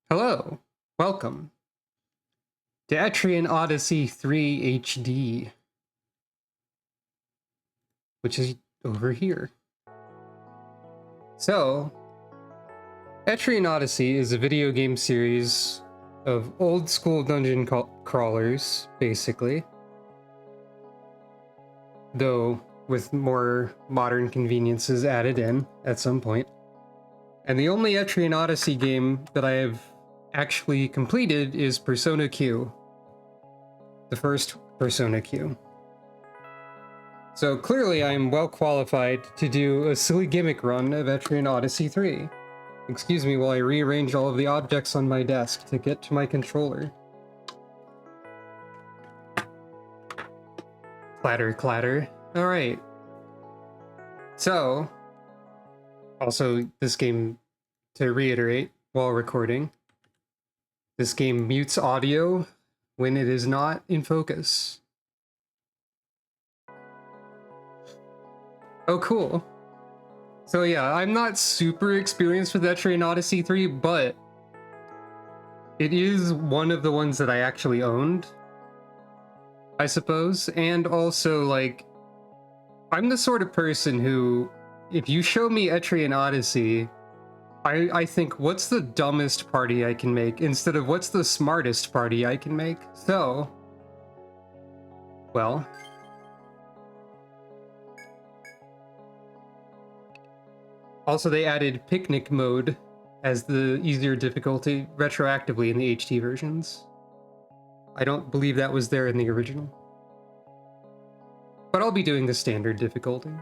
Hello, welcome to Etrian Odyssey 3 HD, which is over here. So, Etrian Odyssey is a video game series of old school dungeon crawlers, basically, though with more modern conveniences added in at some point. And the only Etrian Odyssey game that I have actually completed is Persona Q. The first Persona Q. So clearly I'm well qualified to do a silly gimmick run of Etrian Odyssey 3. Excuse me while I rearrange all of the objects on my desk to get to my controller. Clatter, clatter. Alright. So, also this game, to reiterate while recording, this game mutes audio when it is not in focus. Oh, cool. So yeah, I'm not super experienced with Etrian Odyssey 3, but it is one of the ones that I actually owned, I suppose. And also, like, I'm the sort of person who, if you show me Etrian Odyssey, I think, what's the dumbest party I can make instead of what's the smartest party I can make? So, well, also they added picnic mode as the easier difficulty retroactively in the HD versions. I don't believe that was there in the original. But I'll be doing the standard difficulty.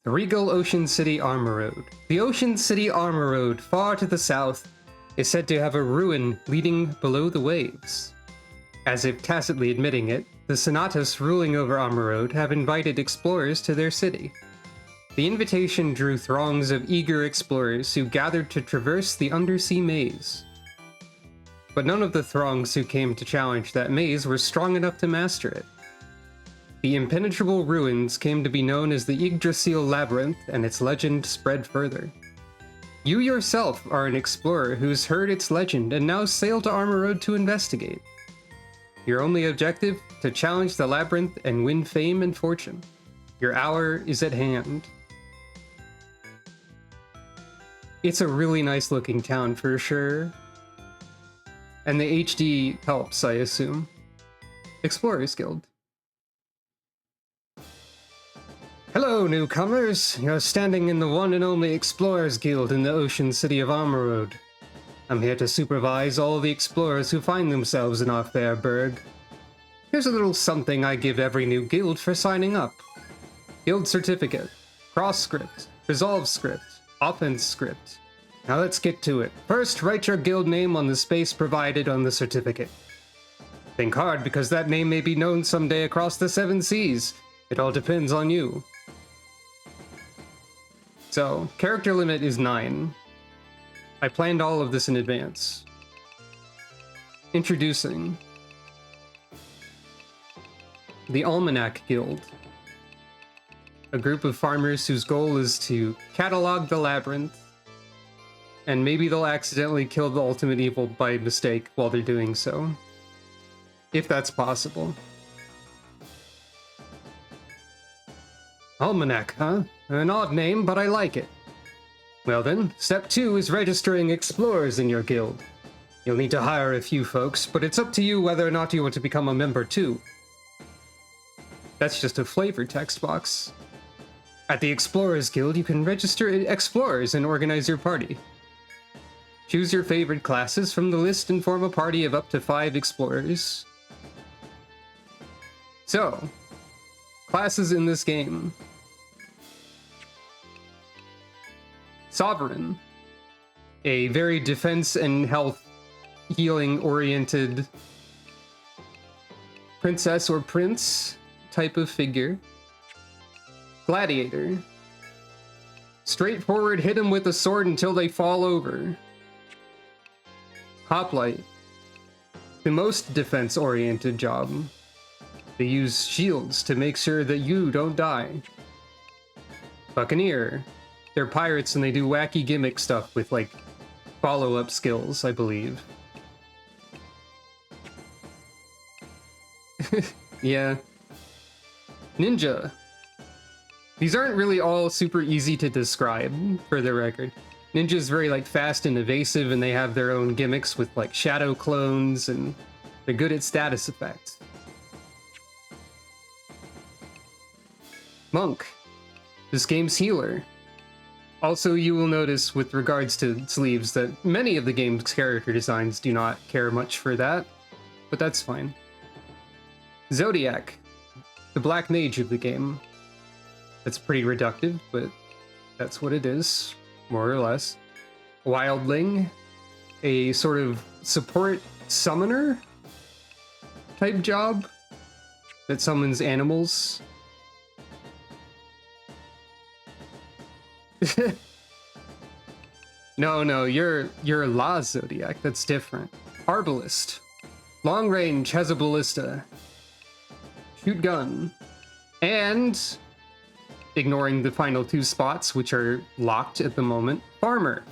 The regal Ocean City Armor Road. The Ocean City Armor Road, far to the south, is said to have a ruin leading below the waves. As if tacitly admitting it, the Senatus ruling over Armor Road have invited explorers to their city. The invitation drew throngs of eager explorers who gathered to traverse the undersea maze. But none of the throngs who came to challenge that maze were strong enough to master it. The impenetrable ruins came to be known as the Yggdrasil Labyrinth, and its legend spread further. You yourself are an explorer who's heard its legend and now sail to Armor Road to investigate. Your only objective? To challenge the labyrinth and win fame and fortune. Your hour is at hand. It's a really nice looking town for sure. And the HD helps, I assume. Explorers Guild. Hello, newcomers! You're standing in the one and only Explorers Guild in the Ocean City of Armor Road. I'm here to supervise all the explorers who find themselves in our fair burg. Here's a little something I give every new guild for signing up. Guild certificate, cross script, resolve script, offense script. Now let's get to it. First, write your guild name on the space provided on the certificate. Think hard, because that name may be known someday across the 7 seas. It all depends on you. So, character limit is 9. I planned all of this in advance. Introducing the Almanac Guild. A group of farmers whose goal is to catalog the labyrinth, and maybe they'll accidentally kill the ultimate evil by mistake while they're doing so. If that's possible. Almanac, huh? An odd name, but I like it. Well then, step 2 is registering explorers in your guild. You'll need to hire a few folks, but it's up to you whether or not you want to become a member too. That's just a flavor text box. At the Explorers Guild, you can register explorers and organize your party. Choose your favorite classes from the list and form a party of up to 5 explorers. So, classes in this game. Sovereign, a very defense and health healing oriented princess or prince type of figure. Gladiator, straightforward, hit them with a sword until they fall over. Hoplite, the most defense oriented job. They use shields to make sure that you don't die. Buccaneer. They're pirates and they do wacky gimmick stuff with, like, follow-up skills, I believe. Yeah. Ninja. These aren't really all super easy to describe, for the record. Ninja's very, like, fast and evasive, and they have their own gimmicks with, like, shadow clones, and they're good at status effects. Monk. This game's healer. Also, you will notice with regards to sleeves that many of the game's character designs do not care much for that, but that's fine. Zodiac. The black mage of the game. That's pretty reductive, but that's what it is, more or less. Wildling, a sort of support summoner type job that summons animals. No, you're La Zodiac, that's different. Arbalist. Long range, has a ballista. Shoot gun. And, ignoring the final two spots, which are locked at the moment, Farmer.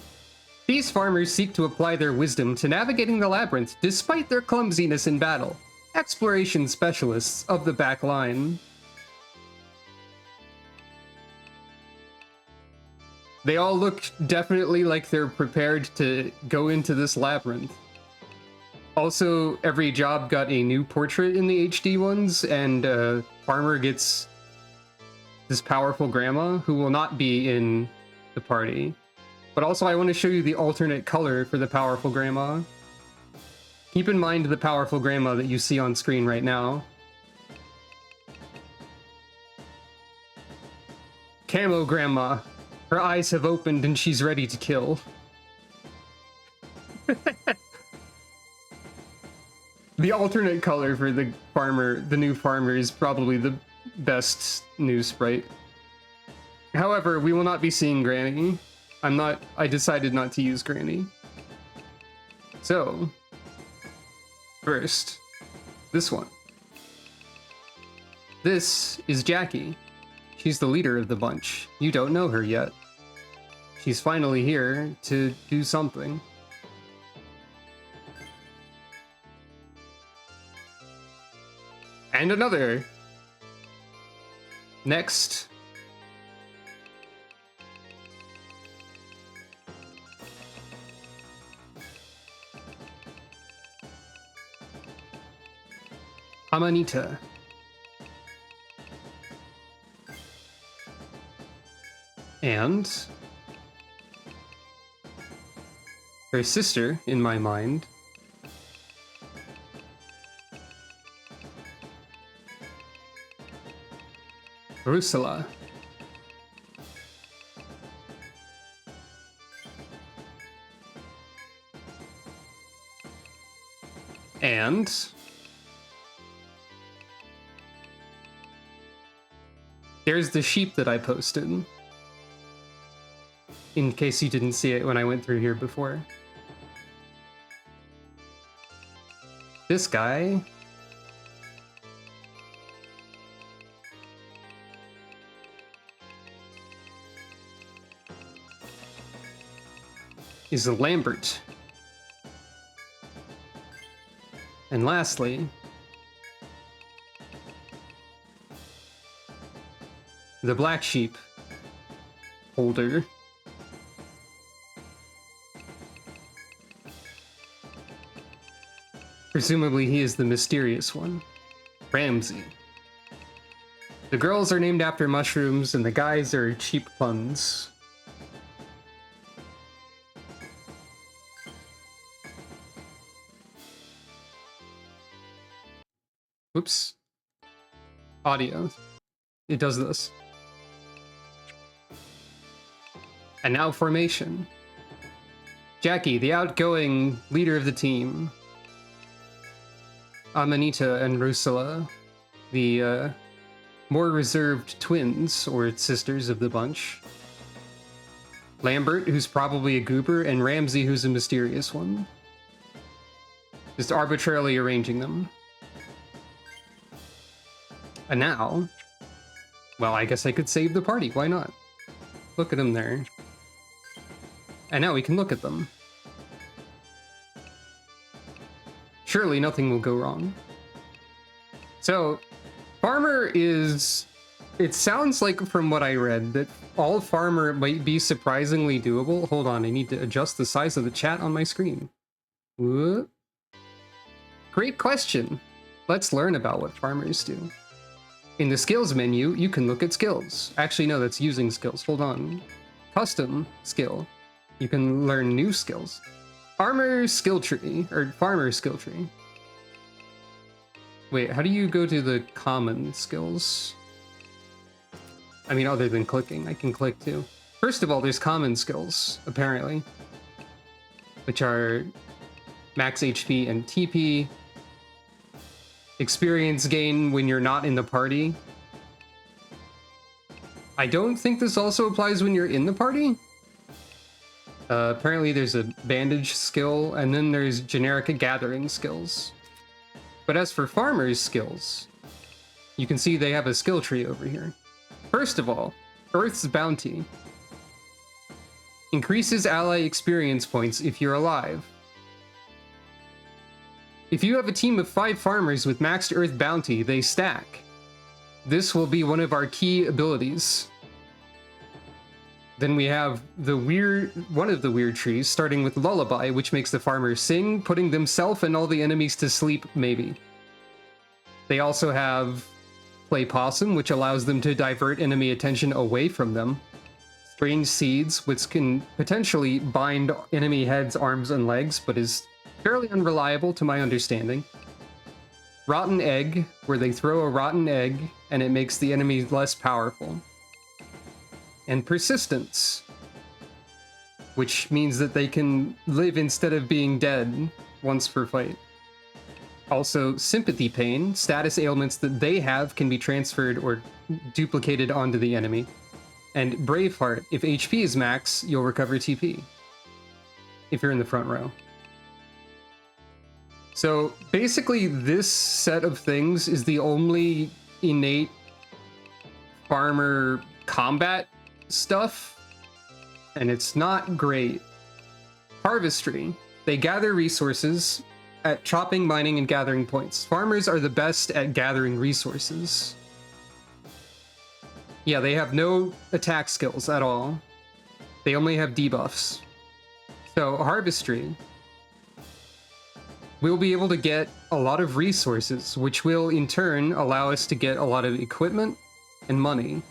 These farmers seek to apply their wisdom to navigating the labyrinth despite their clumsiness in battle. Exploration specialists of the back line. They all look definitely like they're prepared to go into this labyrinth. Also, every job got a new portrait in the HD ones, and Farmer gets this powerful grandma who will not be in the party. But also, I want to show you the alternate color for the powerful grandma. Keep in mind the powerful grandma that you see on screen right now. Camo grandma. Her eyes have opened and she's ready to kill. The alternate color for the farmer, the new farmer, is probably the best new sprite. However, we will not be seeing Granny. I decided not to use Granny. So, first, this one. This is Jackie. She's the leader of the bunch. You don't know her yet. She's finally here to do something. And another. Next. Amanita. And her sister, in my mind, Rusula. And there's the sheep that I posted, in case you didn't see it when I went through here before. This guy is Lambert. And lastly, the black sheep holder. Presumably he is the mysterious one. Ramsey. The girls are named after mushrooms and the guys are cheap puns. Whoops. Audio. It does this. And now formation. Jackie, the outgoing leader of the team. Amanita and Rusula, the more reserved twins, or sisters of the bunch. Lambert, who's probably a goober, and Ramsey, who's a mysterious one. Just arbitrarily arranging them. And now, well, I guess I could save the party, why not? Look at them there. And now we can look at them. Surely nothing will go wrong. So, Farmer is... It sounds like, from what I read, that all Farmer might be surprisingly doable. Hold on, I need to adjust the size of the chat on my screen. What? Great question. Let's learn about what farmers do. In the skills menu, you can look at skills. Actually, no, that's using skills. Hold on. Custom skill. You can learn new skills. Farmer skill tree, or farmer skill tree. Wait, how do you go to the common skills? I mean, other than clicking, I can click too. First of all, there's common skills, apparently, which are max HP and TP, experience gain when you're not in the party. I don't think this also applies when you're in the party. Apparently there's a bandage skill, and then there's generic gathering skills. But as for farmers' skills, you can see they have a skill tree over here. First of all, Earth's Bounty. Increases ally experience points if you're alive. If you have a team of 5 farmers with maxed Earth Bounty, they stack. This will be one of our key abilities. Then we have one of the weird trees, starting with Lullaby, which makes the farmer sing, putting themselves and all the enemies to sleep, maybe. They also have Play Possum, which allows them to divert enemy attention away from them. Strange Seeds, which can potentially bind enemy heads, arms, and legs, but is fairly unreliable to my understanding. Rotten Egg, where they throw a rotten egg, and it makes the enemy less powerful. And Persistence, which means that they can live instead of being dead once per fight. Also, Sympathy Pain, status ailments that they have can be transferred or duplicated onto the enemy. And Braveheart, if HP is max, you'll recover TP, if you're in the front row. So basically this set of things is the only innate farmer combat stuff, and it's not great. Harvestry. They gather resources at chopping, mining, and gathering points. Farmers are the best at gathering resources. Yeah, they have no attack skills at all. They only have debuffs. So Harvestry, we'll be able to get a lot of resources, which will in turn allow us to get a lot of equipment and money.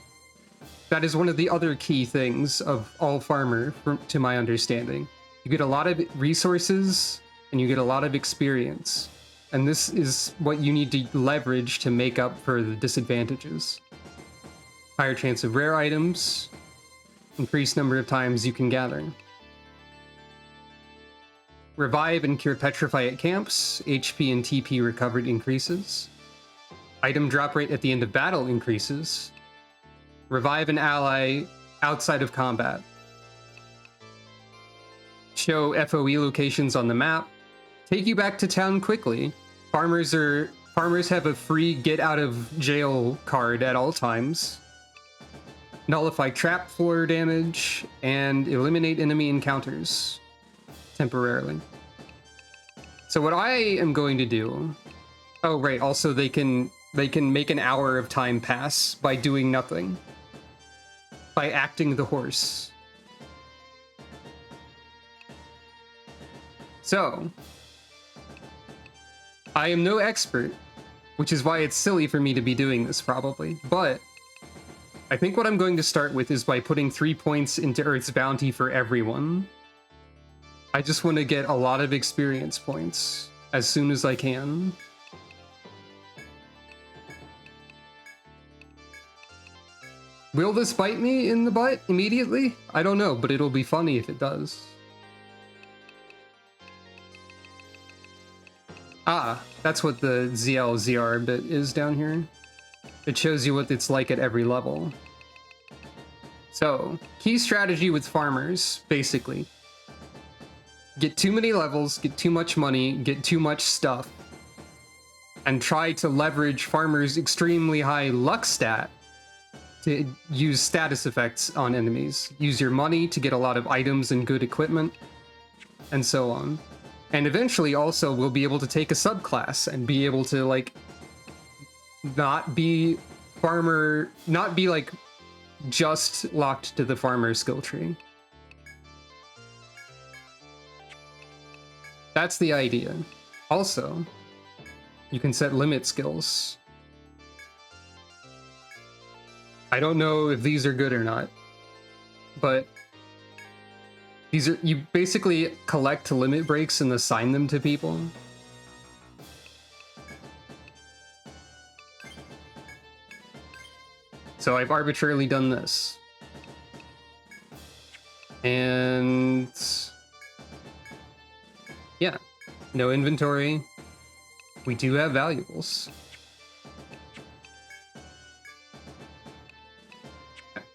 That is one of the other key things of all farmer, to my understanding. You get a lot of resources and you get a lot of experience. And this is what you need to leverage to make up for the disadvantages. Higher chance of rare items, increased number of times you can gather. Revive and cure petrify at camps, HP and TP recovered increases. Item drop rate at the end of battle increases. Revive an ally outside of combat. Show FOE locations on the map. Take you back to town quickly. Farmers have a free get out of jail card at all times. Nullify trap floor damage and eliminate enemy encounters temporarily. So what I am going to do... Oh, right, also they can make an hour of time pass by doing nothing. By acting the horse. So, I am no expert, which is why it's silly for me to be doing this probably, but I think what I'm going to start with is by putting 3 points into Earth's Bounty for everyone. I just want to get a lot of experience points as soon as I can. Will this bite me in the butt immediately? I don't know, but it'll be funny if it does. Ah, that's what the ZLZR bit is down here. It shows you what it's like at every level. So, key strategy with farmers, basically. Get too many levels, get too much money, get too much stuff, and try to leverage farmers' extremely high luck stat to use status effects on enemies. Use your money to get a lot of items and good equipment, and so on. And eventually also we'll be able to take a subclass and be able to like not be like just locked to the farmer skill tree. That's the idea. Also, you can set limit skills. I don't know if these are good or not, but these are, you basically collect limit breaks and assign them to people. So I've arbitrarily done this. And yeah, no inventory. We do have valuables.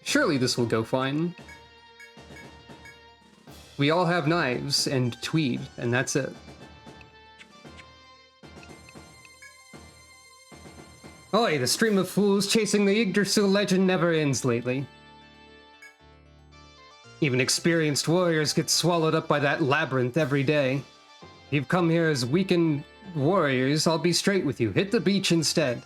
Surely this will go fine. We all have knives and tweed, and that's it. Oi, the stream of fools chasing the Yggdrasil legend never ends lately. Even experienced warriors get swallowed up by that labyrinth every day. If you've come here as weakened warriors, I'll be straight with you. Hit the beach instead.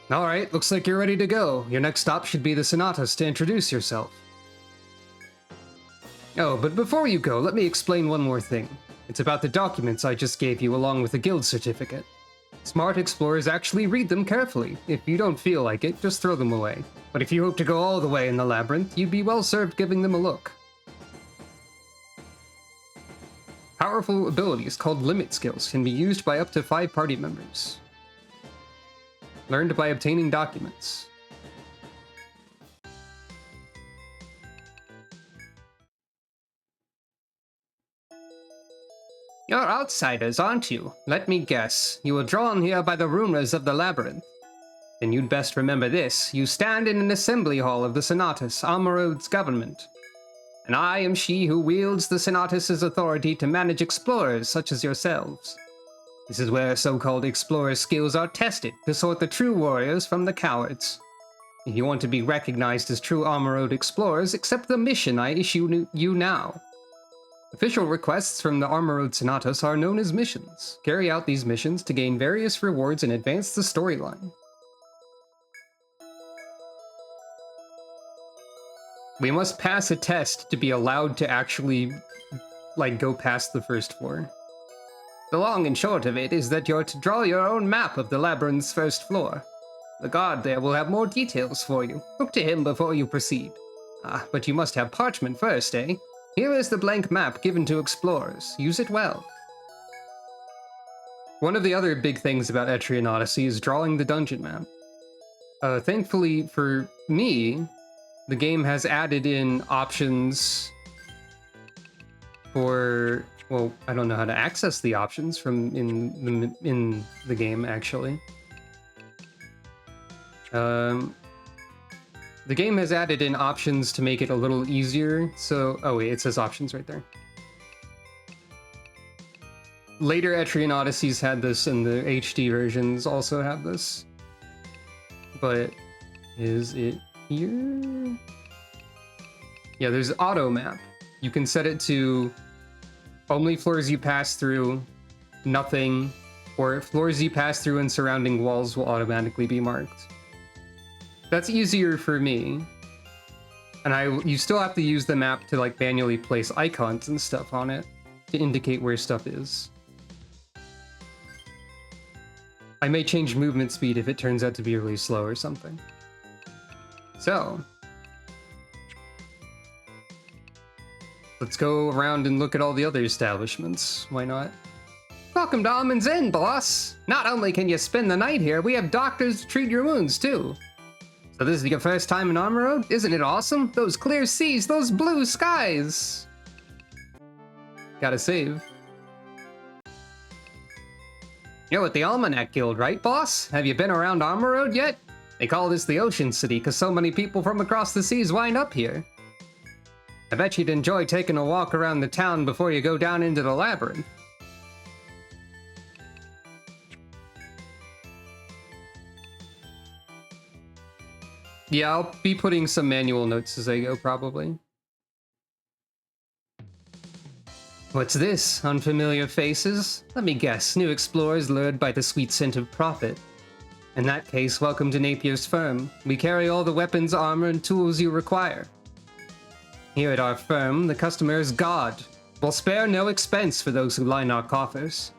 Alright, looks like you're ready to go. Your next stop should be the Sonatas to introduce yourself. Oh, but before you go, let me explain one more thing. It's about the documents I just gave you along with the guild certificate. Smart explorers actually read them carefully. If you don't feel like it, just throw them away. But if you hope to go all the way in the labyrinth, you'd be well served giving them a look. Powerful abilities called limit skills can be used by up to 5 party members. Learned by obtaining documents. You're outsiders, aren't you? Let me guess. You were drawn here by the rumors of the Labyrinth. Then you'd best remember this. You stand in an assembly hall of the Sonatas, Armorode's government. And I am she who wields the Sonatas' authority to manage explorers such as yourselves. This is where so-called explorer skills are tested to sort the true warriors from the cowards. If you want to be recognized as true Armorode explorers, accept the mission I issue you now. Official requests from the Armorode Sonatas are known as missions. Carry out these missions to gain various rewards and advance the storyline. We must pass a test to be allowed to actually, like, go past the first floor. The long and short of it is that you're to draw your own map of the labyrinth's first floor. The guard there will have more details for you. Look to him before you proceed. Ah, but you must have parchment first, eh? Here is the blank map given to explorers. Use it well. One of the other big things about Etrian Odyssey is drawing the dungeon map. Thankfully for me, the game has added in options for... Well, I don't know how to access the options from in the game, actually. The game has added in options to make it a little easier, so... Oh wait, it says options right there. Later Etrian Odysseys had this, and the HD versions also have this. But is it here? Yeah, there's auto map. You can set it to only floors you pass through, nothing, or floors you pass through and surrounding walls will automatically be marked. That's easier for me. And you still have to use the map to like manually place icons and stuff on it to indicate where stuff is. I may change movement speed if it turns out to be really slow or something. So, let's go around and look at all the other establishments. Why not? Welcome to Almond's Inn, boss! Not only can you spend the night here, we have doctors to treat your wounds, too. So this is your first time in Armorode? Isn't it awesome? Those clear seas, those blue skies! Gotta save. You're with the Almanac Guild, right, boss? Have you been around Armorode yet? They call this the Ocean City because so many people from across the seas wind up here. I bet you'd enjoy taking a walk around the town before you go down into the Labyrinth. Yeah, I'll be putting some manual notes as I go, probably. What's this? Unfamiliar faces? Let me guess, new explorers lured by the sweet scent of profit. In that case, welcome to Napier's firm. We carry all the weapons, armor, and tools you require. Here at our firm, the customer is God. We'll spare no expense for those who line our coffers.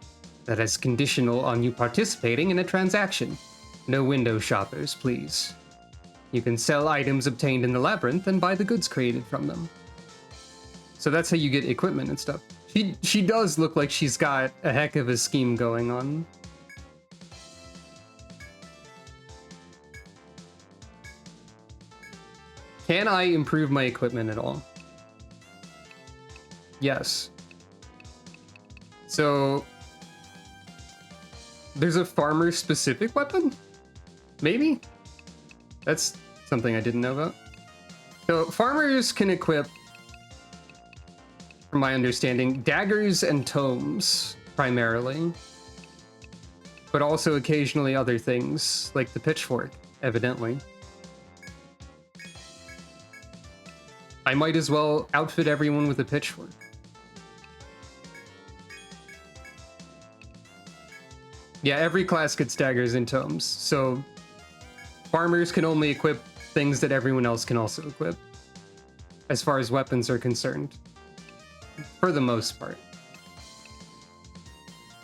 That is conditional on you participating in a transaction. No window shoppers, please. You can sell items obtained in the Labyrinth and buy the goods created from them. So that's how you get equipment and stuff. She does look like she's got a heck of a scheme going on. Can I improve my equipment at all? Yes. So there's a farmer-specific weapon? Maybe? That's something I didn't know about. So farmers can equip, from my understanding, daggers and tomes, primarily. But also occasionally other things, like the pitchfork, evidently. I might as well outfit everyone with a pitchfork. Yeah, every class gets daggers and tomes, so farmers can only equip things that everyone else can also equip, as far as weapons are concerned. For the most part.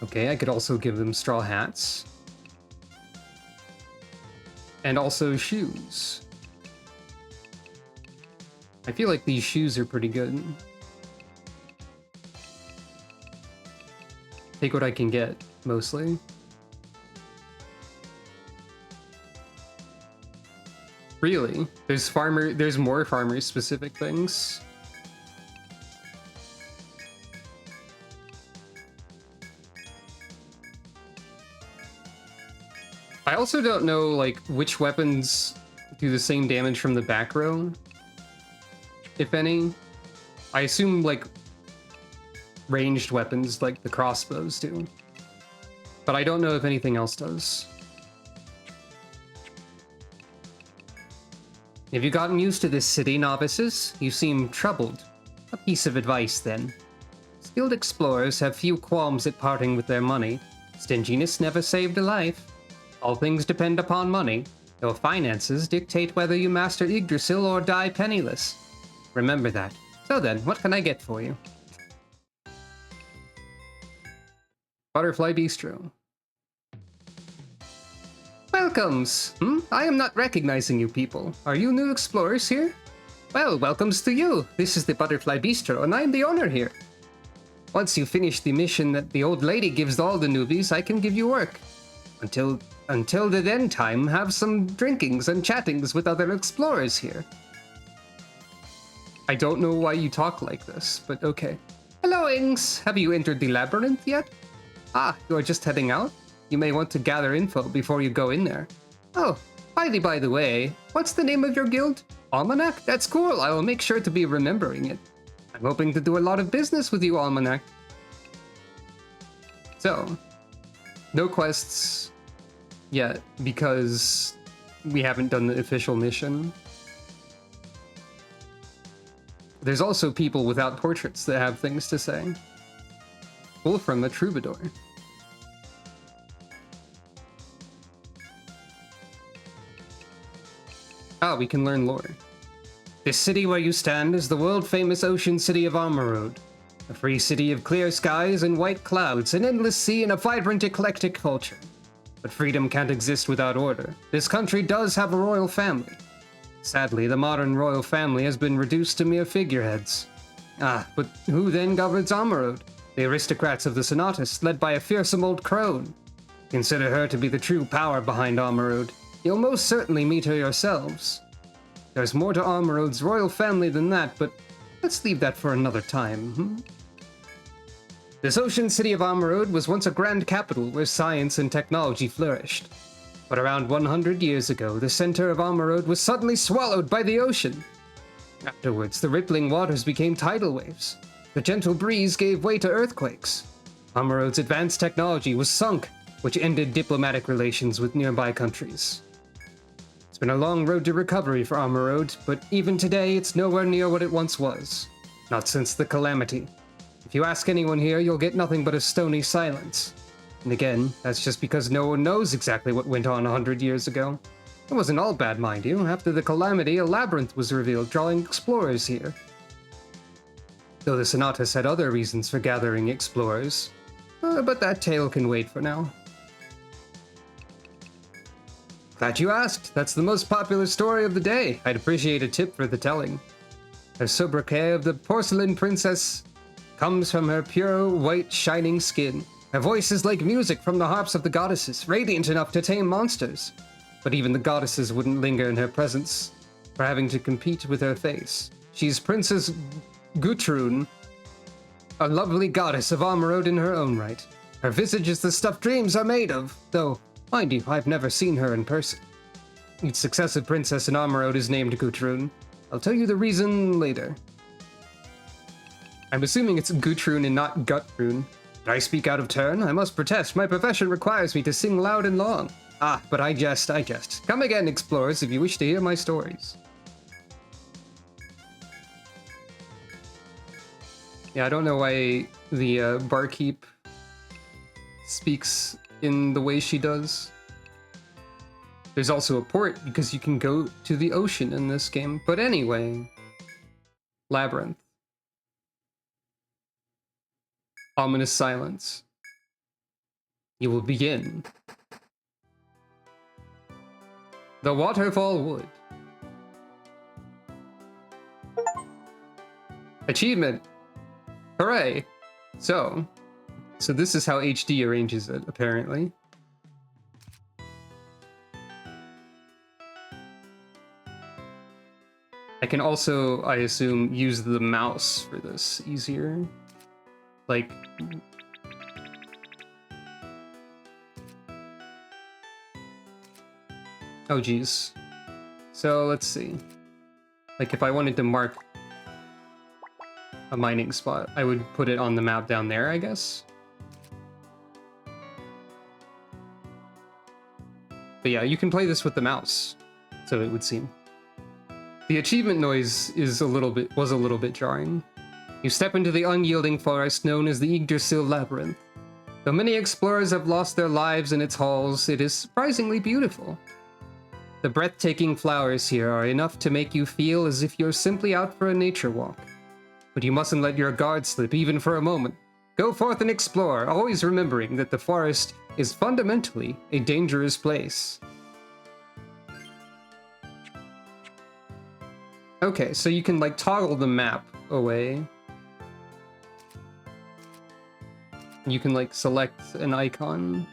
Okay, I could also give them straw hats. And also shoes. I feel like these shoes are pretty good. Take what I can get, mostly. Really? There's more farmer-specific things. I also don't know, like, which weapons do the same damage from the back row, if any. I assume, like, ranged weapons, like the crossbows do. But I don't know if anything else does. Have you gotten used to this city, novices? You seem troubled. A piece of advice, then. Skilled explorers have few qualms at parting with their money. Stinginess never saved a life. All things depend upon money. Your finances dictate whether you master Yggdrasil or die penniless. Remember that. So then, what can I get for you? Butterfly Bistro. Welcomes! I am not recognizing you people. Are you new explorers here? Well, welcomes to you. This is the Butterfly Bistro, and I am the owner here. Once you finish the mission that the old lady gives all the newbies, I can give you work. Until the then time, have some drinkings and chattings with other explorers here. I don't know why you talk like this, but okay. Hello, Ings. Have you entered the Labyrinth yet? Ah, you are just heading out? You may want to gather info before you go in there. Oh, by the way, what's the name of your guild? Almanac? That's cool. I will make sure to be remembering it. I'm hoping to do a lot of business with you, Almanac. So, no quests yet, because we haven't done the official mission. There's also people without portraits that have things to say. Wolfram the Troubadour. Ah, we can learn lore. This city where you stand is the world-famous ocean city of Armorode. A free city of clear skies and white clouds, an endless sea, and a vibrant, eclectic culture. But freedom can't exist without order. This country does have a royal family. Sadly, the modern royal family has been reduced to mere figureheads. Ah, but who then governs Armorode? The aristocrats of the Sonatus, led by a fearsome old crone. Consider her to be the true power behind Armorode. You'll most certainly meet her yourselves. There's more to Armorode's royal family than that, but let's leave that for another time, This ocean city of Armorode was once a grand capital where science and technology flourished. But around 100 years ago, the center of Armorode was suddenly swallowed by the ocean. Afterwards, the rippling waters became tidal waves. The gentle breeze gave way to earthquakes. Armorode's advanced technology was sunk, which ended diplomatic relations with nearby countries. It's been a long road to recovery for Armor Road, but even today, it's nowhere near what it once was. Not since the Calamity. If you ask anyone here, you'll get nothing but a stony silence. And again, that's just because no one knows exactly what went on 100 years ago. It wasn't all bad, mind you. After the Calamity, a labyrinth was revealed, drawing explorers here. Though the Sonatas had other reasons for gathering explorers. But that tale can wait for now. Glad you asked. That's the most popular story of the day. I'd appreciate a tip for the telling. Her sobriquet of the porcelain princess comes from her pure, white, shining skin. Her voice is like music from the harps of the goddesses, radiant enough to tame monsters. But even the goddesses wouldn't linger in her presence for having to compete with her face. She's Princess Gutrun, a lovely goddess of Armor Road in her own right. Her visage is the stuff dreams are made of, though, mind you, I've never seen her in person. Each successive princess in Armor Road is named Gutrun. I'll tell you the reason later. I'm assuming it's Gutrun and not Gutrun. Did I speak out of turn? I must protest. My profession requires me to sing loud and long. Ah, but I jest. Come again, explorers, if you wish to hear my stories. Yeah, I don't know why the barkeep speaks in the way she does. There's also a port because you can go to the ocean in this game. But anyway, Labyrinth. Ominous silence. You will begin. The Waterfall Wood. Achievement. Hooray! So this is how HD arranges it, apparently. I can also, I assume, use the mouse for this easier. Like... Oh geez. So let's see. Like if I wanted to mark a mining spot, I would put it on the map down there, I guess. But yeah, you can play this with the mouse, so it would seem. The achievement noise was a little bit jarring. You step into the unyielding forest known as the Yggdrasil Labyrinth. Though many explorers have lost their lives in its halls, it is surprisingly beautiful. The breathtaking flowers here are enough to make you feel as if you're simply out for a nature walk. But you mustn't let your guard slip even for a moment. Go forth and explore, always remembering that the forest is fundamentally a dangerous place. Okay, so you can like toggle the map away. You can like select an icon.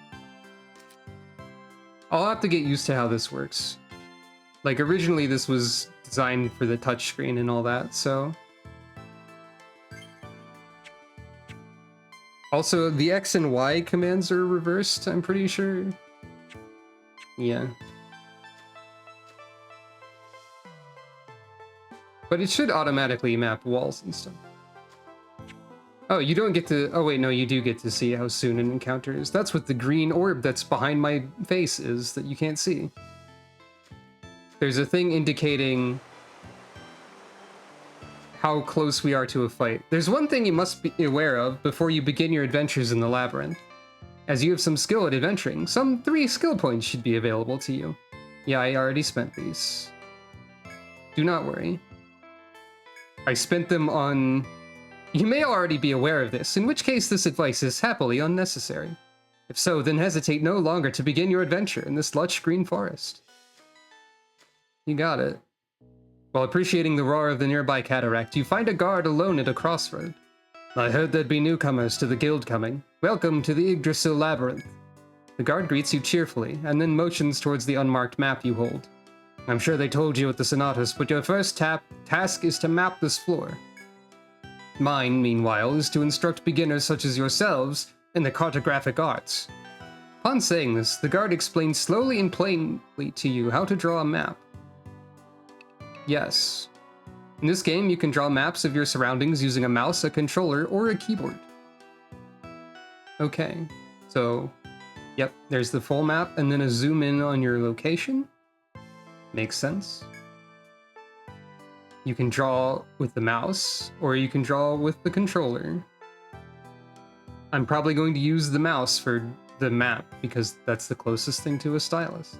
I'll have to get used to how this works. Like originally this was designed for the touchscreen and all that, so... Also, the X and Y commands are reversed, I'm pretty sure. Yeah. But it should automatically map walls and stuff. Oh, you don't get to... Oh wait, no, you do get to see how soon an encounter is. That's what the green orb that's behind my face is that you can't see. There's a thing indicating how close we are to a fight. There's one thing you must be aware of before you begin your adventures in the labyrinth. As you have some skill at adventuring, some 3 skill points should be available to you. Yeah, I already spent these. Do not worry. I spent them on... You may already be aware of this, in which case this advice is happily unnecessary. If so, then hesitate no longer to begin your adventure in this lush green forest. You got it. While appreciating the roar of the nearby cataract, you find a guard alone at a crossroad. I heard there'd be newcomers to the guild coming. Welcome to the Yggdrasil Labyrinth. The guard greets you cheerfully, and then motions towards the unmarked map you hold. I'm sure they told you at the Sonatas, but your first task is to map this floor. Mine, meanwhile, is to instruct beginners such as yourselves in the cartographic arts. Upon saying this, the guard explains slowly and plainly to you how to draw a map. Yes. In this game, you can draw maps of your surroundings using a mouse, a controller, or a keyboard. Okay, so, yep, there's the full map, and then a zoom in on your location. Makes sense. You can draw with the mouse, or you can draw with the controller. I'm probably going to use the mouse for the map, because that's the closest thing to a stylus.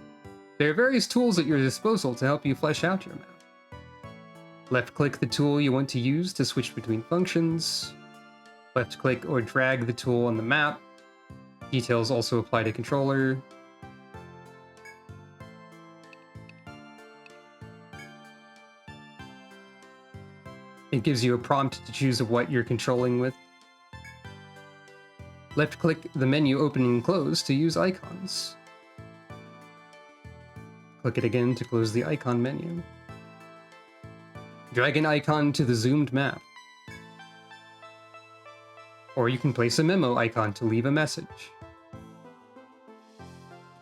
There are various tools at your disposal to help you flesh out your map. Left-click the tool you want to use to switch between functions. Left-click or drag the tool on the map. Details also apply to controller. It gives you a prompt to choose what you're controlling with. Left-click the menu opening and close to use icons. Click it again to close the icon menu. Drag an icon to the zoomed map. Or you can place a memo icon to leave a message.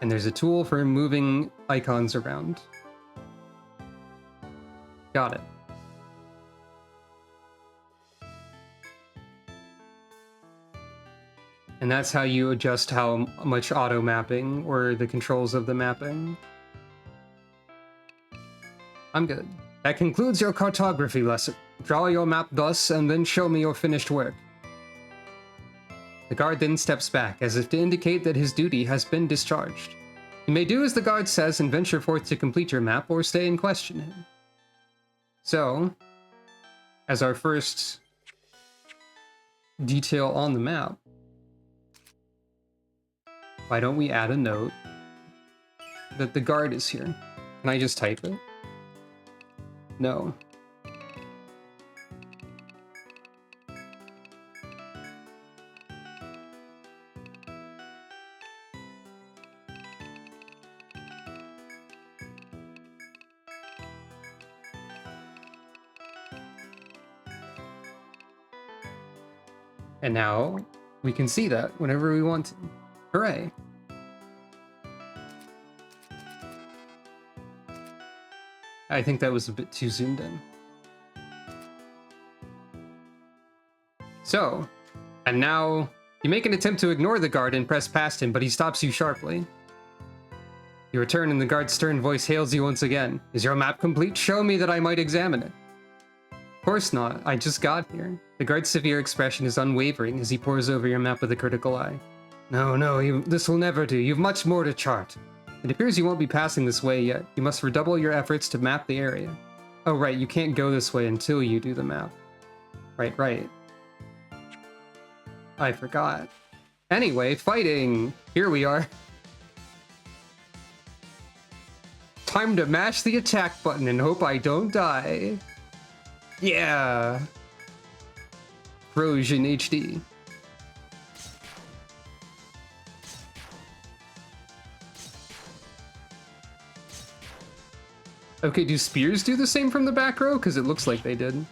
And there's a tool for moving icons around. Got it. And that's how you adjust how much auto mapping or the controls of the mapping. I'm good. That concludes your cartography lesson. Draw your map thus and then show me your finished work. The guard then steps back as if to indicate that his duty has been discharged. You may do as the guard says and venture forth to complete your map or stay and question him. So, as our first detail on the map, why don't we add a note that the guard is here? Can I just type it? No. And now we can see that whenever we want to. Hooray. I think that was a bit too zoomed in. So, and now you make an attempt to ignore the guard and press past him, but he stops you sharply. You return and the guard's stern voice hails you once again. Is your map complete? Show me that I might examine it. Of course not, I just got here. The guard's severe expression is unwavering as he pores over your map with a critical eye. No, this will never do. You've much more to chart. It appears you won't be passing this way yet. You must redouble your efforts to map the area. Oh right, you can't go this way until you do the map. Right. I forgot. Anyway, fighting! Here we are. Time to mash the attack button and hope I don't die. Yeah! Frozen HD. Okay, do spears do the same from the back row? Because it looks like they did.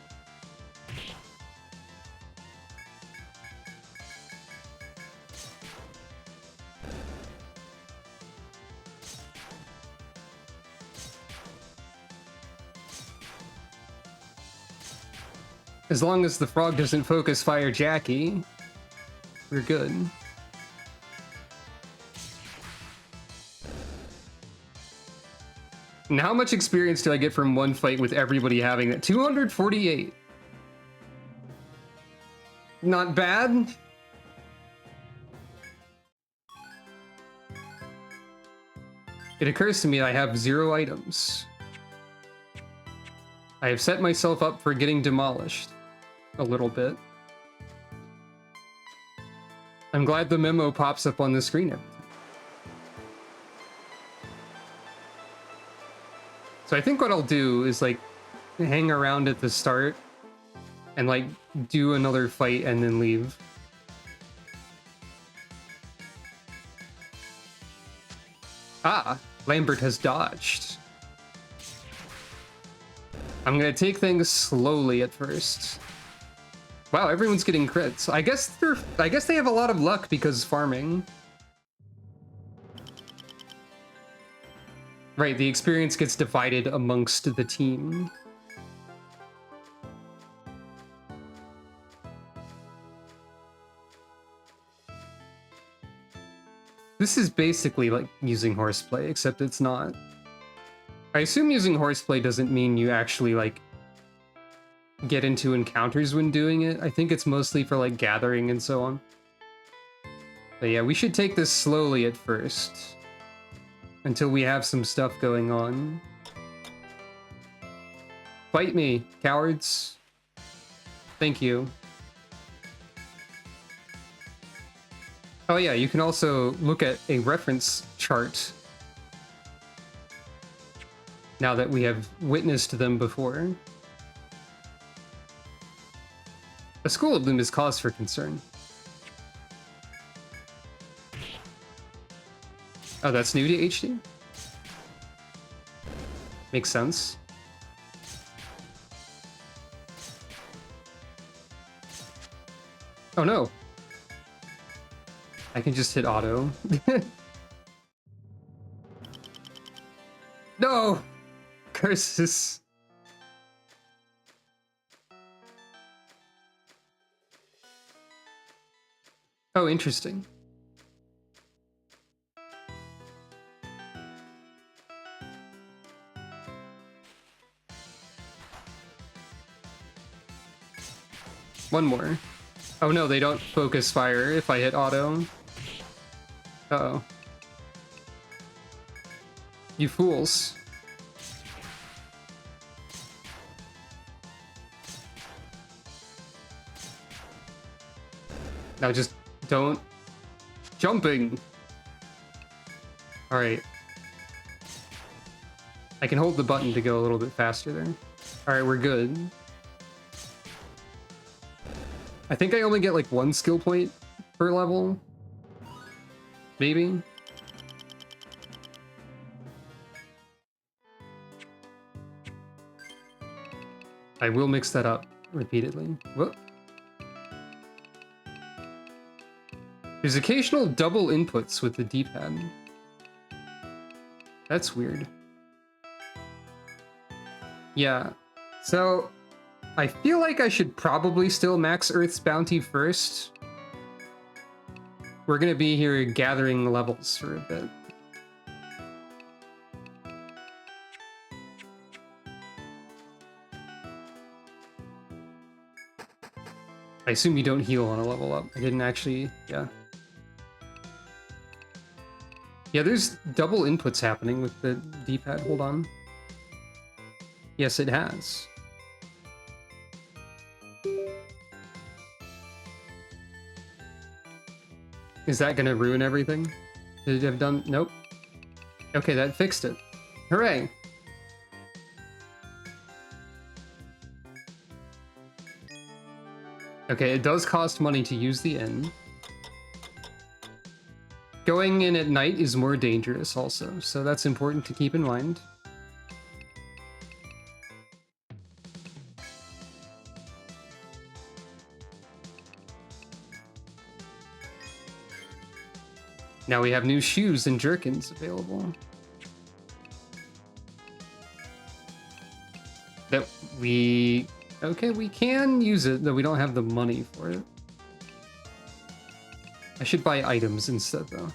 As long as the frog doesn't focus fire Jackie, we're good. And how much experience do I get from one fight with everybody having that? 248. Not bad. It occurs to me I have 0 items. I have set myself up for getting demolished. A little bit. I'm glad the memo pops up on the screen every time. So I think what I'll do is like hang around at the start and like do another fight and then leave. Ah, Lambert has dodged. I'm gonna take things slowly at first. Wow, everyone's getting crits. I guess they have a lot of luck because farming. Right, the experience gets divided amongst the team. This is basically like using horseplay, except it's not. I assume using horseplay doesn't mean you actually, like, get into encounters when doing it. I think it's mostly for, like, gathering and so on. But yeah, we should take this slowly at first. Until we have some stuff going on. Fight me, cowards. Thank you. Oh yeah, you can also look at a reference chart. Now that we have witnessed them before. A school of them is cause for concern. Oh, that's new to HD? Makes sense. Oh no. I can just hit auto. No! Curses. Oh, interesting. One more. Oh no, they don't focus fire if I hit auto. Uh-oh. You fools. Now just don't... Jumping! Alright. I can hold the button to go a little bit faster there. Alright, we're good. I think I only get like one skill point per level. Maybe? I will mix that up repeatedly. Whoop. There's occasional double inputs with the D-pad. That's weird. Yeah, so I feel like I should probably still max Earth's bounty first. We're gonna be here gathering levels for a bit. I assume you don't heal on a level up. I didn't actually, yeah. Yeah, there's double inputs happening with the D-pad, hold on. Yes, it has. Is that gonna ruin everything? Did it have done? Nope. Okay, that fixed it. Hooray! Okay, it does cost money to use the inn. Going in at night is more dangerous also, so that's important to keep in mind. Now we have new shoes and jerkins available. That we... Okay, we can use it, though we don't have the money for it. I should buy items instead, though.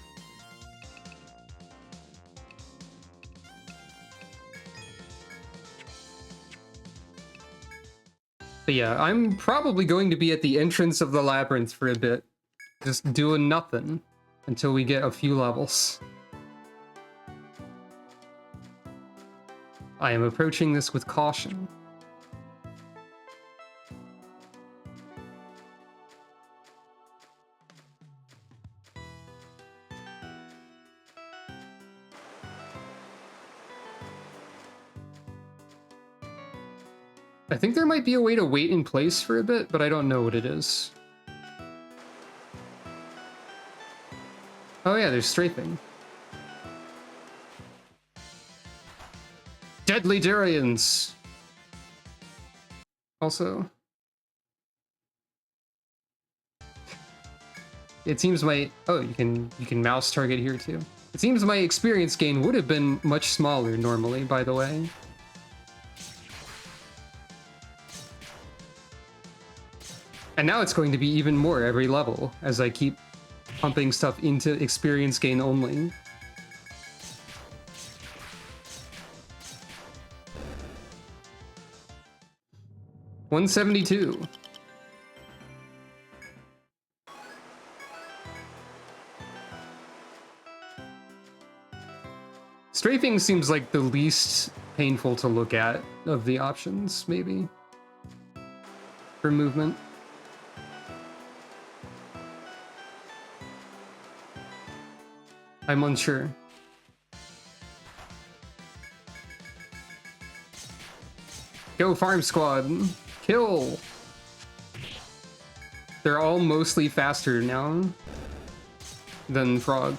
But yeah, I'm probably going to be at the entrance of the labyrinth for a bit. Just doing nothing until we get a few levels. I am approaching this with caution. I think there might be a way to wait in place for a bit, but I don't know what it is. Oh yeah, there's strafing. Deadly durians! Also... It seems my... Oh, you can mouse target here too. It seems my experience gain would have been much smaller normally, by the way. And now it's going to be even more every level, as I keep pumping stuff into experience gain only. 172. Strafing seems like the least painful to look at of the options, maybe, for movement. I'm unsure. Go farm squad. Kill. They're all mostly faster now than frog.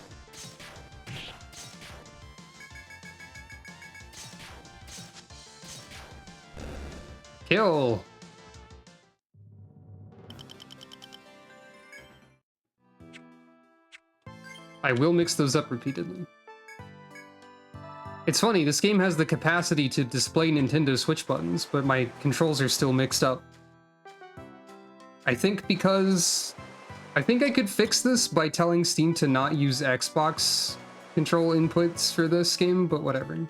Kill. I will mix those up repeatedly. It's funny, this game has the capacity to display Nintendo Switch buttons, but my controls are still mixed up. I think because... I think I could fix this by telling Steam to not use Xbox control inputs for this game, but whatever.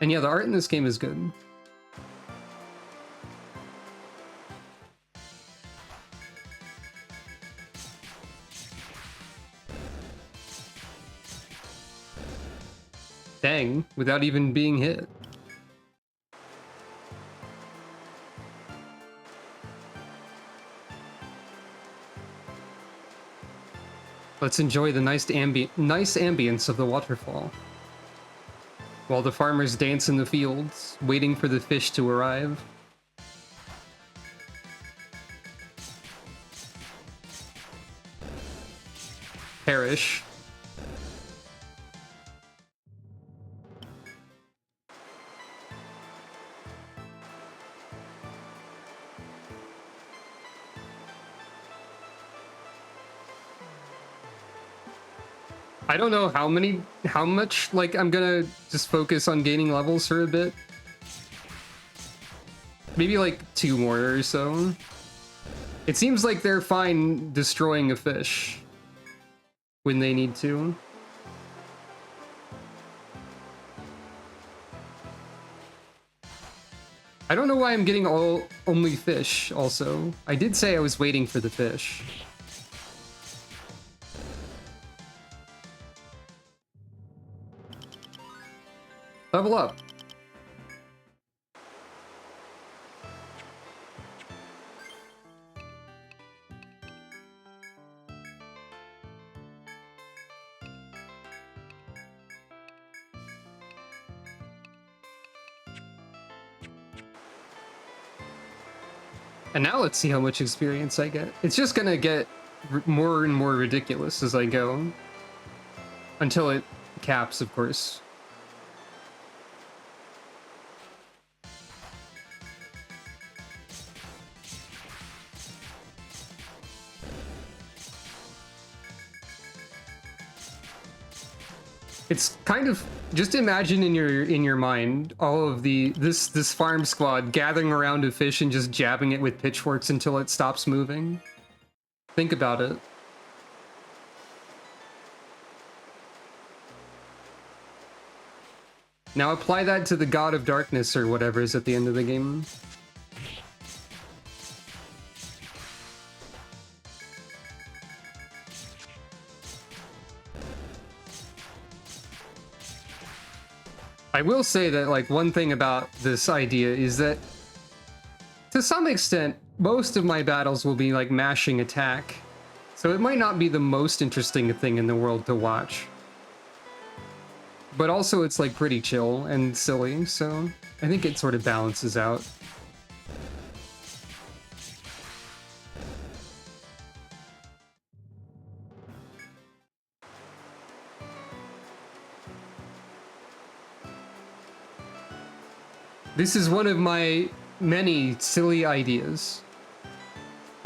And yeah, the art in this game is good. Dang, without even being hit. Let's enjoy the nice ambience of the waterfall, while the farmers dance in the fields, waiting for the fish to arrive. Perish. I don't know how much, like, I'm gonna just focus on gaining levels for a bit. Maybe like 2 more or so. It seems like they're fine destroying a fish when they need to. I don't know why I'm getting only fish also. I did say I was waiting for the fish. Level up. And now let's see how much experience I get. It's just gonna get more and more ridiculous as I go. Until it caps, of course. It's kind of, just imagine in your mind all of this farm squad gathering around a fish and just jabbing it with pitchforks until it stops moving. Think about it. Now apply that to the God of Darkness or whatever is at the end of the game. I will say that, like, one thing about this idea is that, to some extent, most of my battles will be, like, mashing attack. So it might not be the most interesting thing in the world to watch. But also it's, like, pretty chill and silly, so I think it sort of balances out. This is one of my many silly ideas.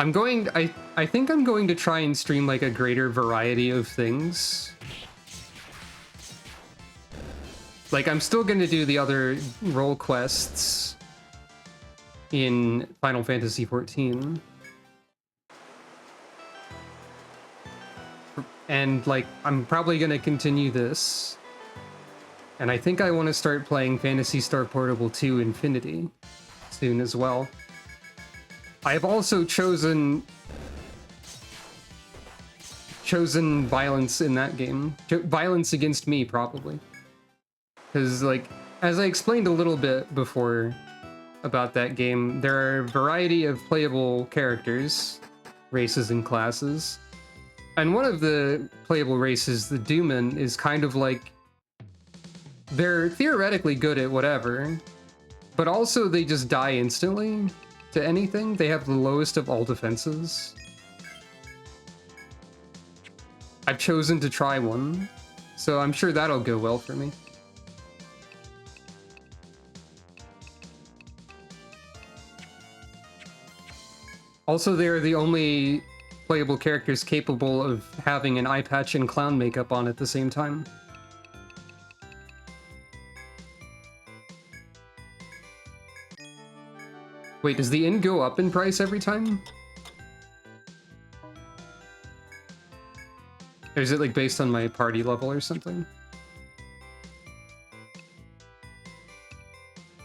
I think I'm going to try and stream like a greater variety of things. Like, I'm still going to do the other role quests in Final Fantasy XIV. And like, I'm probably going to continue this. And I think I want to start playing Phantasy Star Portable 2 Infinity soon as well. I have also chosen violence in that game. Violence against me, probably. Because, like, as I explained a little bit before about that game, there are a variety of playable characters, races, and classes. And one of the playable races, the Dooman, is kind of like... They're theoretically good at whatever, but also they just die instantly to anything. They have the lowest of all defenses. I've chosen to try one, so I'm sure that'll go well for me. Also, they're the only playable characters capable of having an eye patch and clown makeup on at the same time. Wait, does the inn go up in price every time? Or is it like based on my party level or something?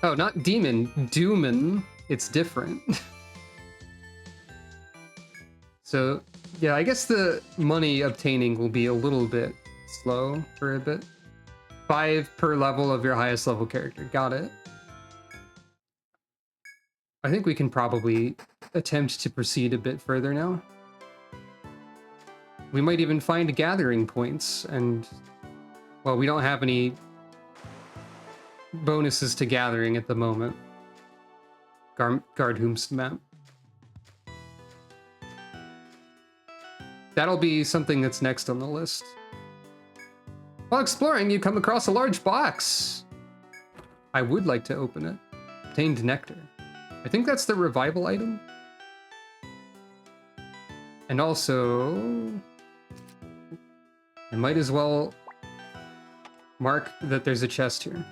Oh, not demon, Dooman. It's different. So, yeah, I guess the money obtaining will be a little bit slow for a bit. 5 per level of your highest level character. Got it. I think we can probably attempt to proceed a bit further now. We might even find gathering points, and... well, we don't have any bonuses to gathering at the moment. Guardhoom's map. That'll be something that's next on the list. While exploring, you come across a large box. I would like to open it. Obtained nectar. I think that's the revival item. And also... I might as well mark that there's a chest here.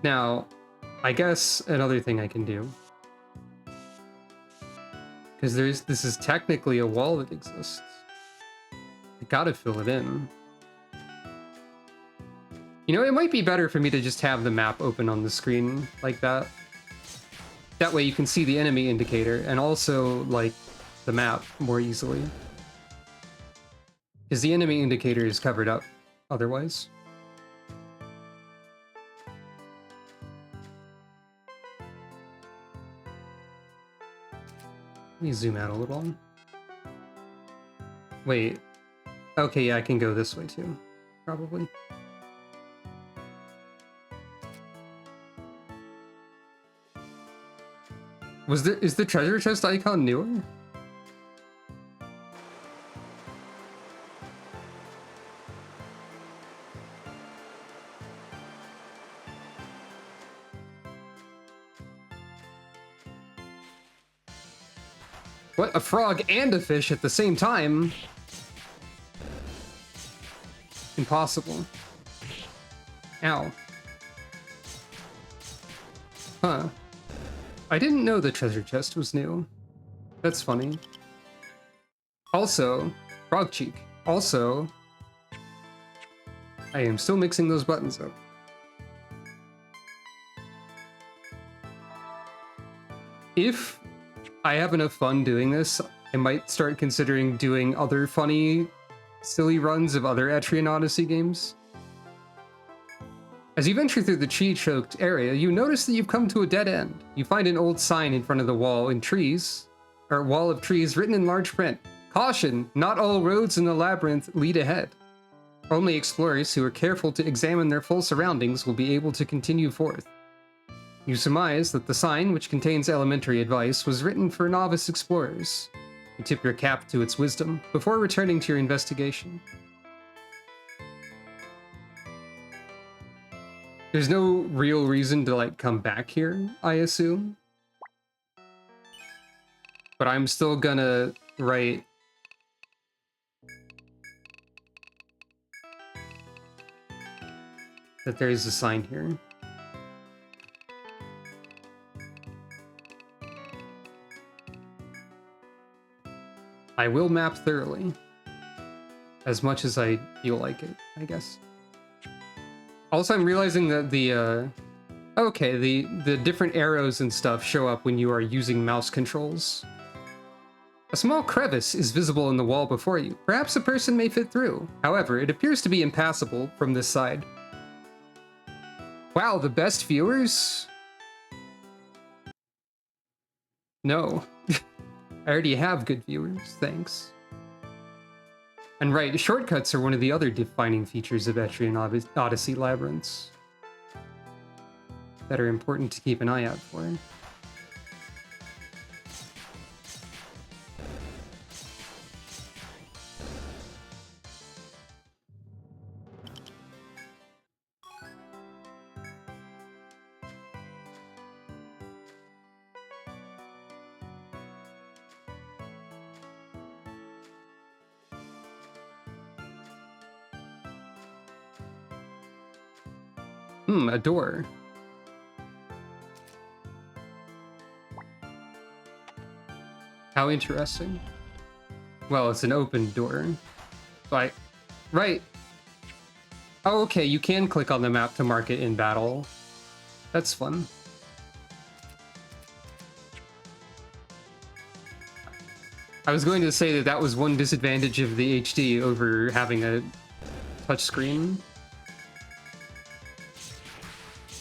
Now, I guess another thing I can do, because this is technically a wall that exists. I gotta fill it in. You know, it might be better for me to just have the map open on the screen like that. That way you can see the enemy indicator and also, like, the map more easily. Because the enemy indicator is covered up otherwise. Let me zoom out a little. Wait. Okay, yeah, I can go this way too. Probably. Is the treasure chest icon newer? What? A frog and a fish at the same time? Impossible. Ow. Huh. I didn't know the treasure chest was new. That's funny. Also, frog cheek. Also, I am still mixing those buttons up. If I have enough fun doing this, I might start considering doing other funny, silly runs of other Etrian Odyssey games. As you venture through the tree-choked area, you notice that you've come to a dead end. You find an old sign in front of the wall of trees written in large print. Caution, not all roads in the labyrinth lead ahead. Only explorers who are careful to examine their full surroundings will be able to continue forth. You surmise that the sign, which contains elementary advice, was written for novice explorers. You tip your cap to its wisdom before returning to your investigation. There's no real reason to, like, come back here, I assume. But I'm still gonna write... that there is a sign here. I will map thoroughly. As much as I feel like it, I guess. Also, I'm realizing that the the different arrows and stuff show up when you are using mouse controls. A small crevice is visible in the wall before you. Perhaps a person may fit through. However, it appears to be impassable from this side. Wow, the best viewers? No. I already have good viewers, thanks. And right, shortcuts are one of the other defining features of Etrian Odyssey labyrinths that are important to keep an eye out for. A door. How interesting. Well, it's an open door. But, right. Oh, okay, you can click on the map to mark it in battle. That's fun. I was going to say that that was one disadvantage of the HD over having a touchscreen.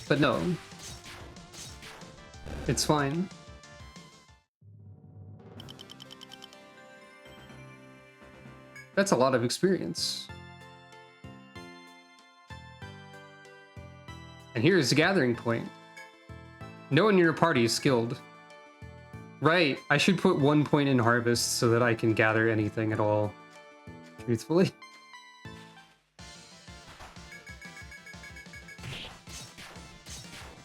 But no. It's fine. That's a lot of experience. And here's the gathering point. No one in your party is skilled. Right, I should put 1 point in harvest so that I can gather anything at all. Truthfully.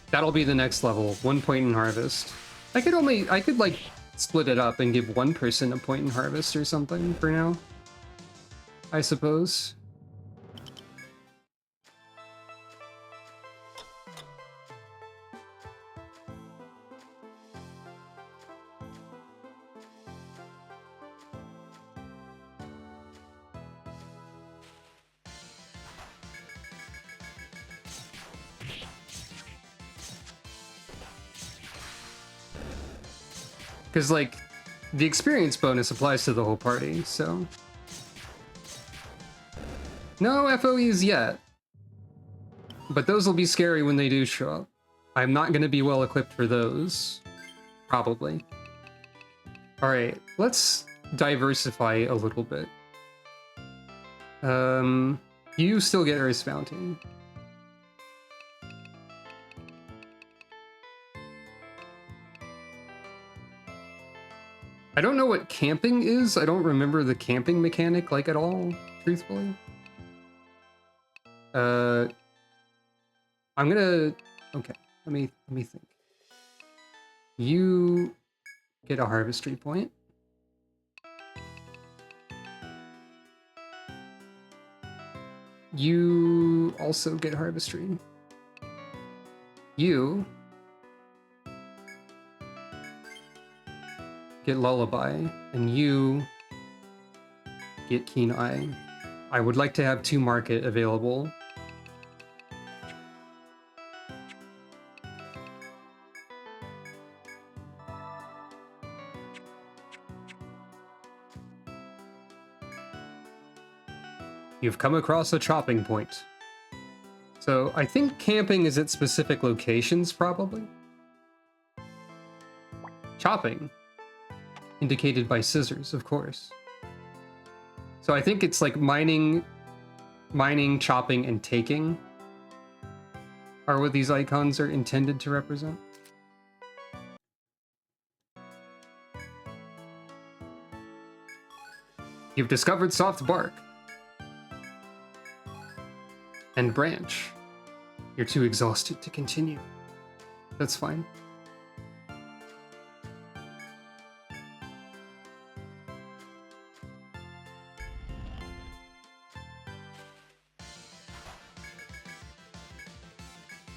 That'll be the next level, 1 point in harvest. I could like split it up and give one person a point in harvest or something for now, I suppose. Because, like, the experience bonus applies to the whole party, so... No FOEs yet. But those will be scary when they do show up. I'm not going to be well equipped for those. Probably. Alright, let's diversify a little bit. You still get Earth's Bounty. I don't know what camping is. I don't remember the camping mechanic, like, at all, truthfully. I'm gonna... Okay, let me think. You get a harvestry point. You also get harvestry. You get Lullaby, and you get Keen Eye. I would like to have 2 market available. You've come across a chopping point. So I think camping is at specific locations, probably. Chopping. Indicated by scissors, of course. So I think it's like mining, chopping, and taking are what these icons are intended to represent. You've discovered soft bark. And branch. You're too exhausted to continue. That's fine.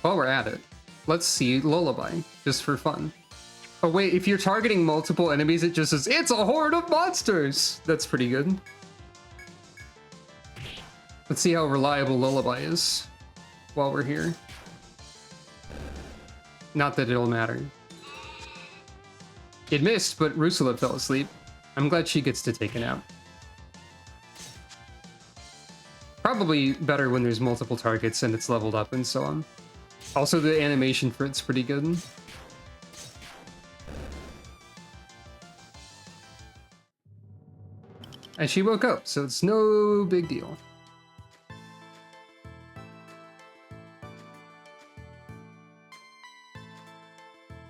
While we're at it, let's see Lullaby, just for fun. Oh wait, if you're targeting multiple enemies, it just says, "It's a horde of monsters!" That's pretty good. Let's see how reliable Lullaby is. while we're here. Not that it'll matter. It missed, but Rusula fell asleep. I'm glad she gets to take a nap. Probably better when there's multiple targets and it's leveled up and so on. Also, the animation for it's pretty good. And she woke up, so it's no big deal.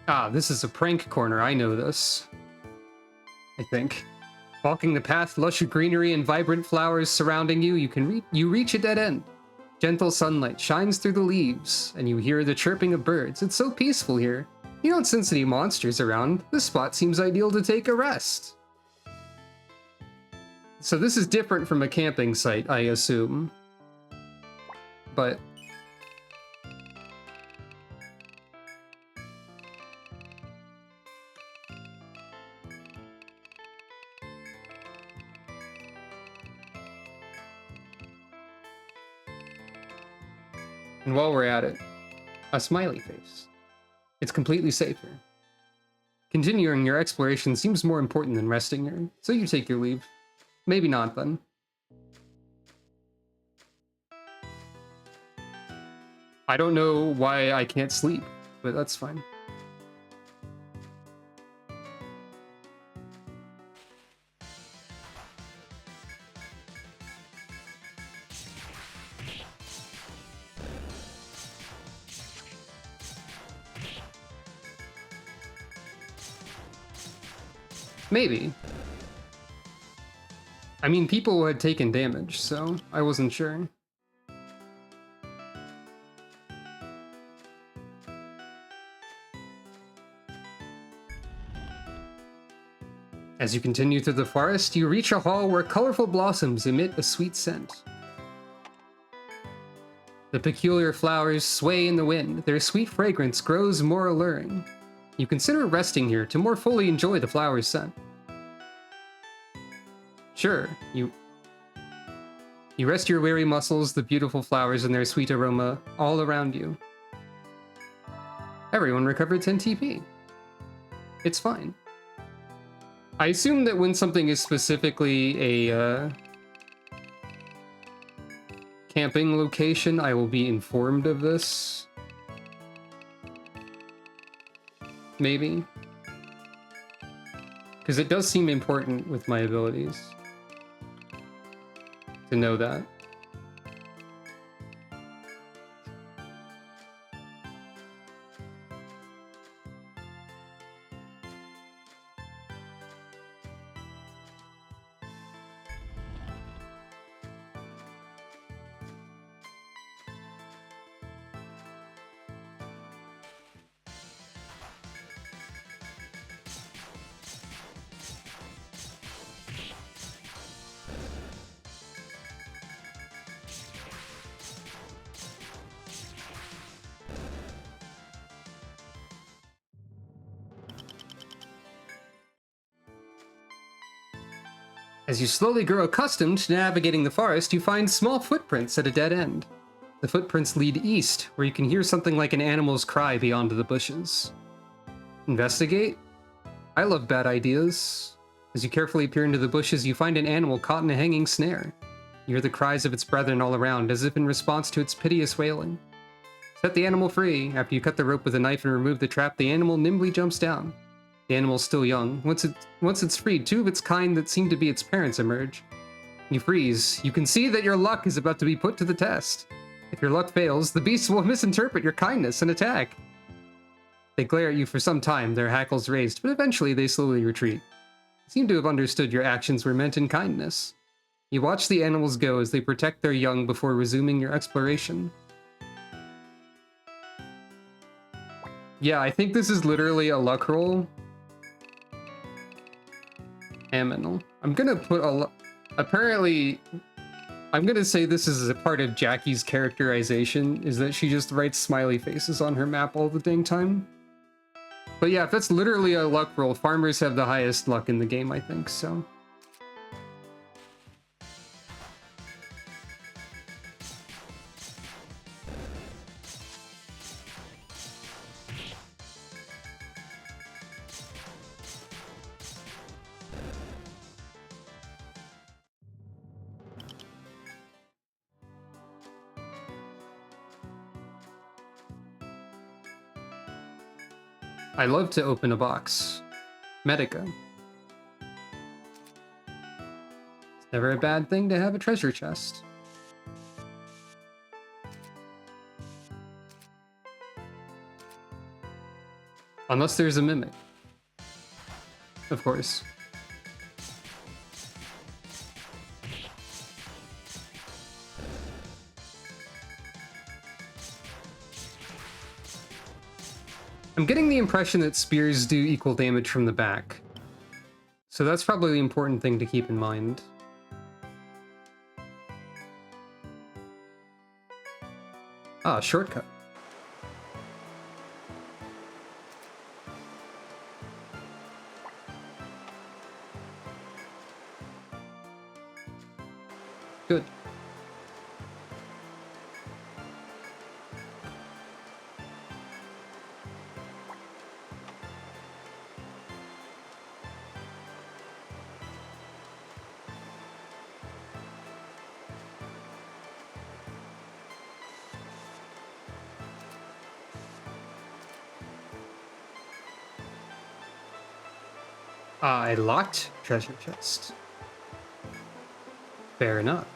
Ah, this is a prank corner. I know this. I think. Walking the path, lush greenery and vibrant flowers surrounding you, you reach a dead end. Gentle sunlight shines through the leaves, and you hear the chirping of birds. It's so peaceful here. You don't sense any monsters around. This spot seems ideal to take a rest. So this is different from a camping site, I assume. But... and while we're at it, a smiley face. It's completely safe here. Continuing your exploration seems more important than resting here, so you take your leave. Maybe not, then. I don't know why I can't sleep, but that's fine. Maybe. I mean, people had taken damage, so I wasn't sure. As you continue through the forest, you reach a hall where colorful blossoms emit a sweet scent. The peculiar flowers sway in the wind. Their sweet fragrance grows more alluring. You consider resting here to more fully enjoy the flower's scent. Sure, you rest your weary muscles, the beautiful flowers and their sweet aroma all around you. Everyone recovered 10 TP. It's fine. I assume that when something is specifically a camping location, I will be informed of this. Maybe. Because it does seem important with my abilities to know that. As you slowly grow accustomed to navigating the forest, you find small footprints at a dead end. The footprints lead east, where you can hear something like an animal's cry beyond the bushes. Investigate? I love bad ideas. As you carefully peer into the bushes, you find an animal caught in a hanging snare. You hear the cries of its brethren all around, as if in response to its piteous wailing. Set the animal free. After you cut the rope with a knife and remove the trap, the animal nimbly jumps down. The animal's still young. Once it's freed, two of its kind that seem to be its parents emerge. You freeze. You can see that your luck is about to be put to the test. If your luck fails, the beasts will misinterpret your kindness and attack. They glare at you for some time, their hackles raised, but eventually they slowly retreat. They seem to have understood your actions were meant in kindness. You watch the animals go as they protect their young before resuming your exploration. Yeah, I think this is literally a luck roll. Aminal. I'm gonna put apparently, I'm gonna say this is a part of Jackie's characterization, is that she just writes smiley faces on her map all the dang time. But yeah, if that's literally a luck roll, farmers have the highest luck in the game, I think, so. I love to open a box. Medica. It's never a bad thing to have a treasure chest. Unless there's a mimic. Of course. I'm getting the impression that spears do equal damage from the back. So that's probably the important thing to keep in mind. Ah, shortcut. Good. Ah, a locked treasure chest. Fair enough.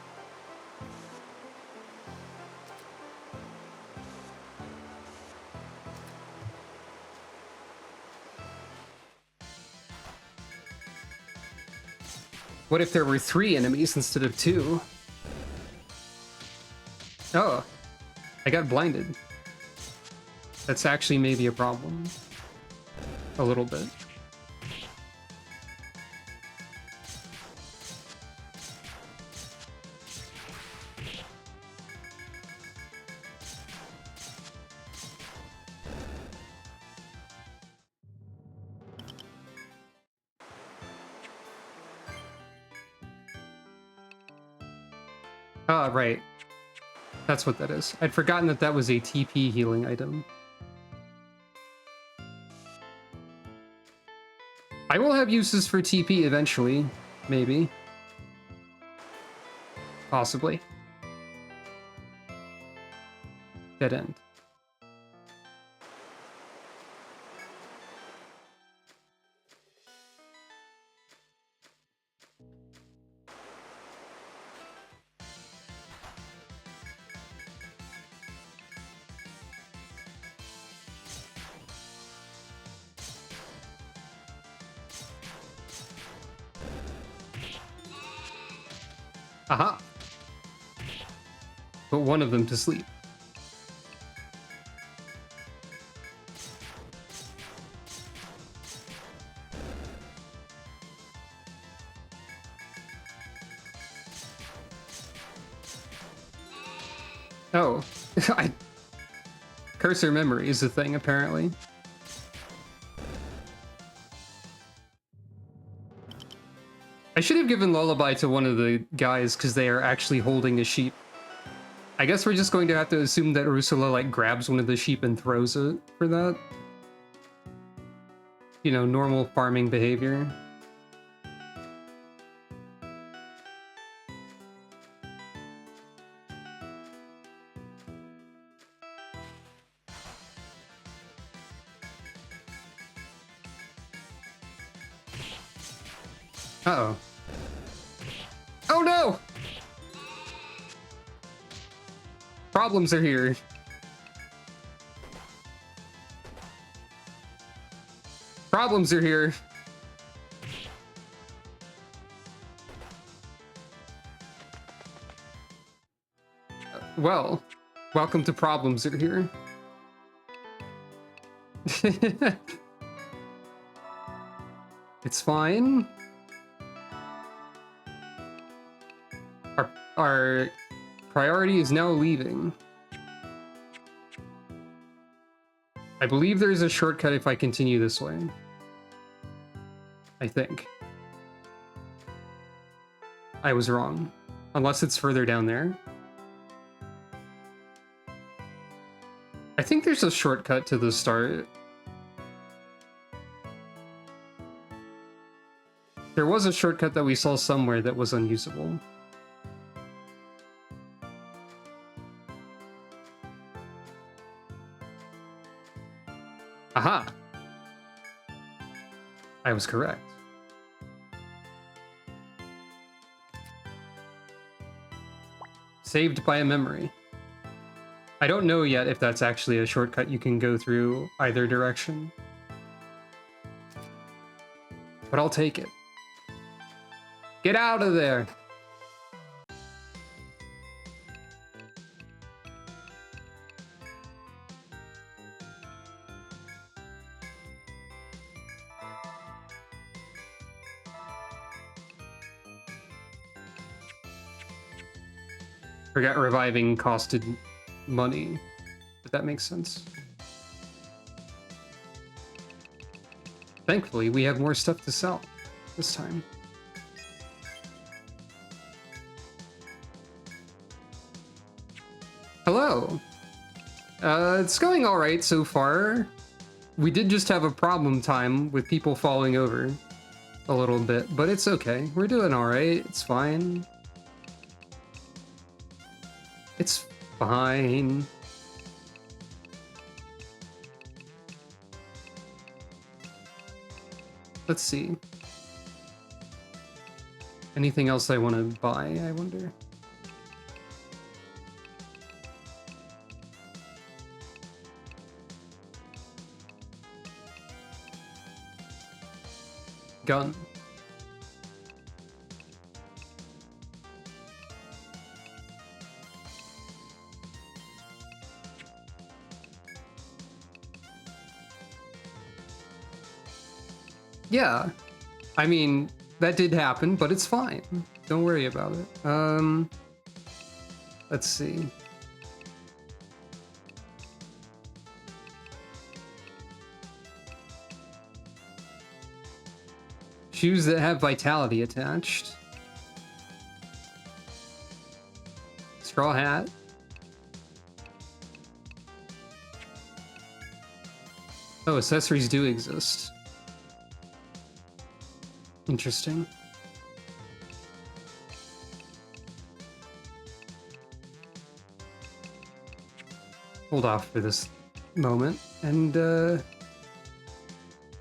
What if there were 3 enemies instead of 2? Oh, I got blinded. That's actually maybe a problem. A little bit. Ah, right. That's what that is. I'd forgotten that that was a TP healing item. I will have uses for TP eventually. Maybe. Possibly. Dead end. Aha! Put one of them to sleep. Oh, cursor memory is a thing, apparently. I should have given Lullaby to one of the guys because they are actually holding a sheep. I guess we're just going to have to assume that Ursula, like, grabs one of the sheep and throws it for that. You know, normal farming behavior. Uh-oh. Oh no! Problems are here. Problems are here. Well, welcome to Problems Are Here. It's fine. Our priority is now leaving. I believe there's a shortcut if I continue this way. I think. I was wrong. Unless it's further down there. I think there's a shortcut to the start. There was a shortcut that we saw somewhere that was unusable. Aha! I was correct. Saved by a memory. I don't know yet if that's actually a shortcut you can go through either direction. But I'll take it. Get out of there! Forgot reviving costed money, if that makes sense. Thankfully, we have more stuff to sell this time. Hello. It's going all right so far. We did just have a problem time with people falling over a little bit, but it's okay. We're doing all right. It's fine. It's fine. Let's see. Anything else I want to buy, I wonder? Gun. Yeah, I mean, that did happen, but it's fine. Don't worry about it. Let's see. Shoes that have vitality attached. Straw hat. Oh, accessories do exist. Interesting. Hold off for this moment. And,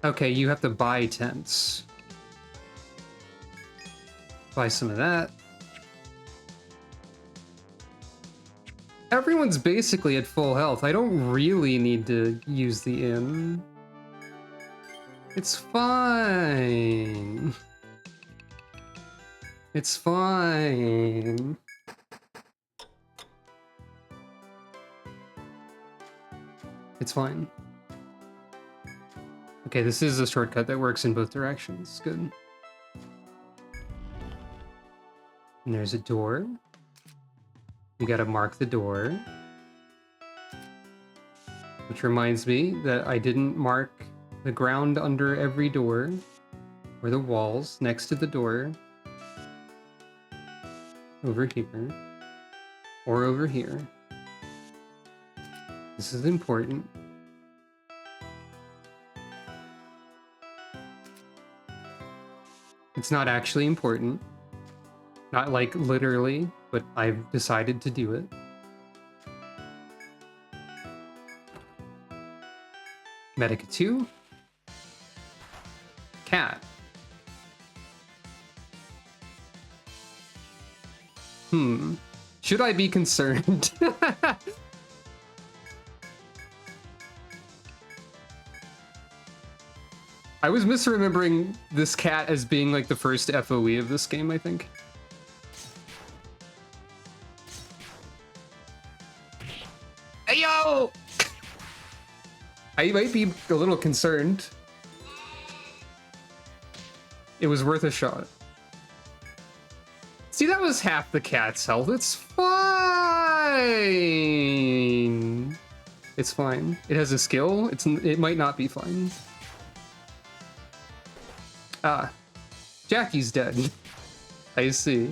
okay, you have to buy tents. Buy some of that. Everyone's basically at full health. I don't really need to use the inn. It's fine. It's fine. It's fine. Okay, this is a shortcut that works in both directions. Good. And there's a door. We gotta mark the door. Which reminds me that I didn't mark the ground under every door, or the walls next to the door, over here, or over here. This is important. It's not actually important. Not like literally, but I've decided to do it. Medica 2. Cat. Should I be concerned? I was misremembering this cat as being like the first FOE of this game, I think. Hey, yo! I might be a little concerned. It was worth a shot. See, that was half the cat's health. It's fine. It's fine. It has a skill. It might not be fine. Ah, Jackie's dead. I see.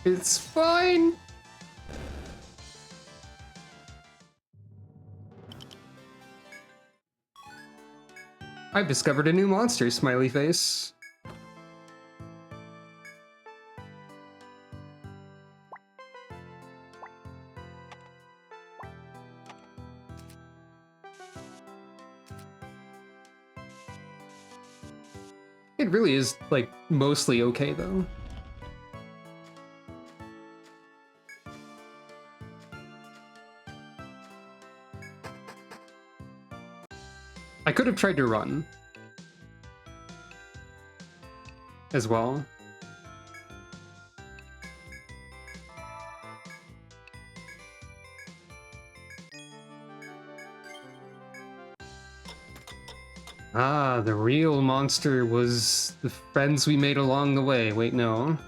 It's fine. I've discovered a new monster, smiley face. It really is, like, mostly okay, though. I could have tried to run as well. Ah, the real monster was the friends we made along the way. Wait, no.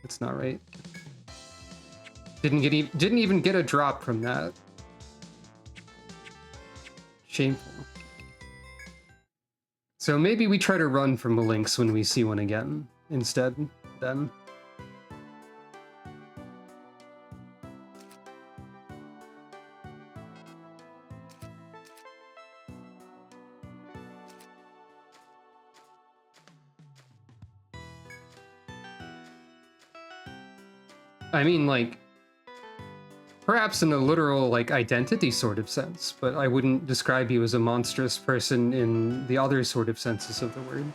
That's not right. Didn't even get a drop from that. Shameful. So maybe we try to run from a Lynx when we see one again instead, then. I mean, like, perhaps in a literal, like, identity sort of sense, but I wouldn't describe you as a monstrous person in the other sort of senses of the word.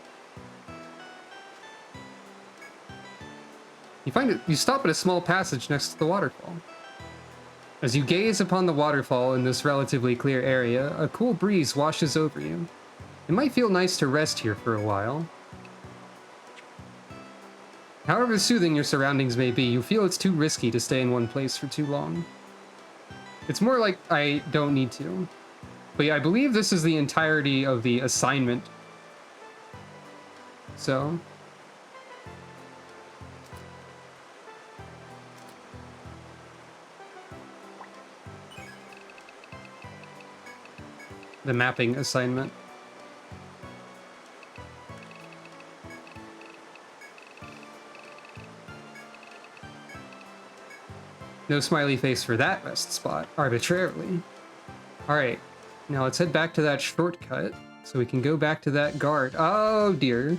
You stop at a small passage next to the waterfall. As you gaze upon the waterfall in this relatively clear area, a cool breeze washes over you. It might feel nice to rest here for a while. However soothing your surroundings may be, you feel it's too risky to stay in one place for too long. It's more like I don't need to. But yeah, I believe this is the entirety of the assignment. So... the mapping assignment. No smiley face for that rest spot, arbitrarily. Alright, now let's head back to that shortcut, so we can go back to that guard. Oh dear.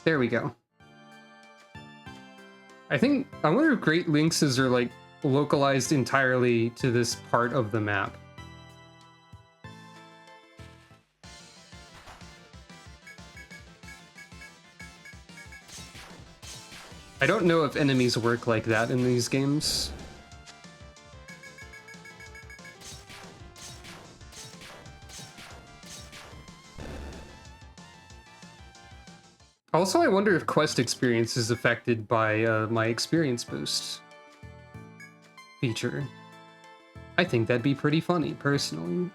There we go. I wonder if Great Lynxes are, like, localized entirely to this part of the map. I don't know if enemies work like that in these games. Also, I wonder if quest experience is affected by my experience boost feature. I think that'd be pretty funny, personally.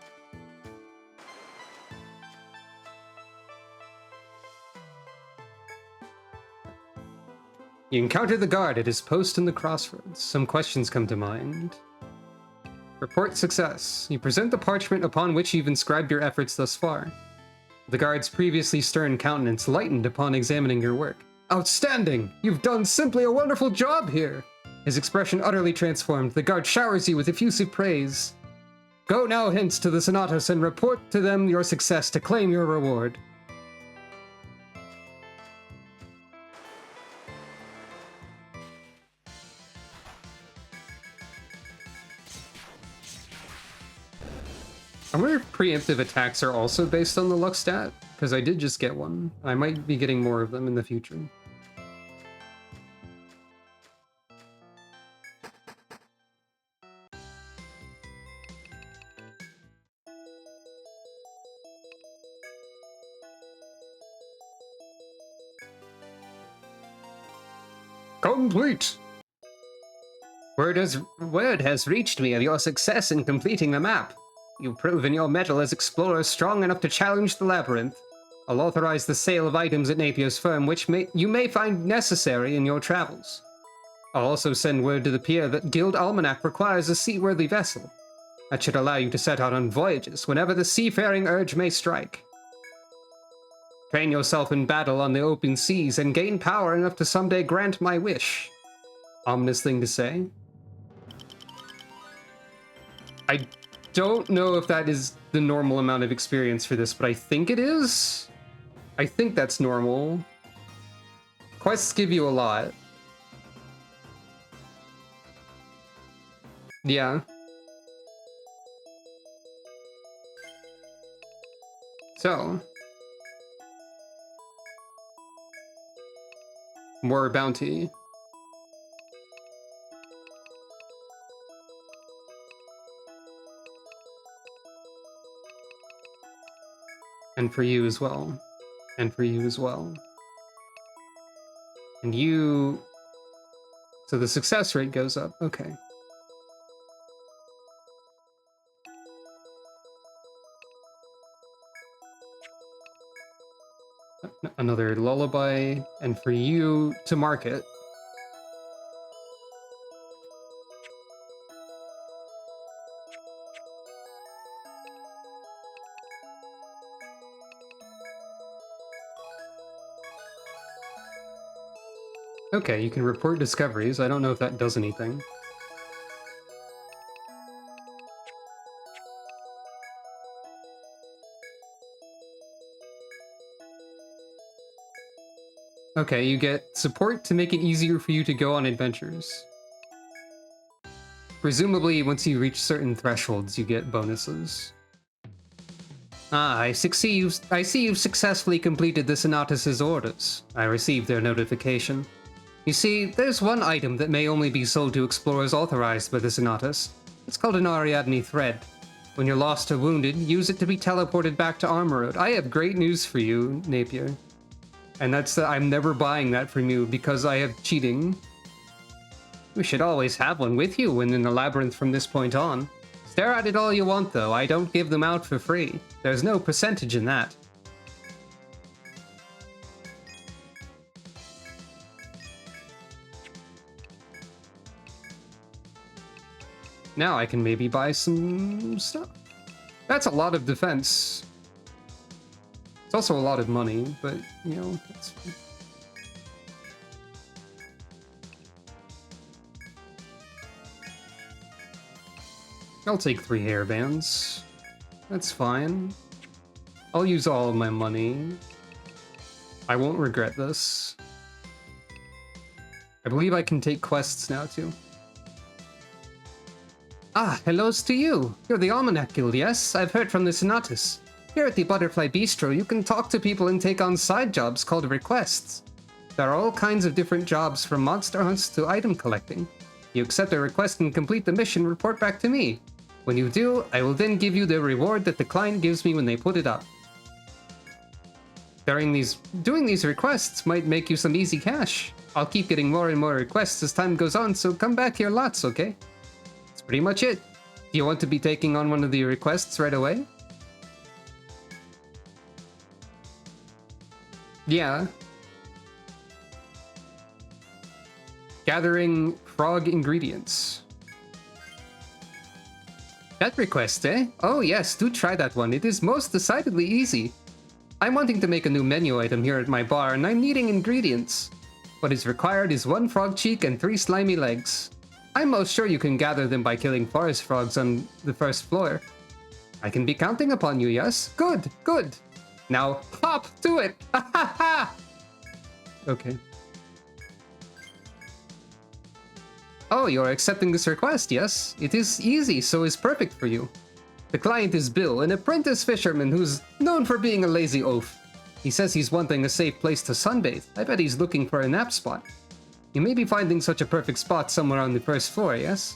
You encounter the guard at his post in the crossroads. Some questions come to mind. Report success. You present the parchment upon which you've inscribed your efforts thus far. The guard's previously stern countenance lightened upon examining your work. Outstanding! You've done simply a wonderful job here! His expression utterly transformed, the guard showers you with effusive praise. Go now hence to the Sonatas and report to them your success to claim your reward. I wonder if preemptive attacks are also based on the luck stat, because I did just get one. I might be getting more of them in the future. Complete! Word has reached me of your success in completing the map. You've proven your mettle as explorers strong enough to challenge the Labyrinth. I'll authorize the sale of items at Napier's firm which you may find necessary in your travels. I'll also send word to the pier that Guild Almanac requires a seaworthy vessel. That should allow you to set out on voyages whenever the seafaring urge may strike. Train yourself in battle on the open seas and gain power enough to someday grant my wish. Ominous thing to say. I don't know if that is the normal amount of experience for this, but I think it is. I think that's normal. Quests give you a lot. Yeah. So, more bounty. And for you as well. And for you as well. And you... So the success rate goes up. Okay. Another lullaby. And for you to market. Okay, you can report discoveries. I don't know if that does anything. Okay, you get support to make it easier for you to go on adventures. Presumably, once you reach certain thresholds, you get bonuses. Ah, I see you've successfully completed the Sonatus' orders. I received their notification. You see, there's one item that may only be sold to explorers authorized by the Sonatus. It's called an Ariadne thread. When you're lost or wounded, use it to be teleported back to Armor Road. I have great news for you, Napier. And that's that I'm never buying that from you because I have cheating. You should always have one with you when in the Labyrinth from this point on. Stare at it all you want, though. I don't give them out for free. There's no percentage in that. Now I can maybe buy some stuff. That's a lot of defense. It's also a lot of money, but, you know, that's fine. I'll take 3 hairbands. That's fine. I'll use all of my money. I won't regret this. I believe I can take quests now, too. Ah, hellos to you. You're the Almanac Guild, yes? I've heard from the Sonatus. Here at the Butterfly Bistro, you can talk to people and take on side jobs called requests. There are all kinds of different jobs, from monster hunts to item collecting. You accept a request and complete the mission, report back to me. When you do, I will then give you the reward that the client gives me when they put it up. Doing these requests might make you some easy cash. I'll keep getting more and more requests as time goes on, so come back here lots, okay? That's pretty much it. Do you want to be taking on one of the requests right away? Yeah. Gathering frog ingredients. That request, eh? Oh yes, do try that one. It is most decidedly easy. I'm wanting to make a new menu item here at my bar, and I'm needing ingredients. What is required is 1 frog cheek and 3 slimy legs. I'm most sure you can gather them by killing forest frogs on the first floor. I can be counting upon you, yes? Good, good. Now, hop to it! Ha ha ha! Okay. Oh, you're accepting this request, yes? It is easy, so it's perfect for you. The client is Bill, an apprentice fisherman who's known for being a lazy oaf. He says he's wanting a safe place to sunbathe. I bet he's looking for a nap spot. You may be finding such a perfect spot somewhere on the first floor, yes?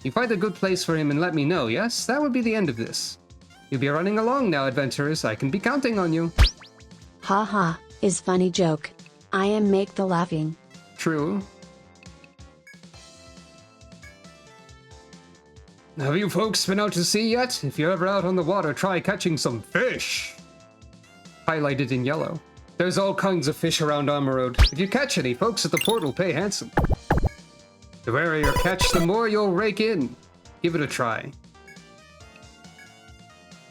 You find a good place for him and let me know, yes? That would be the end of this. You'll be running along now, adventurers. I can be counting on you. Ha ha, is funny joke. I am make the laughing. True. Have you folks been out to sea yet? If you're ever out on the water, try catching some fish. Highlighted in yellow. There's all kinds of fish around Armor Road. If you catch any, folks at the port will pay handsome. The rarer your catch, the more you'll rake in. Give it a try.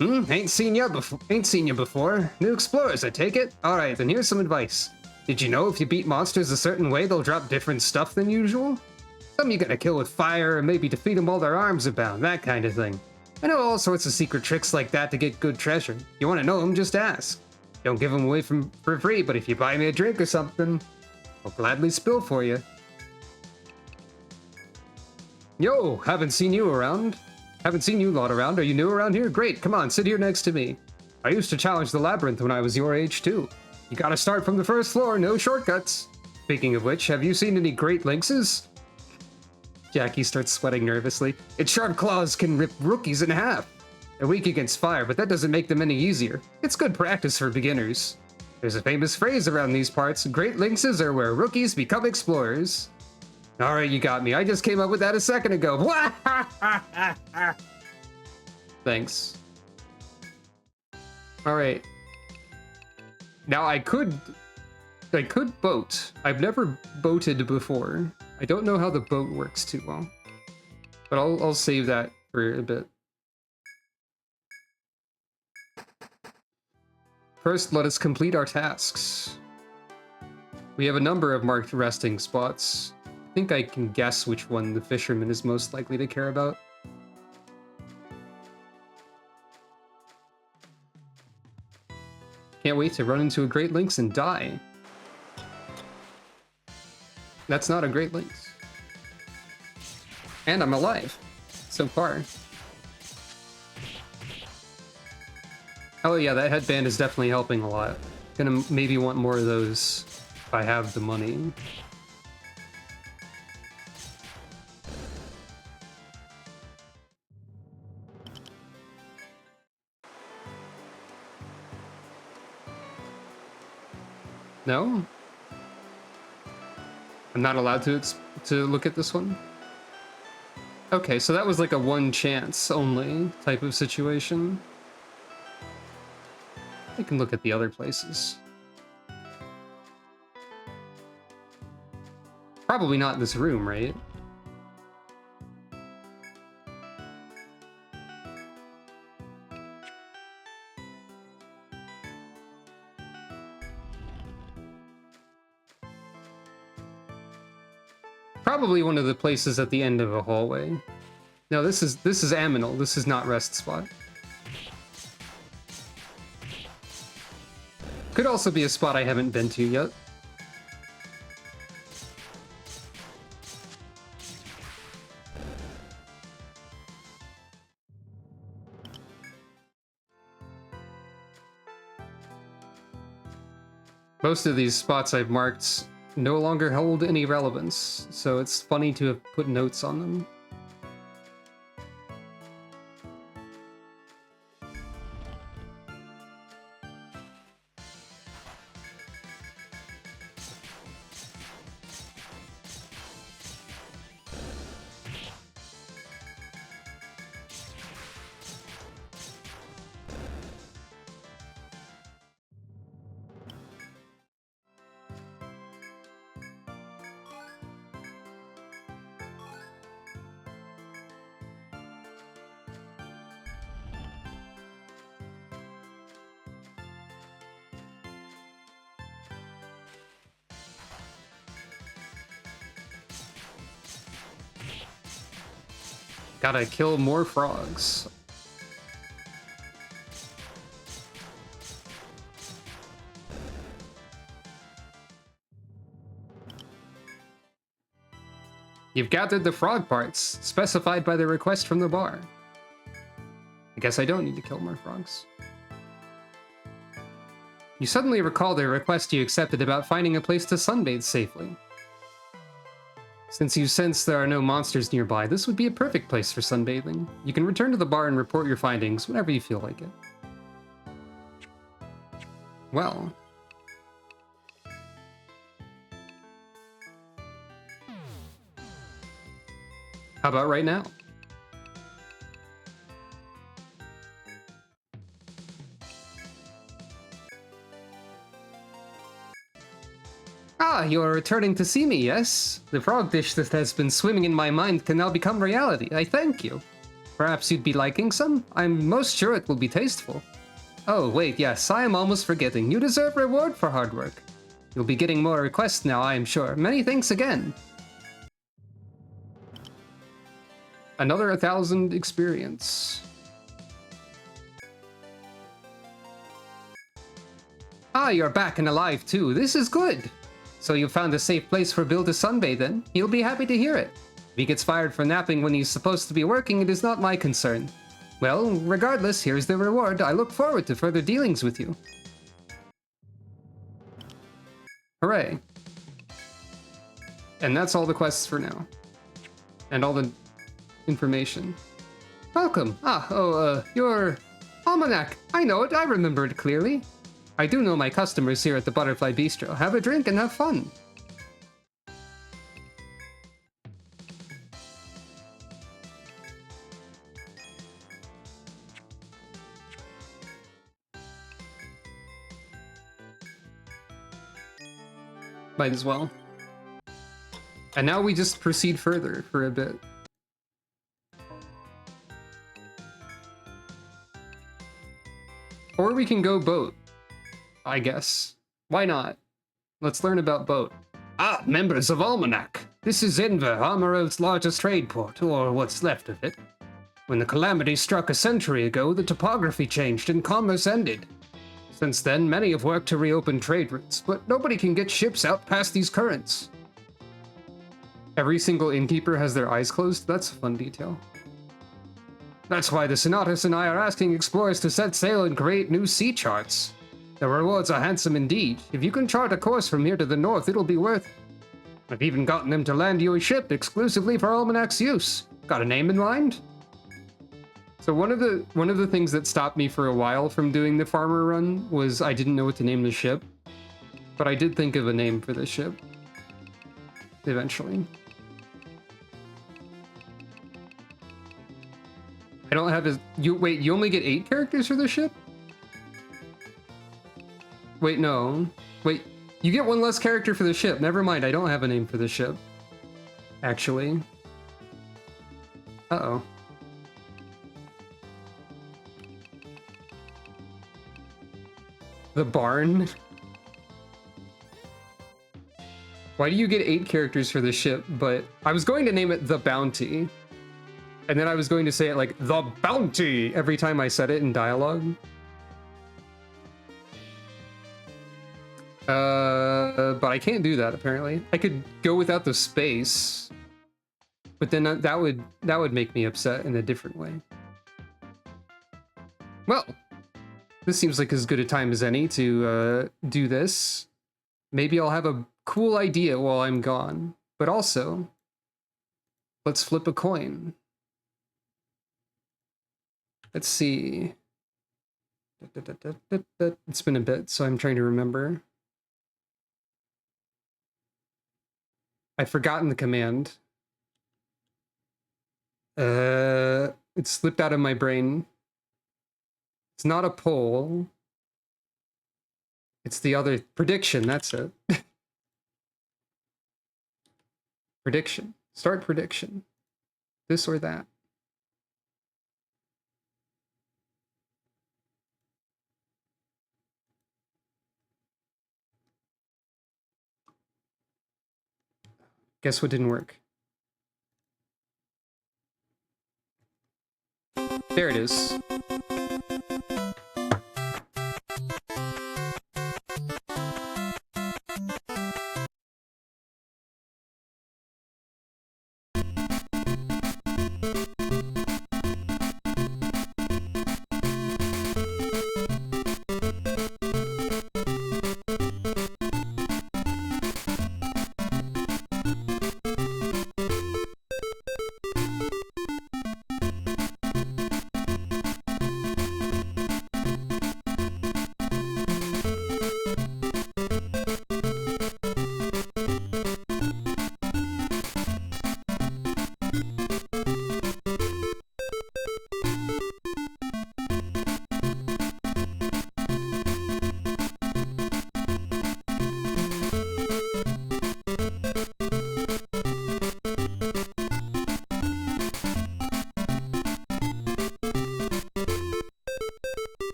Ain't seen you before. New explorers, I take it? Alright, then here's some advice. Did you know if you beat monsters a certain way, they'll drop different stuff than usual? Some you gotta kill with fire, or maybe defeat them while their arms are bound, that kind of thing. I know all sorts of secret tricks like that to get good treasure. You wanna know them, just ask. Don't give them away for free, but if you buy me a drink or something, I'll gladly spill for you. Yo, haven't seen you around. Haven't seen you lot around. Are you new around here? Great, come on, sit here next to me. I used to challenge the Labyrinth when I was your age, too. You gotta start from the first floor, no shortcuts. Speaking of which, have you seen any great lynxes? Jackie starts sweating nervously. Its sharp claws can rip rookies in half. They're weak against fire, but that doesn't make them any easier. It's good practice for beginners. There's a famous phrase around these parts, great lynxes are where rookies become explorers. Alright, you got me. I just came up with that a second ago. Thanks. Alright. Now I could boat. I've never boated before. I don't know how the boat works too well. But I'll save that for a bit. First, let us complete our tasks. We have a number of marked resting spots. I think I can guess which one the fisherman is most likely to care about. Can't wait to run into a great lynx and die. That's not a great lynx. And I'm alive. So far. Oh yeah, that headband is definitely helping a lot. Gonna maybe want more of those if I have the money. No? I'm not allowed to look at this one? Okay, so that was like a one chance only type of situation. I can look at the other places. Probably not in this room, right? Probably one of the places at the end of a hallway. No, this is Aminal. This is not rest spot. Could also be a spot I haven't been to yet. Most of these spots I've marked no longer hold any relevance, so it's funny to have put notes on them. Gotta kill more frogs. You've gathered the frog parts, specified by the request from the bar. I guess I don't need to kill more frogs. You suddenly recall the request you accepted about finding a place to sunbathe safely. Since you sense there are no monsters nearby, this would be a perfect place for sunbathing. You can return to the bar and report your findings whenever you feel like it. Well. How about right now? Ah, you are returning to see me, yes? The frog dish that has been swimming in my mind can now become reality. I thank you. Perhaps you'd be liking some? I'm most sure it will be tasteful. Oh, wait, yes, I am almost forgetting. You deserve reward for hard work. You'll be getting more requests now, I am sure. Many thanks again. Another 1,000 experience. Ah, you're back and alive too. This is good. So you found a safe place for Bill to sunbathe in? He'll be happy to hear it. he gets fired for napping when he's supposed to be working, it is not my concern. Well, regardless, here's the reward. I look forward to further dealings with you. Hooray. And that's all the quests for now. And all the information. Welcome. You're... Almanac. I know it. I remember it clearly. I do know my customers here at the Butterfly Bistro. Have a drink and have fun. Might as well. And now we just proceed further for a bit. Or we can go boat, I guess. Why not? Let's learn about boat. Ah, members of Almanac. This is Enver, Armoroad's largest trade port, or what's left of it. When the calamity struck a century ago, the topography changed and commerce ended. Since then, many have worked to reopen trade routes, but nobody can get ships out past these currents. Every single innkeeper has their eyes closed? That's a fun detail. That's why the Senatus and I are asking explorers to set sail and create new sea charts. The rewards are handsome indeed. If you can chart a course from here to the north, it'll be worth it. I've even gotten them to land you a ship exclusively for Almanac's use. Got a name in mind? So one of the things that stopped me for a while from doing the farmer run was I didn't know what to name the ship. But I did think of a name for the ship. Eventually. I don't have his... Wait, you only get 8 characters for the ship? Wait, no. Wait, you get 1 less character for the ship. Never mind, I don't have a name for the ship. Actually. Uh-oh. The barn? Why do you get 8 characters for the ship, but... I was going to name it The Bounty. And then I was going to say it like, The Bounty, every time I said it in dialogue. But I can't do that, apparently. I could go without the space. But then that would make me upset in a different way. Well, this seems like as good a time as any to do this. Maybe I'll have a cool idea while I'm gone. But also, let's flip a coin. Let's see. It's been a bit, so I'm trying to remember. I've forgotten the command. It slipped out of my brain. It's not a poll. It's the other prediction, that's it. Prediction. Start prediction. This or that. Guess what didn't work? There it is.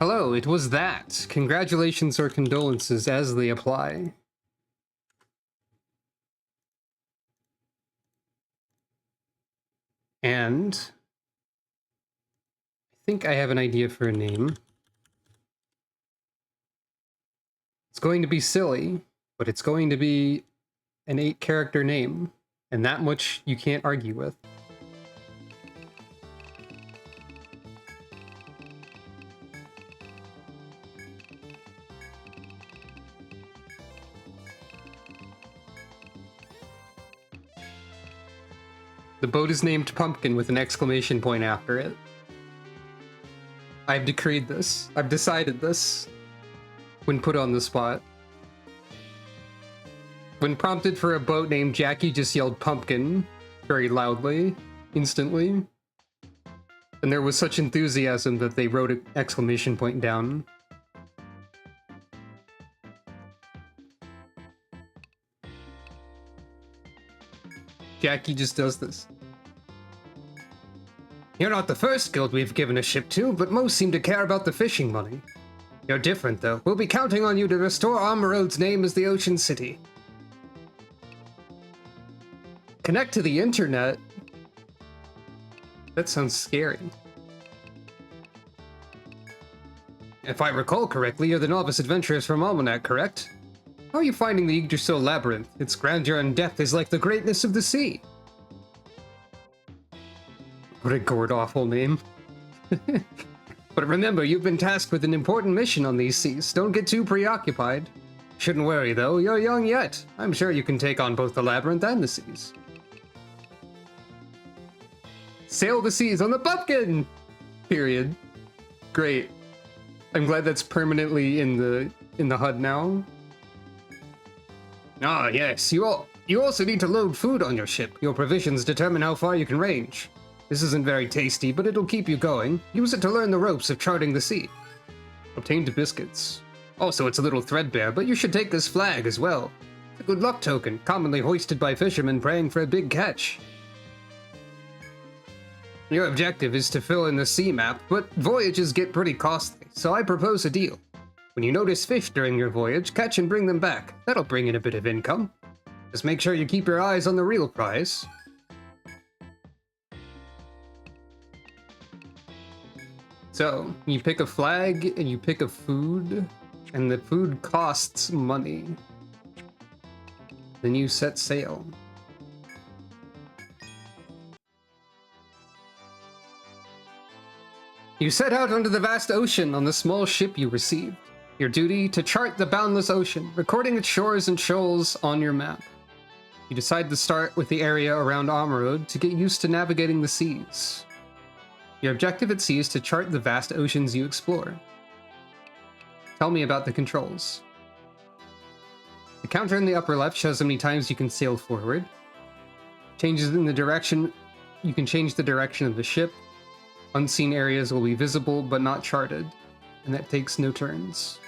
Hello, it was that. Congratulations or condolences as they apply. And I think I have an idea for a name. It's going to be silly, but it's going to be an 8-character name, and that much you can't argue with. The boat is named Pumpkin with an exclamation point after it. I've decreed this. I've decided this. When put on the spot. When prompted for a boat named, Jackie just yelled Pumpkin very loudly, instantly. And there was such enthusiasm that they wrote an exclamation point down. Jackie just does this. You're not the first guild we've given a ship to, but most seem to care about the fishing money. You're different, though. We'll be counting on you to restore Armor Road's name as the Ocean City. Connect to the internet? That sounds scary. If I recall correctly, you're the novice adventurers from Oceanic, correct? How are you finding the Yggdrasil Labyrinth? Its grandeur and depth is like the greatness of the sea. What a god-awful name. But remember, you've been tasked with an important mission on these seas. Don't get too preoccupied. Shouldn't worry, though. You're young yet. I'm sure you can take on both the Labyrinth and the seas. Sail the seas on the Pumpkin! Period. Great. I'm glad that's permanently in the HUD now. Ah, yes. You also need to load food on your ship. Your provisions determine how far you can range. This isn't very tasty, but it'll keep you going. Use it to learn the ropes of charting the sea. Obtained biscuits. Also, it's a little threadbare, but you should take this flag as well. It's a good luck token, commonly hoisted by fishermen praying for a big catch. Your objective is to fill in the sea map, but voyages get pretty costly, so I propose a deal. When you notice fish during your voyage, catch and bring them back. That'll bring in a bit of income. Just make sure you keep your eyes on the real prize. So, you pick a flag, and you pick a food, and the food costs money. Then you set sail. You set out onto the vast ocean on the small ship you received. Your duty to chart the boundless ocean, recording its shores and shoals on your map. You decide to start with the area around Armor Road to get used to navigating the seas. Your objective at sea is to chart the vast oceans you explore. Tell me about the controls. The counter in the upper left shows how many times you can sail forward. Changes in the direction, you can change the direction of the ship. Unseen areas will be visible but not charted, and that takes no turns.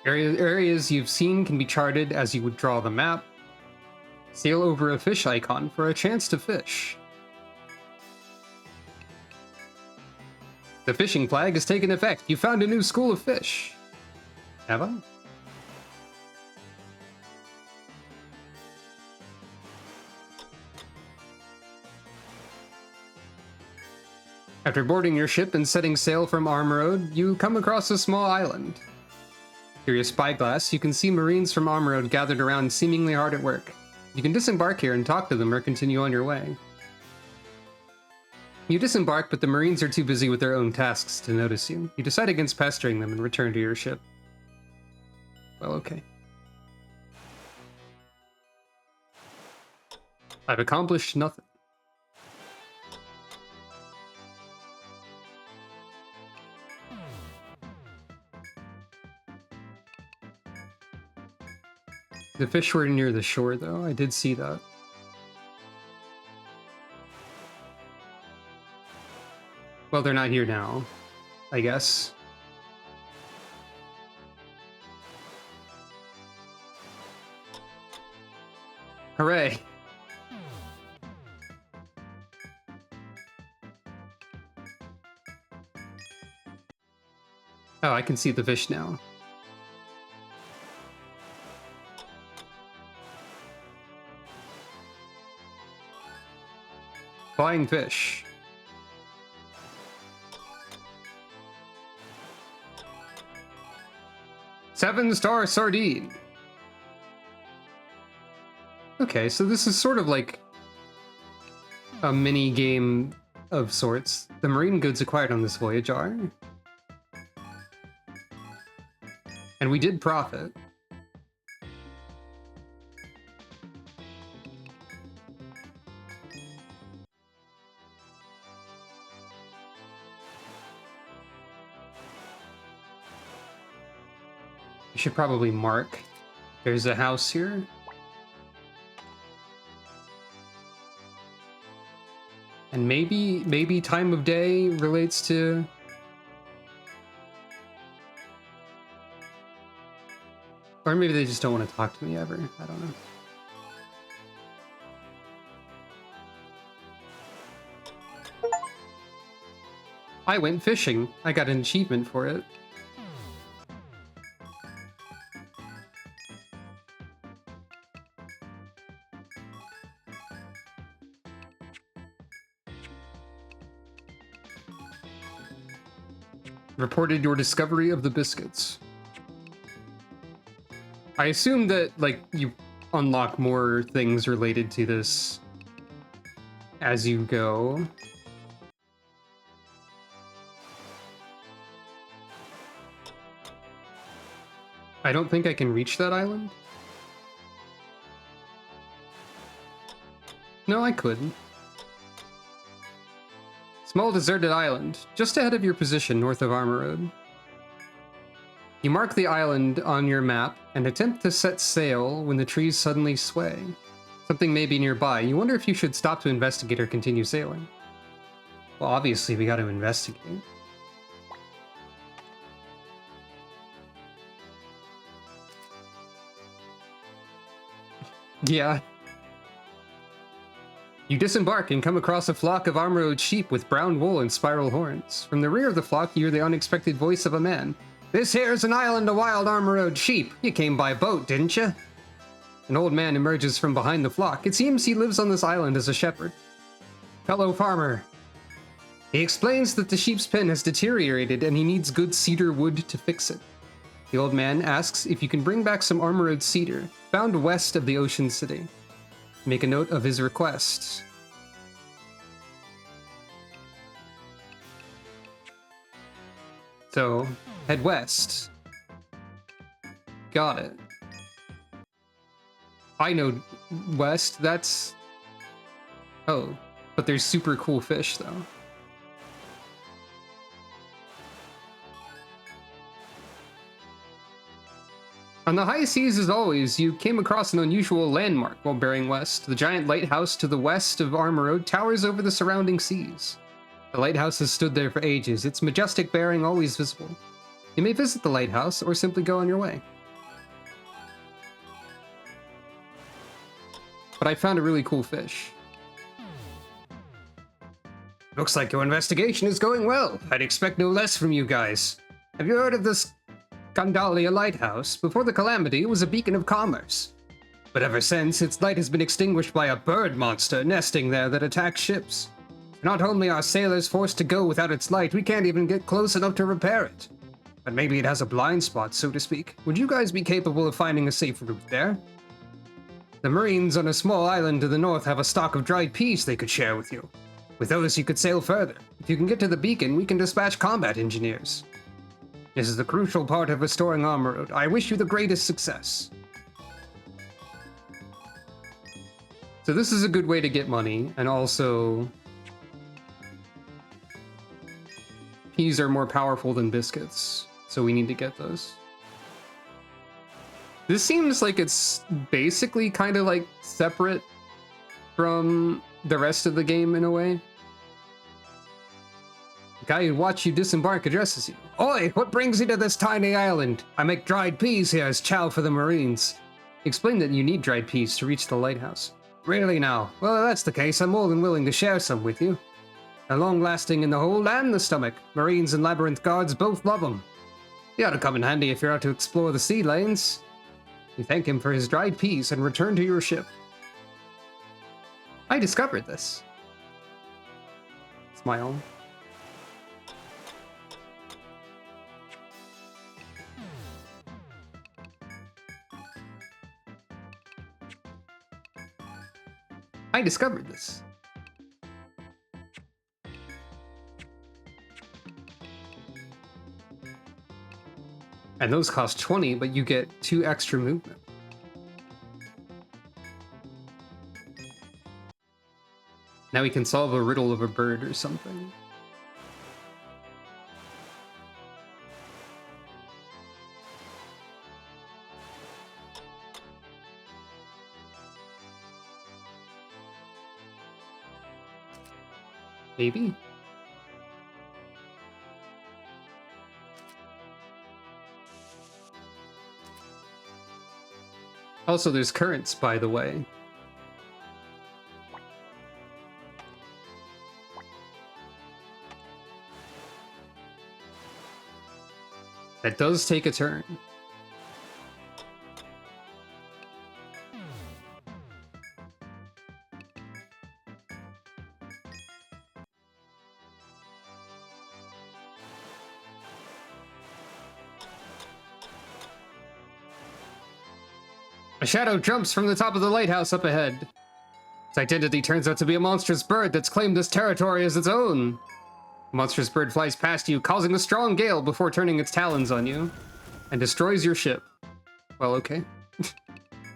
Areas you've seen can be charted as you would draw the map. Sail over a fish icon for a chance to fish. The fishing flag has taken effect. You found a new school of fish. Have I? After boarding your ship and setting sail from Armor Road, you come across a small island. Through your spyglass, you can see Marines from Armor Road gathered around, seemingly hard at work. You can disembark here and talk to them or continue on your way. You disembark, but the Marines are too busy with their own tasks to notice you. You decide against pestering them and return to your ship. Well, okay. I've accomplished nothing. The fish were near the shore, though. I did see that. Well, they're not here now, I guess. Hooray! Oh, I can see the fish now. Flying fish. Seven-star sardine. Okay, so this is sort of like a mini game of sorts. The marine goods acquired on this voyage are. And we did profit. We should probably mark. There's a house here. And maybe time of day relates to... Or maybe they just don't want to talk to me ever. I don't know. I went fishing. I got an achievement for it. Reported your discovery of the biscuits. I assume that, like, you unlock more things related to this as you go. I don't think I can reach that island. No, I couldn't. Small deserted island, just ahead of your position north of Armor Road. You mark the island on your map and attempt to set sail when the trees suddenly sway. Something may be nearby. You wonder if you should stop to investigate or continue sailing. Well, obviously we gotta investigate. Yeah. You disembark and come across a flock of armorowed sheep with brown wool and spiral horns. From the rear of the flock, you hear the unexpected voice of a man. This here's an island of wild armorowed sheep. You came by boat, didn't you? An old man emerges from behind the flock. It seems he lives on this island as a shepherd. Fellow farmer. He explains that the sheep's pen has deteriorated and he needs good cedar wood to fix it. The old man asks if you can bring back some armorowed cedar, found west of the Ocean City. Make a note of his request. So, head west. Got it. I know west, that's... Oh, but there's super cool fish, though. On the high seas, as always, you came across an unusual landmark while bearing west. The giant lighthouse to the west of Armor Road towers over the surrounding seas. The lighthouse has stood there for ages, its majestic bearing always visible. You may visit the lighthouse or simply go on your way. But I found a really cool fish. Looks like your investigation is going well. I'd expect no less from you guys. Have you heard of this Gandalia Lighthouse? Before the calamity, it was a beacon of commerce. But ever since, its light has been extinguished by a bird monster nesting there that attacks ships. Not only are sailors forced to go without its light, we can't even get close enough to repair it. But maybe it has a blind spot, so to speak. Would you guys be capable of finding a safe route there? The Marines on a small island to the north have a stock of dried peas they could share with you. With those, you could sail further. If you can get to the beacon, we can dispatch combat engineers. This is the crucial part of restoring Armor Road. I wish you the greatest success. So this is a good way to get money, and also... peas are more powerful than biscuits, so we need to get those. This seems like it's basically kind of like separate from the rest of the game in a way. The guy who watched you disembark addresses you. Oi, what brings you to this tiny island? I make dried peas here as chow for the Marines. Explain that you need dried peas to reach the lighthouse. Really now? Well, if that's the case, I'm more than willing to share some with you. They're long-lasting in the hold and the stomach. Marines and Labyrinth guards both love them. He ought to come in handy if you're out to explore the sea lanes. You thank him for his dried peas and return to your ship. I discovered this. Smile. I discovered this. And those cost 20, but you get 2 extra movement. Now we can solve a riddle of a bird or something. Maybe? Also, there's currents, by the way. That does take a turn. A shadow jumps from the top of the lighthouse up ahead. Its identity turns out to be a monstrous bird that's claimed this territory as its own. The monstrous bird flies past you, causing a strong gale before turning its talons on you, and destroys your ship. Well, okay.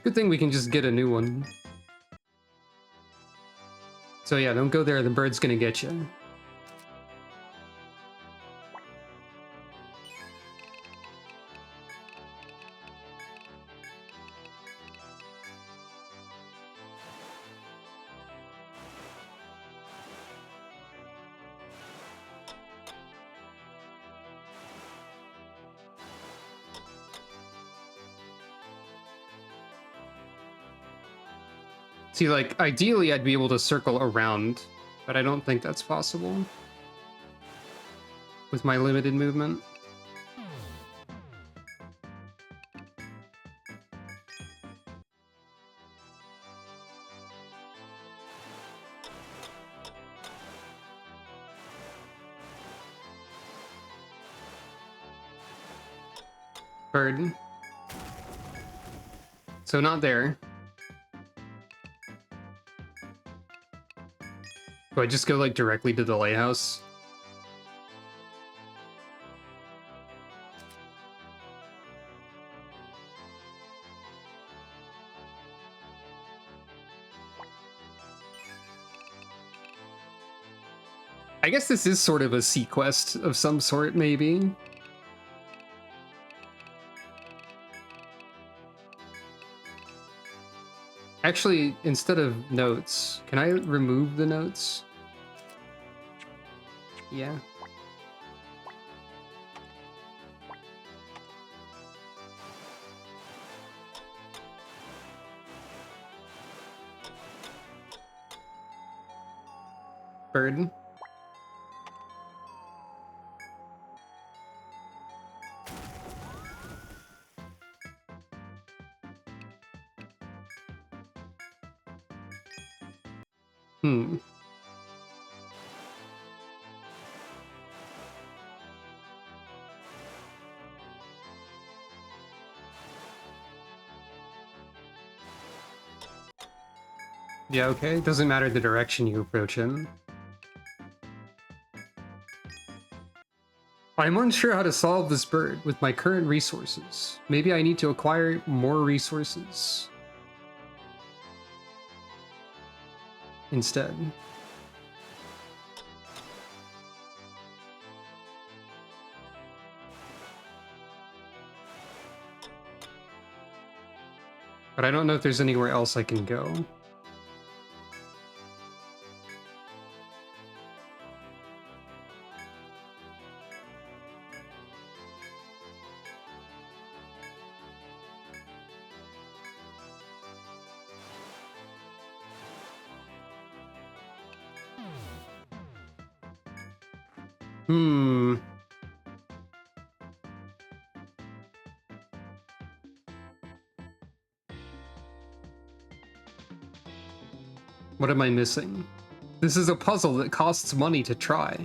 Good thing we can just get a new one. So yeah, don't go there, the bird's gonna get you. See, like, ideally I'd be able to circle around, but I don't think that's possible with my limited movement. Bird. So not there. Do I just go, like, directly to the lighthouse? I guess this is sort of a sea quest of some sort, maybe. Actually, instead of notes, can I remove the notes? Yeah. Bird. Hmm. Yeah, okay. It doesn't matter the direction you approach in. I'm unsure how to solve this bird with my current resources. Maybe I need to acquire more resources instead. But I don't know if there's anywhere else I can go. Hmm. What am I missing? This is a puzzle that costs money to try.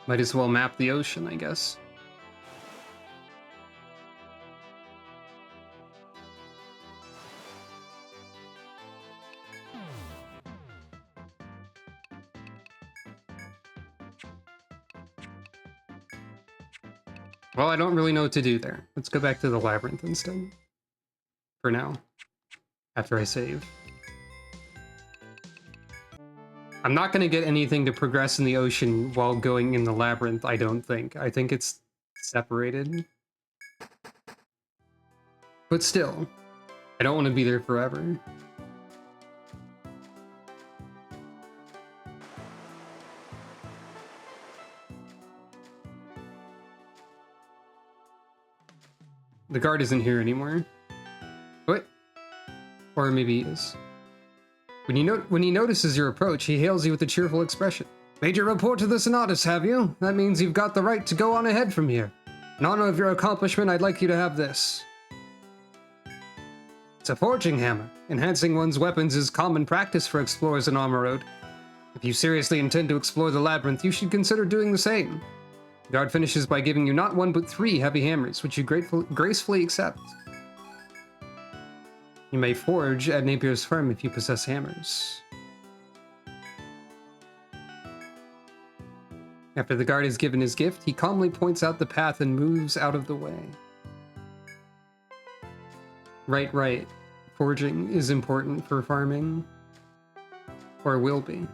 Might as well map the ocean, I guess. Well, I don't really know what to do there. Let's go back to the Labyrinth instead. For now. After I save. I'm not going to get anything to progress in the ocean while going in the Labyrinth, I don't think. I think it's separated. But still, I don't want to be there forever. The guard isn't here anymore. What? Or maybe he is. When he notices your approach, he hails you with a cheerful expression. Made your report to the Senatus, have you? That means you've got the right to go on ahead from here. In honor of your accomplishment, I'd like you to have this. It's a forging hammer. Enhancing one's weapons is common practice for explorers in Armor Road. If you seriously intend to explore the Labyrinth, you should consider doing the same. The guard finishes by giving you not one but 3 heavy hammers, which you gracefully accept. You may forge at Napier's firm if you possess hammers. After the guard is given his gift, he calmly points out the path and moves out of the way. Right. Forging is important for farming. Or will be.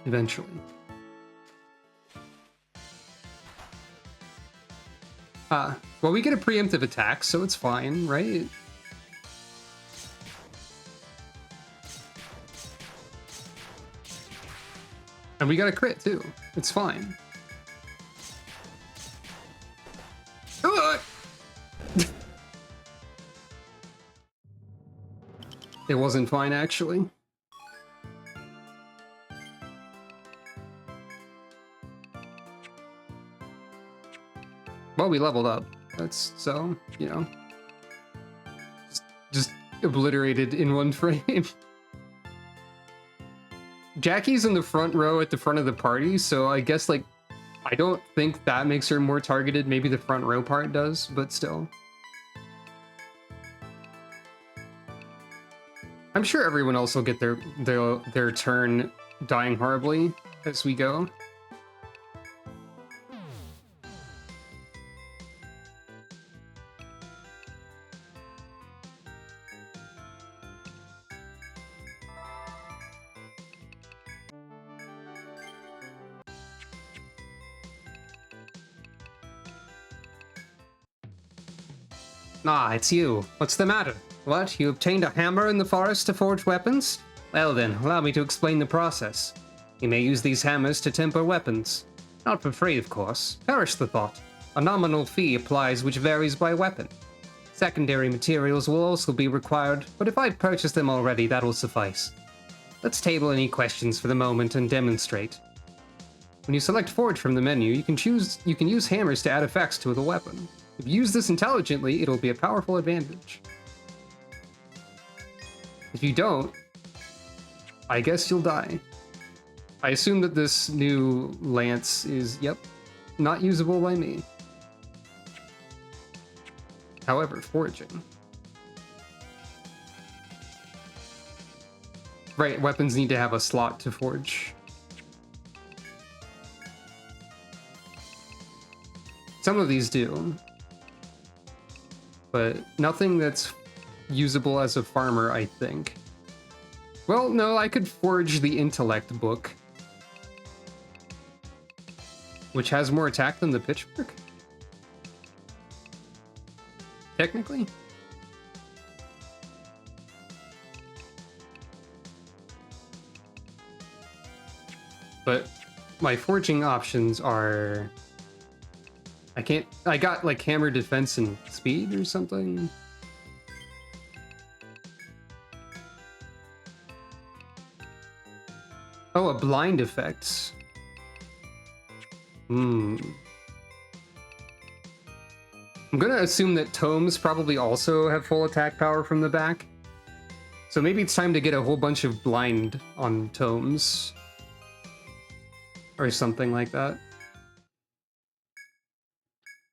Eventually. Well, we get a preemptive attack, so it's fine, right? And we got a crit, too. It's fine. It wasn't fine, actually. Well, we leveled up. That's so, you know. Just obliterated in one frame. Jackie's in the front row at the front of the party, so I guess, like, I don't think that makes her more targeted. Maybe the front row part does, but still. I'm sure everyone else will get their turn dying horribly as we go. Ah, it's you. What's the matter? What, you obtained a hammer in the forest to forge weapons? Well then, allow me to explain the process. You may use these hammers to temper weapons. Not for free, of course. Perish the thought. A nominal fee applies which varies by weapon. Secondary materials will also be required, but if I've purchased them already, that'll suffice. Let's table any questions for the moment and demonstrate. When you select Forge from the menu, you can use hammers to add effects to the weapon. If you use this intelligently, it'll be a powerful advantage. If you don't, I guess you'll die. I assume that this new lance is, yep, not usable by me. However, foraging. Right, weapons need to have a slot to forge. Some of these do. But nothing that's usable as a farmer, I think. Well, no, I could forge the intellect book. Which has more attack than the pitchfork? Technically? But my forging options are... I got like hammer defense and speed or something. Oh, a blind effect. I'm gonna assume that tomes probably also have full attack power from the back. So maybe it's time to get a whole bunch of blind on tomes. Or something like that.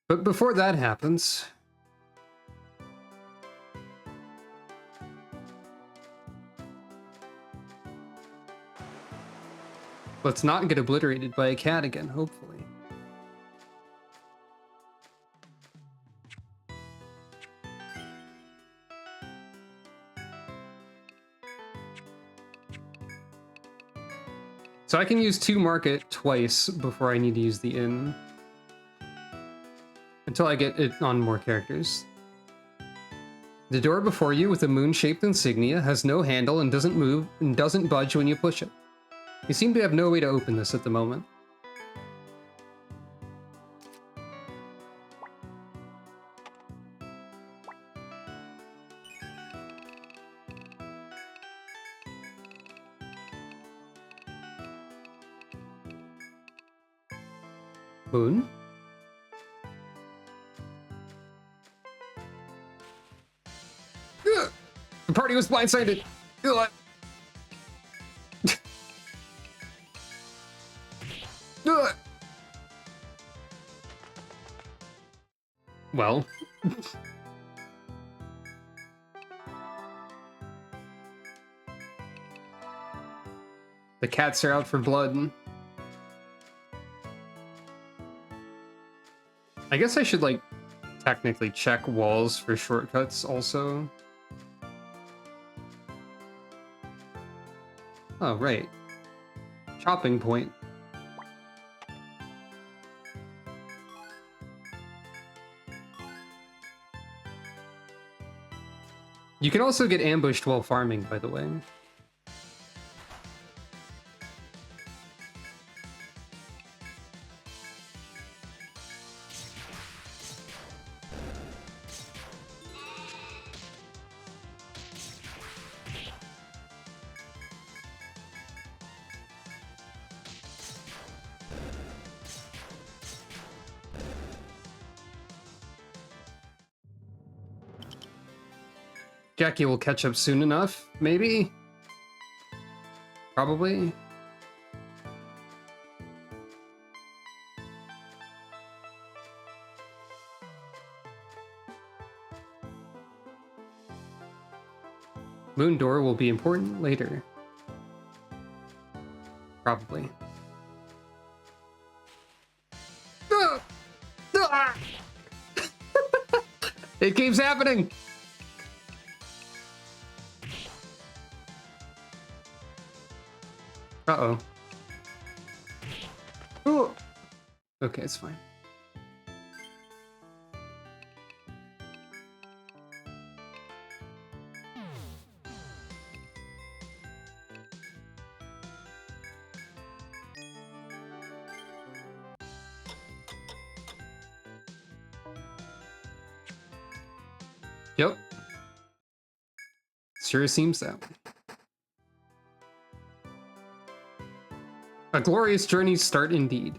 But before that happens... let's not get obliterated by a cat again, hopefully. So I can use 2 market twice before I need to use the inn. Until I get it on more characters. The door before you with a moon-shaped insignia has no handle and doesn't move and doesn't budge when you push it. You seem to have no way to open this at the moment. Moon? Ugh! The party was blindsided! Ugh! Ugh! Well... the cats are out for blood. I guess I should, like, technically check walls for shortcuts also. Oh, right. Chopping point. You can also get ambushed while farming, by the way. Jackie will catch up soon enough, maybe? Probably. Moon Door will be important later. Probably. It keeps happening! Uh-oh. Ooh. Okay, it's fine. Yep. Sure seems that way. A glorious journey's start indeed.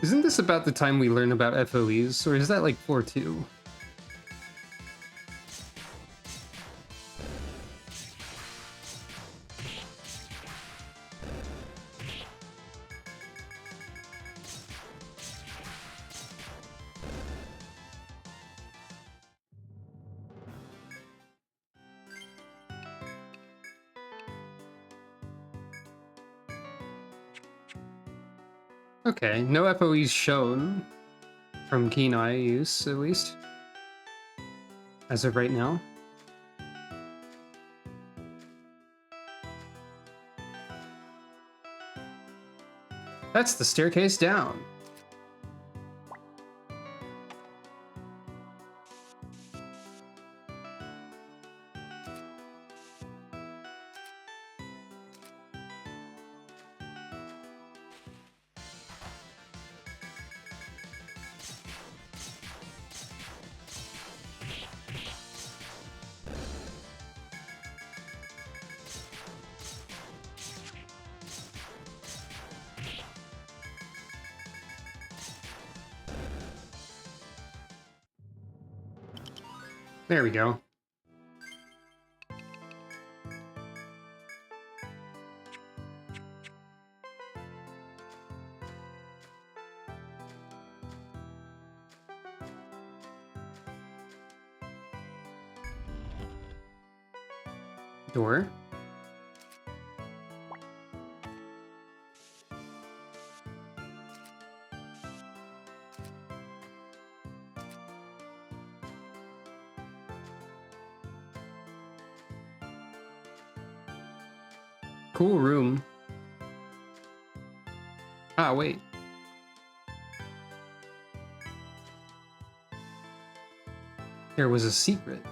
Isn't this about the time we learn about FOEs, or is that like 4-2? Okay, no FOEs shown from Keen Eye use, at least. As of right now. That's the staircase down. There we go. Door. Cool room. Ah, wait. There was a secret.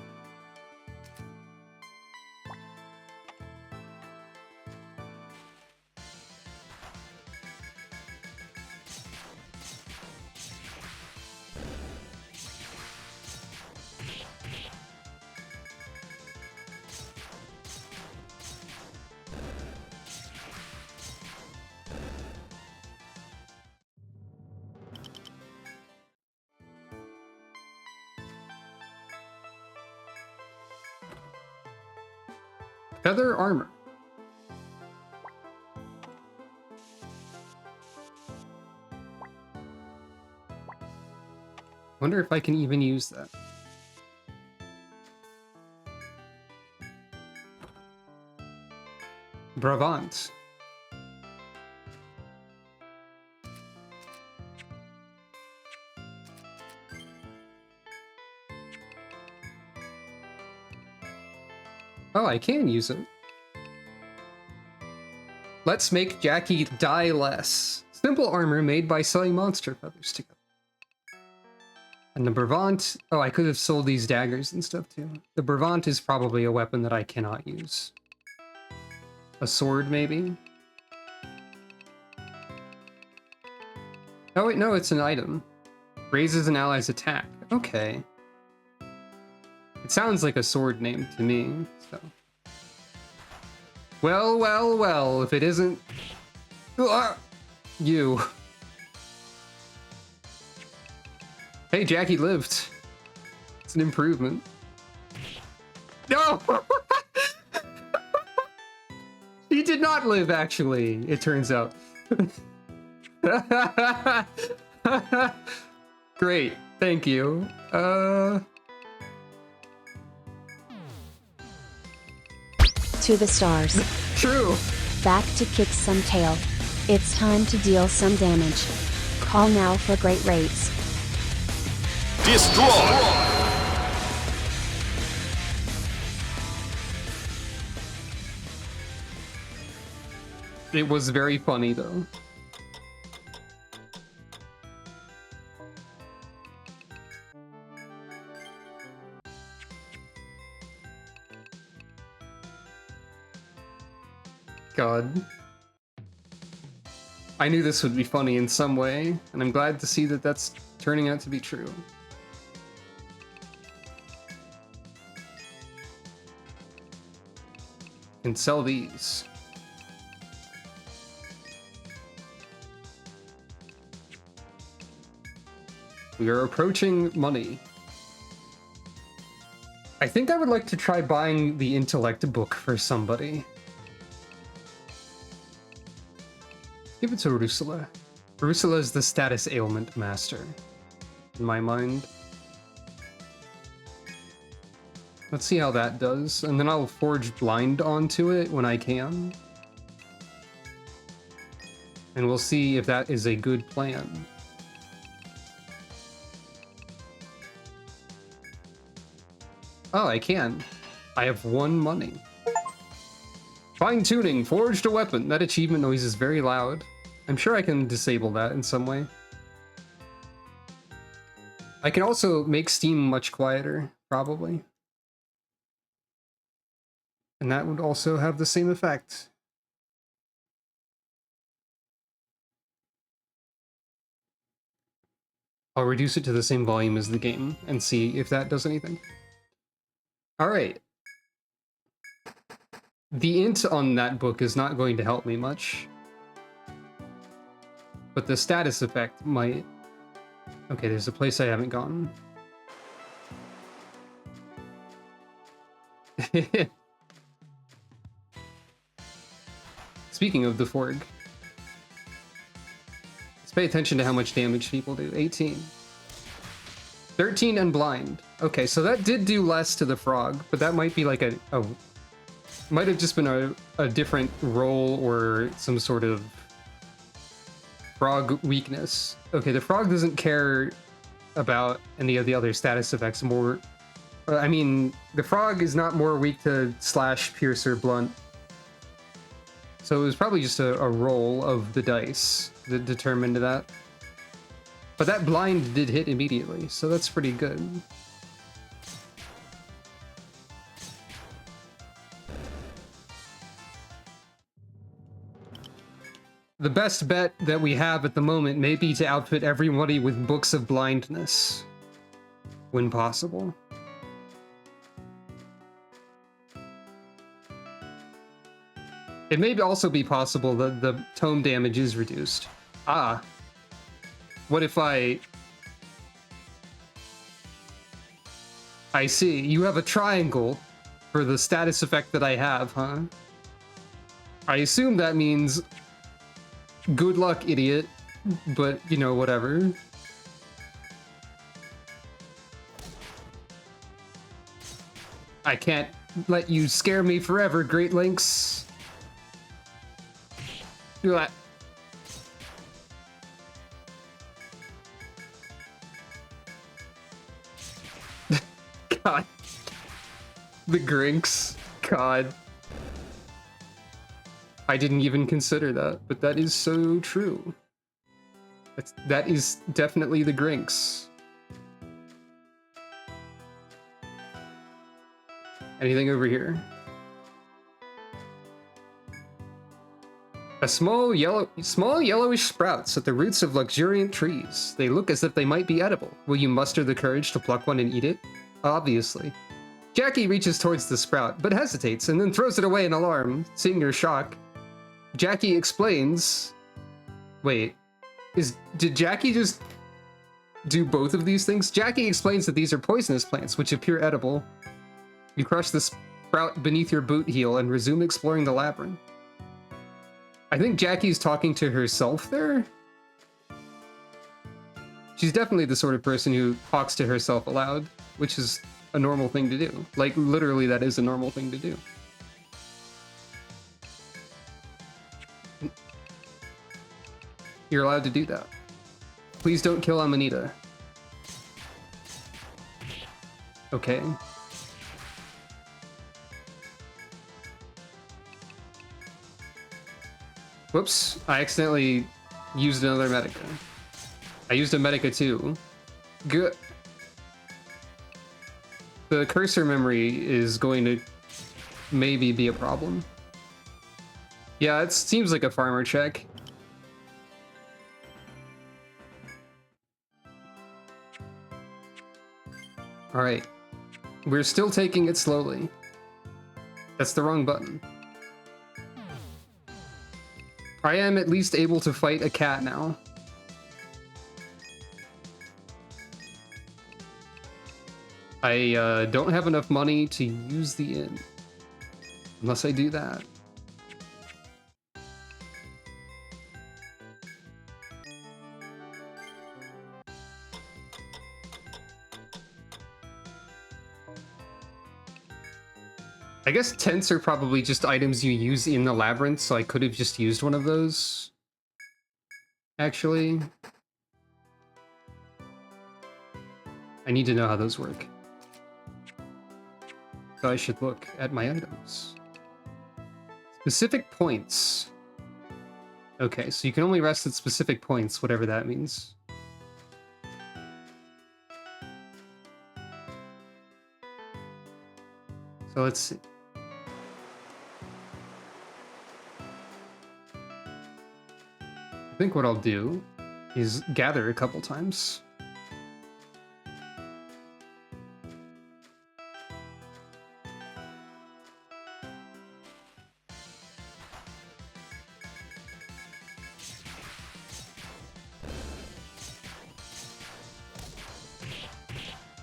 Feather armor. Wonder if I can even use that. Bravant. Oh, I can use it. Let's make Jackie die less. Simple armor made by selling monster feathers together. And the Bravant... Oh, I could have sold these daggers and stuff too. The Bravant is probably a weapon that I cannot use. A sword, maybe? Oh wait, no, it's an item. Raises an ally's attack. Okay. It sounds like a sword name to me, so... Well, well, well, if it isn't... You. Hey, Jackie lived. It's an improvement. No! He did not live, actually, it turns out. Great, thank you. To the stars. True. Back to kick some tail. It's time to deal some damage. Call now for great rates. Destroy! It was very funny, though. God. I knew this would be funny in some way, and I'm glad to see that that's turning out to be true. And sell these. We are approaching money. I think I would like to try buying the intellect book for somebody. Give it to Rusula. Rusula is the status ailment master, in my mind. Let's see how that does, and then I'll forge blind onto it when I can. And we'll see if that is a good plan. Oh, I can. I have 1 money. Fine-tuning, forged a weapon. That achievement noise is very loud. I'm sure I can disable that in some way. I can also make Steam much quieter, probably. And that would also have the same effect. I'll reduce it to the same volume as the game and see if that does anything. Alright. The int on that book is not going to help me much. But the status effect might... Okay, there's a place I haven't gone. Speaking of the Forg, let's pay attention to how much damage people do. 18. 13 and blind. Okay, so that did do less to the frog, but that might be like might have just been a different roll or some sort of frog weakness. Okay, the frog doesn't care about any of the other status effects more. I mean, the frog is not more weak to slash, pierce, or blunt. So it was probably just a roll of the dice that determined that. But that blind did hit immediately, so that's pretty good. The best bet that we have at the moment may be to outfit everybody with books of blindness, when possible. It may also be possible that the tome damage is reduced. Ah. What if I see. You have a triangle for the status effect that I have, huh? I assume that means good luck, idiot. But, you know, whatever. I can't let you scare me forever, Great Lynx. God. The Grinks. God. I didn't even consider that, but that is so true. That is definitely the Grinks. Anything over here? Small yellowish sprouts at the roots of luxuriant trees. They look as if they might be edible. Will you muster the courage to pluck one and eat it? Obviously. Jackie reaches towards the sprout, but hesitates and then throws it away in alarm. Seeing her shock, Jackie explains... Wait, did Jackie just do both of these things? Jackie explains that these are poisonous plants, which appear edible. You crush the sprout beneath your boot heel and resume exploring the labyrinth. I think Jackie's talking to herself there. She's definitely the sort of person who talks to herself aloud, which is a normal thing to do. Like, literally, that is a normal thing to do. You're allowed to do that. Please don't kill Amanita. Okay. Whoops, I accidentally used another Medica. I used a Medica too. Good. The cursor memory is going to maybe be a problem. Yeah, it seems like a farmer check. Alright. We're still taking it slowly. That's the wrong button. I am at least able to fight a cat now. I don't have enough money to use the inn. Unless I do that. I guess tents are probably just items you use in the labyrinth, so I could have just used one of those. Actually. I need to know how those work. So I should look at my items. Specific points. Okay, so you can only rest at specific points, whatever that means. So let's see. I think what I'll do is gather a couple times.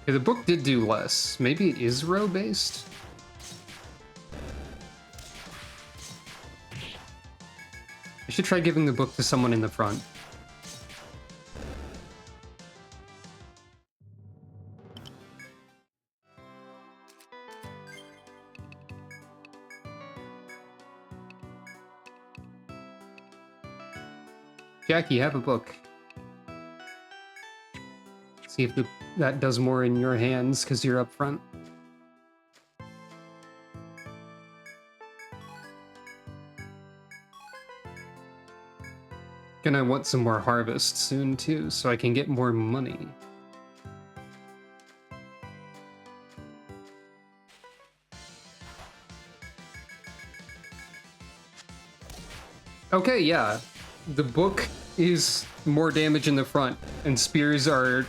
Okay, the book did do less. Maybe it is row-based? should try giving the book to someone in the front. Jackie, have a book. See if that does more in your hands, because you're up front. Gonna want some more harvest soon, too, so I can get more money. Okay, yeah. The book is more damage in the front, and spears are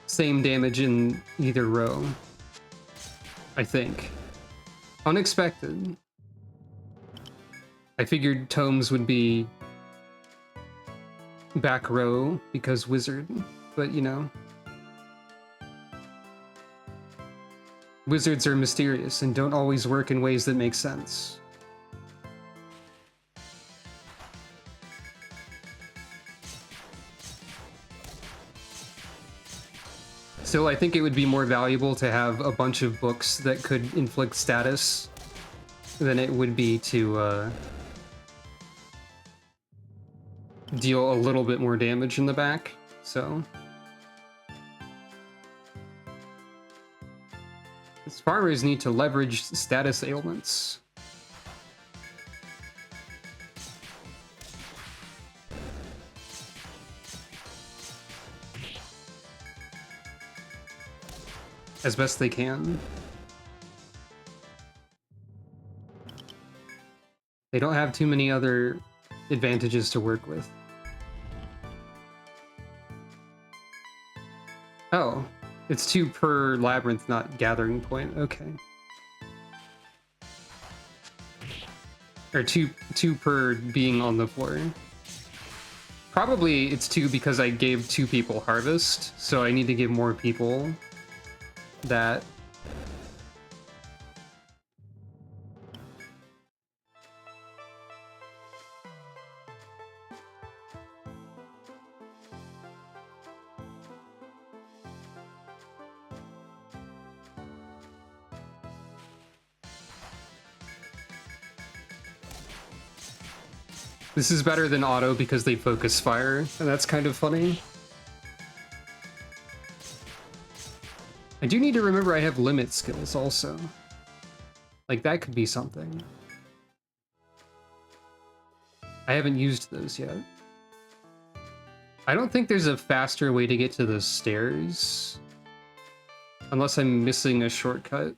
same damage in either row. I think. Unexpected. I figured tomes would be back row because wizard, but you know. Wizards are mysterious and don't always work in ways that make sense. Still, I think it would be more valuable to have a bunch of books that could inflict status than it would be to deal a little bit more damage in the back, so. These farmers need to leverage status ailments. As best they can. They don't have too many other advantages to work with. Oh, it's 2 per labyrinth, not gathering point. Okay. Or two per being on the floor. Probably it's 2 because I gave 2 people harvest, so I need to give more people that. This is better than auto because they focus fire, and that's kind of funny. I do need to remember I have limit skills also. Like, that could be something. I haven't used those yet. I don't think there's a faster way to get to the stairs. Unless I'm missing a shortcut.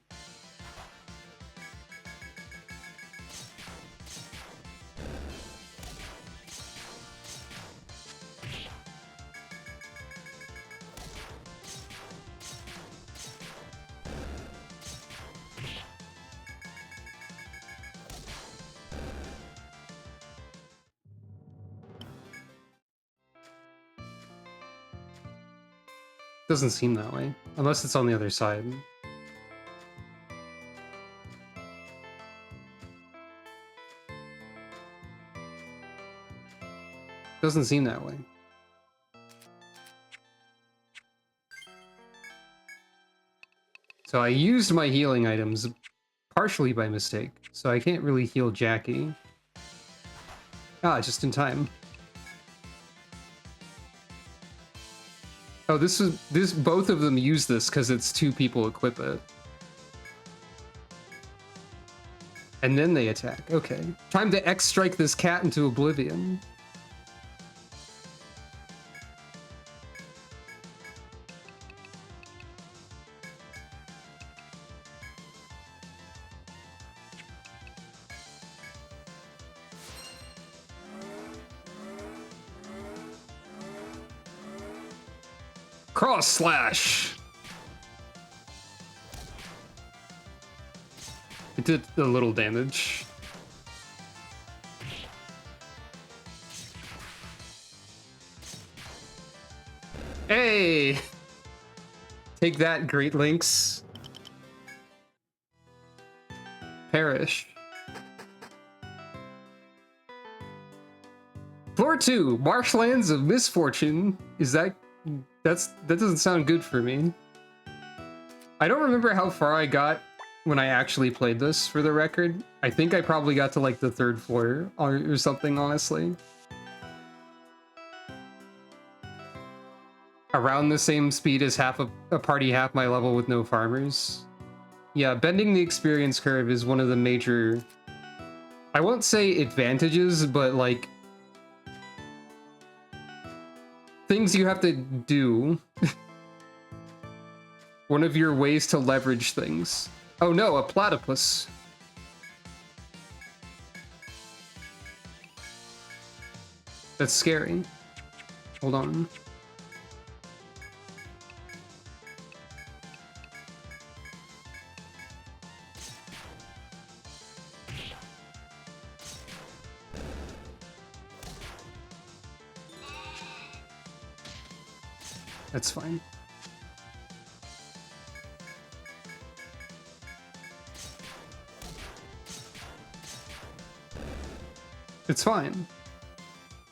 Doesn't seem that way, unless it's on the other side. Doesn't seem that way. So I used my healing items partially by mistake, so I can't really heal Jackie. Ah, just in time. Oh, both of them use this because it's 2 people equip it. And then they attack. Okay. Time to X-strike this cat into oblivion. Cross slash. It did a little damage. Hey! Take that, Great Lynx. Perish. Floor 2, Marshlands of Misfortune. That doesn't sound good for me. I don't remember how far I got when I actually played this, for the record. I think I probably got to like the 3rd floor or something, honestly. Around the same speed as half a party half my level with no farmers. Yeah, bending the experience curve is one of the major, I won't say advantages, but like things you have to do. One of your ways to leverage things. Oh no, a platypus. That's scary. Hold on. That's fine. It's fine.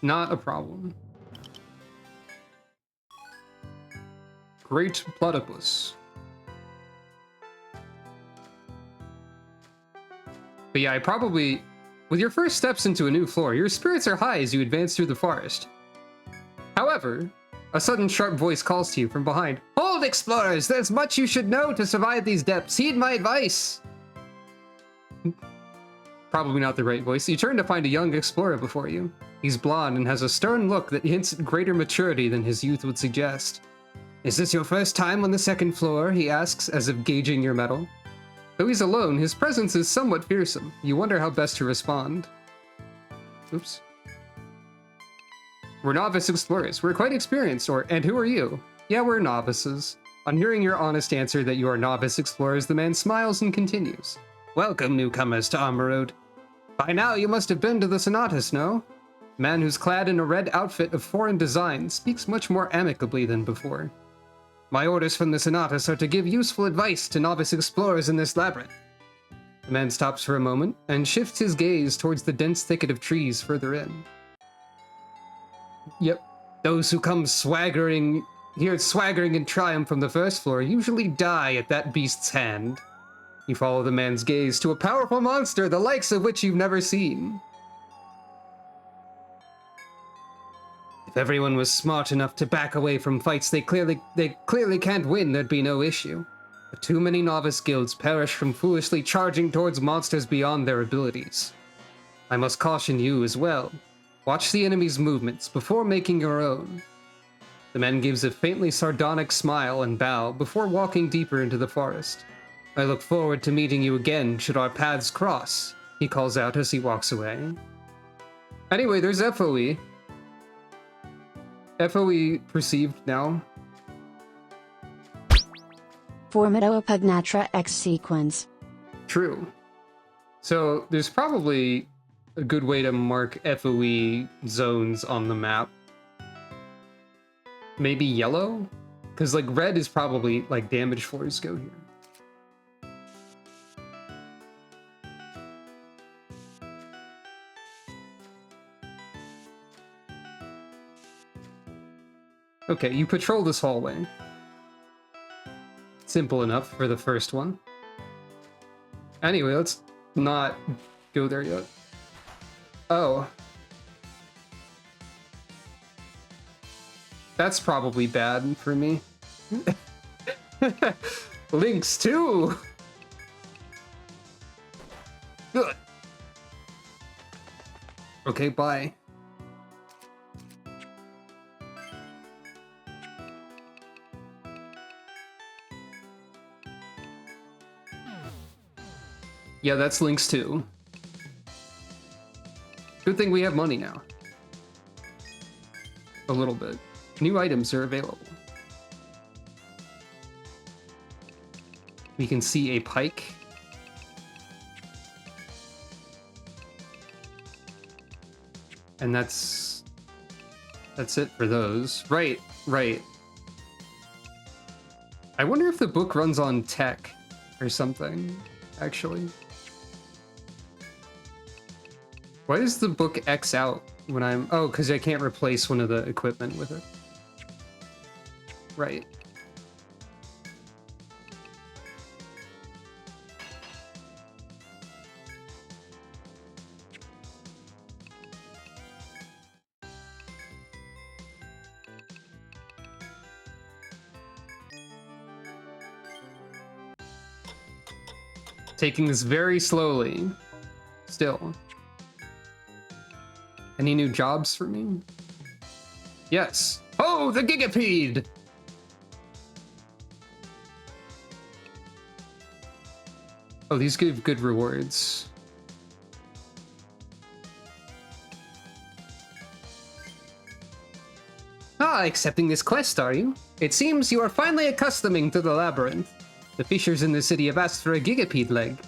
Not a problem. Great platypus. But yeah, with your first steps into a new floor, your spirits are high as you advance through the forest. However, a sudden sharp voice calls to you from behind. Hold, explorers! There's much you should know to survive these depths. Heed my advice! Probably not the right voice. You turn to find a young explorer before you. He's blonde and has a stern look that hints at greater maturity than his youth would suggest. Is this your first time on the 2nd floor? He asks, as if gauging your mettle. Though he's alone, his presence is somewhat fearsome. You wonder how best to respond. Oops. We're novice explorers. We're quite experienced, and who are you? Yeah, we're novices. On hearing your honest answer that you are novice explorers, the man smiles and continues. Welcome, newcomers to Armor Road. By now, you must have been to the Sonatas, no? The man who's clad in a red outfit of foreign design speaks much more amicably than before. My orders from the Sonatas are to give useful advice to novice explorers in this labyrinth. The man stops for a moment and shifts his gaze towards the dense thicket of trees further in. Yep, those who come swaggering in triumph from the 1st floor usually die at that beast's hand. You follow the man's gaze to a powerful monster, the likes of which you've never seen. If everyone was smart enough to back away from fights they clearly can't win, there'd be no issue. But too many novice guilds perish from foolishly charging towards monsters beyond their abilities. I must caution you as well. Watch the enemy's movements before making your own. The man gives a faintly sardonic smile and bow before walking deeper into the forest. I look forward to meeting you again should our paths cross, he calls out as he walks away. Anyway, there's FOE. FOE perceived now. Formido Pugnatra X sequence. True. So there's probably a good way to mark FOE zones on the map. Maybe yellow? Because like red is probably like damage floors go here. Okay, you patrol this hallway. Simple enough for the first one. Anyway, let's not go there yet. Oh. That's probably bad for me. Lynx too! Good. Okay, bye. Yeah, that's Lynx too. Good thing we have money now. A little bit. New items are available. We can see a pike. And that's it for those. Right. I wonder if the book runs on tech or something, actually. Why does the book X out when I'm... Oh, because I can't replace one of the equipment with it. Right. Taking this very slowly. Still. Any new jobs for me? Yes. Oh, the Gigapede! Oh, these give good rewards. Ah, accepting this quest, are you? It seems you are finally accustoming to the Labyrinth. The fishers in the city have asked for a Gigapede leg.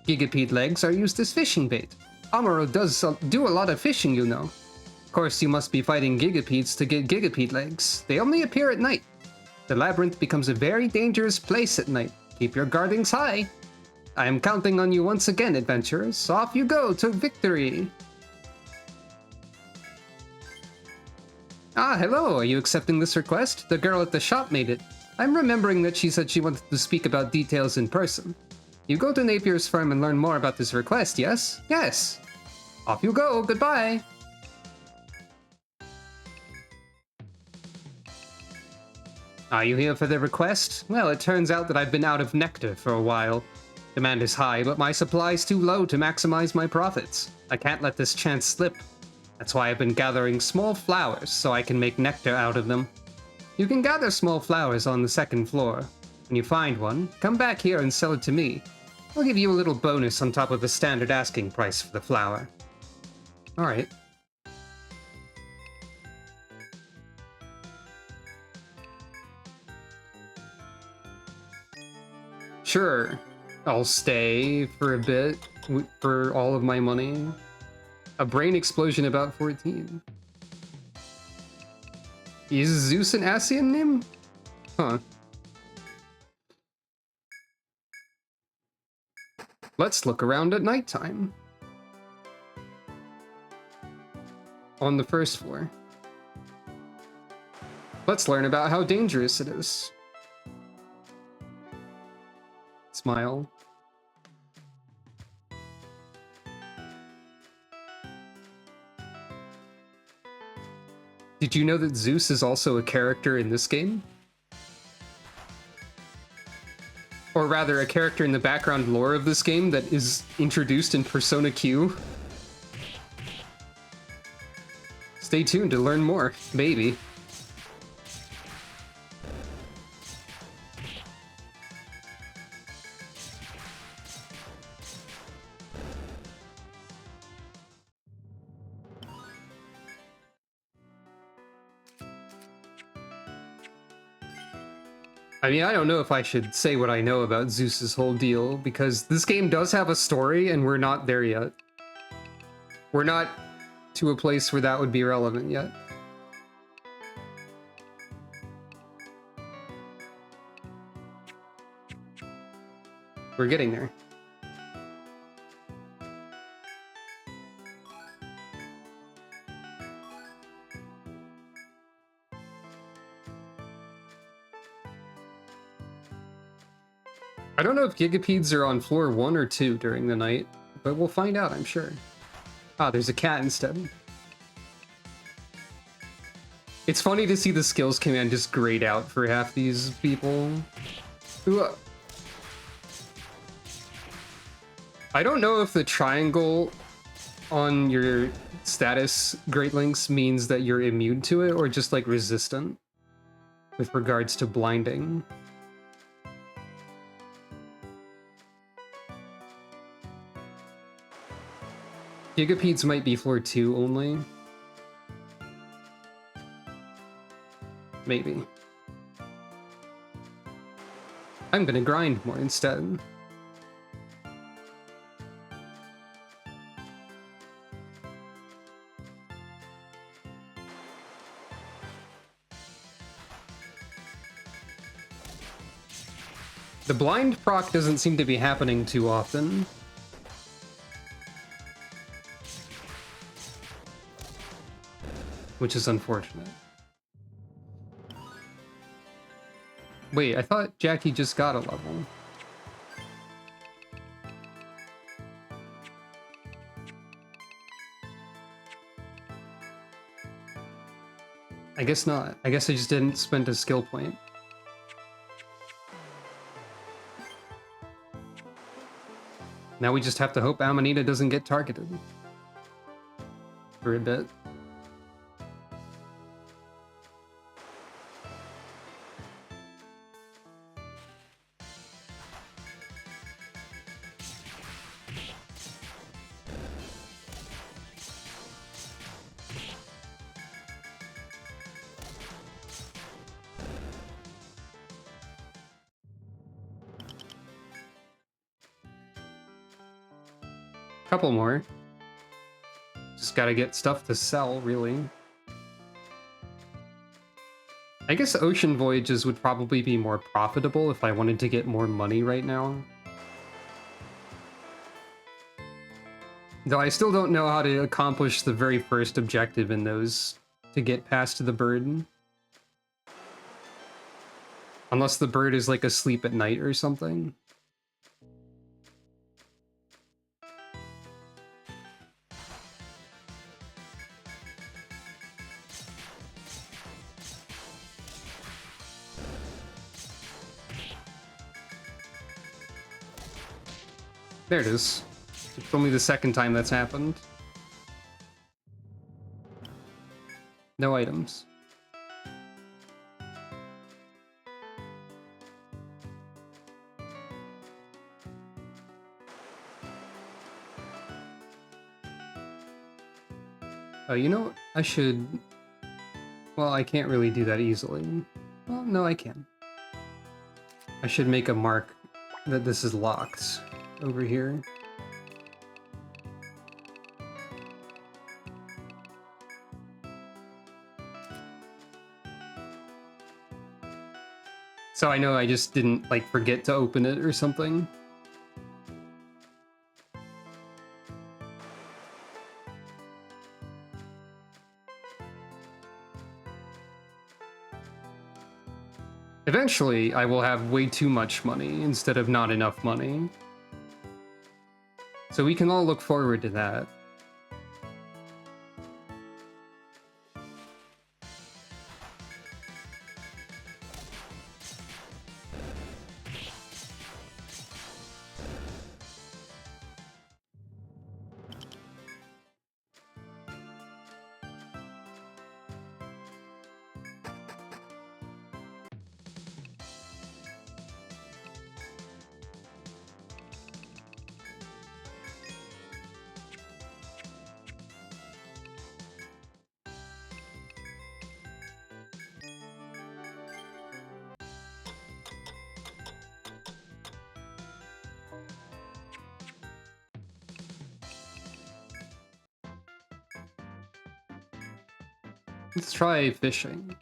Gigapede legs are used as fishing bait. Amuro does do a lot of fishing, you know. Of course, you must be fighting Gigapedes to get Gigapede legs. They only appear at night. The Labyrinth becomes a very dangerous place at night. Keep your guardings high. I am counting on you once again, adventurers. Off you go to victory! Ah, hello, are you accepting this request? The girl at the shop made it. I'm remembering that she said she wanted to speak about details in person. You go to Napier's farm and learn more about this request, yes? Yes! Off you go, goodbye! Are you here for the request? Well, it turns out that I've been out of nectar for a while. Demand is high, but my supply's too low to maximize my profits. I can't let this chance slip. That's why I've been gathering small flowers so I can make nectar out of them. You can gather small flowers on the second floor. When you find one, come back here and sell it to me. I'll give you a little bonus on top of the standard asking price for the flower. Alright. Sure. I'll stay for a bit for all of my money. A brain explosion about 14. Is Zeus an Asian name? Huh. Let's look around at nighttime. On the first floor. Let's learn about how dangerous it is. Smile. Did you know that Zeus is also a character in this game? Or rather, a character in the background lore of this game that is introduced in Persona Q? Stay tuned to learn more, maybe. I mean, I don't know if I should say what I know about Zeus's whole deal, because this game does have a story, and we're not there yet. We're not to a place where that would be relevant yet. We're getting there. I don't know if Gigapedes are on floor 1 or 2 during the night, but we'll find out, I'm sure. Ah, there's a cat instead. It's funny to see the skills command just grayed out for half these people. Ooh. I don't know if the triangle on your status Great Lynx means that you're immune to it or just like resistant with regards to blinding. Gigapedes might be floor 2 only. Maybe. I'm gonna grind more instead. The blind proc doesn't seem to be happening too often. which is unfortunate. Wait, I thought Jackie just got a level. I guess not. I guess I just didn't spend a skill point. Now we just have to hope Amanita doesn't get targeted. For a bit. Couple more. Just gotta get stuff to sell, really. I guess ocean voyages would probably be more profitable if I wanted to get more money right now. Though I still don't know how to accomplish the very first objective in those to get past the bird. Unless the bird is like asleep at night or something. There it is. It's only the second time that's happened. No items. Oh, you know, I should... Well, I can't really do that easily. Well, no, I can. I should make a mark that this is locked over here. So I know I just didn't, like, forget to open it or something. Eventually, I will have way too much money instead of not enough money. So we can all look forward to that. Let's try fishing.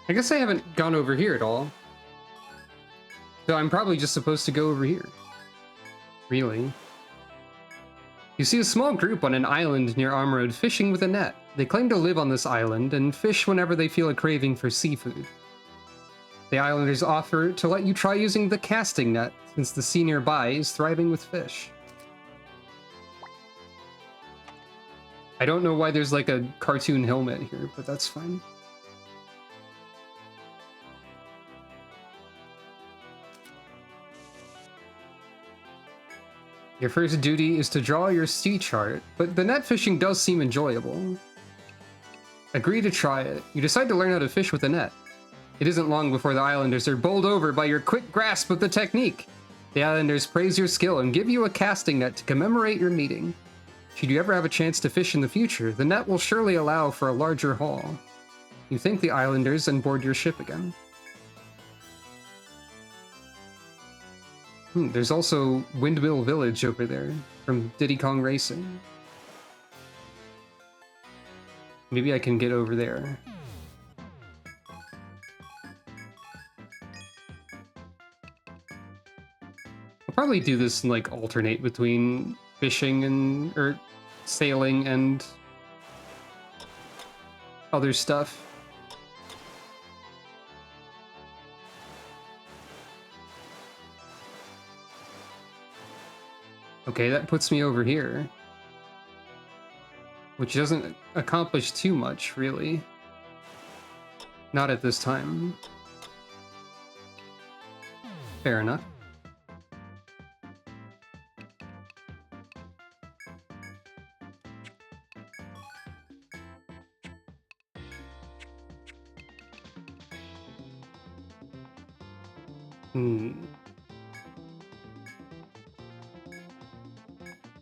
I guess I haven't gone over here at all. So I'm probably just supposed to go over here. Really? You see a small group on an island near Arm Road fishing with a net. They claim to live on this island and fish whenever they feel a craving for seafood. The islanders offer to let you try using the casting net, since the sea nearby is thriving with fish. I don't know why there's like a cartoon helmet here, but that's fine. Your first duty is to draw your sea chart, but the net fishing does seem enjoyable. Agree to try it. You decide to learn how to fish with a net. It isn't long before the islanders are bowled over by your quick grasp of the technique. The islanders praise your skill and give you a casting net to commemorate your meeting. Should you ever have a chance to fish in the future, the net will surely allow for a larger haul. You thank the islanders and board your ship again. There's also Windmill Village over there from Diddy Kong Racing. Maybe I can get over there. I'll probably do this and like alternate between fishing and or sailing and other stuff. Okay, that puts me over here. Which doesn't accomplish too much, really. Not at this time. Fair enough.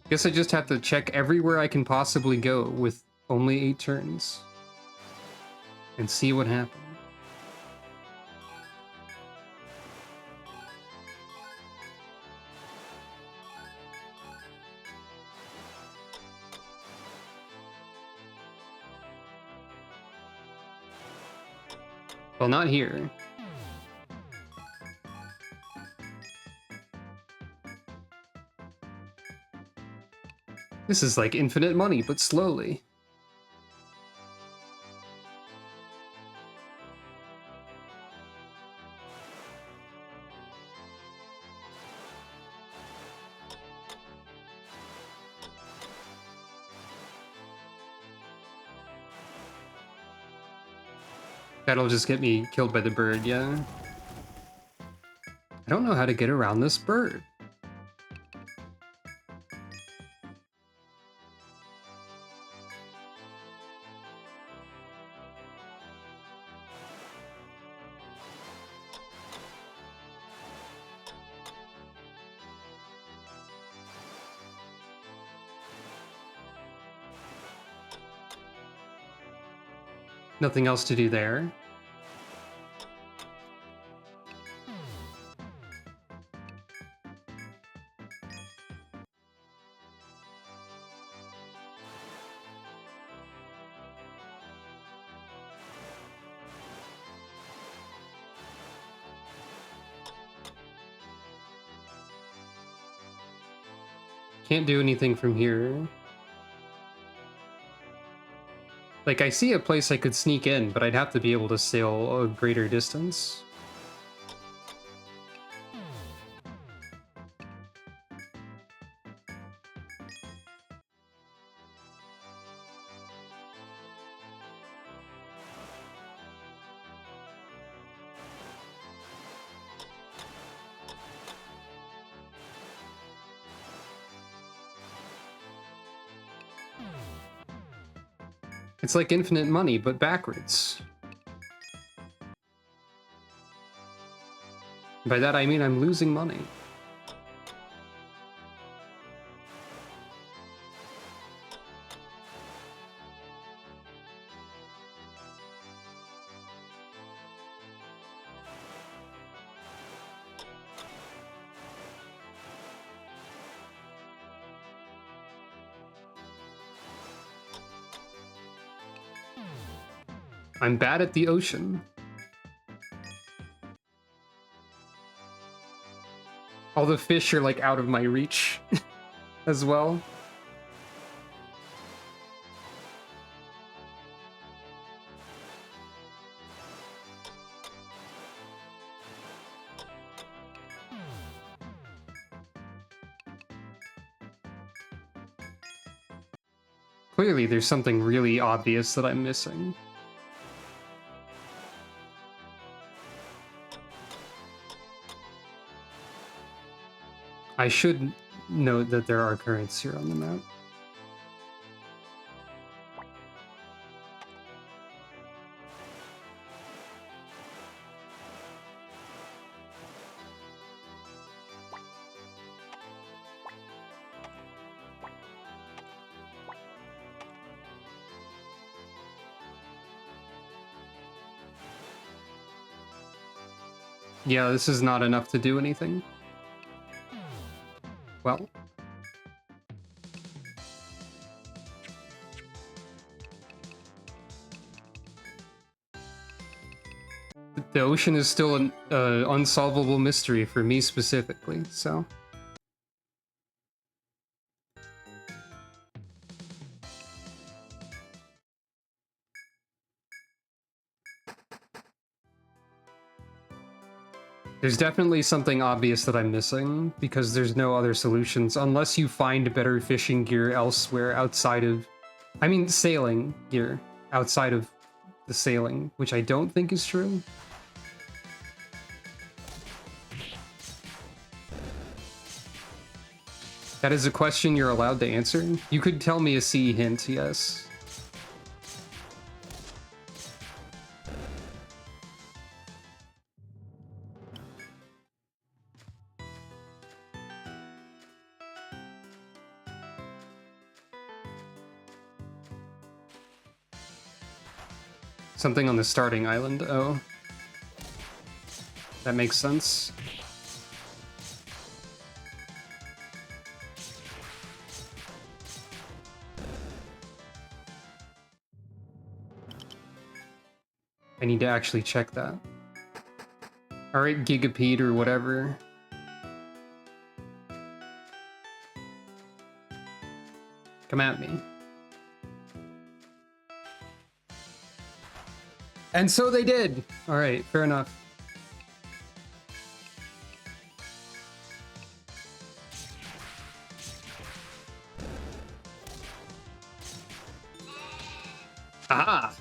Guess I just have to check everywhere I can possibly go with only 8 turns. And see what happens. Well, not here. This is like infinite money, but slowly. That'll just get me killed by the bird, yeah. I don't know how to get around this bird. Nothing else to do there. Can't do anything from here. Like, I see a place I could sneak in, but I'd have to be able to sail a greater distance. It's like infinite money, but backwards. By that I mean I'm losing money. I'm bad at the ocean. All the fish are like out of my reach as well. Clearly there's something really obvious that I'm missing. I should note that there are currents here on the map. Yeah, this is not enough to do anything. Well. The ocean is still an unsolvable mystery for me specifically, so... There's definitely something obvious that I'm missing, because there's no other solutions, unless you find better fishing gear elsewhere outside of... I mean, sailing gear outside of the sailing, which I don't think is true. That is a question you're allowed to answer? You could tell me a sea hint, yes. Something on the starting island, oh. That makes sense. I need to actually check that. Alright, Gigapede or whatever. Come at me. And so they did! Alright, fair enough. Aha!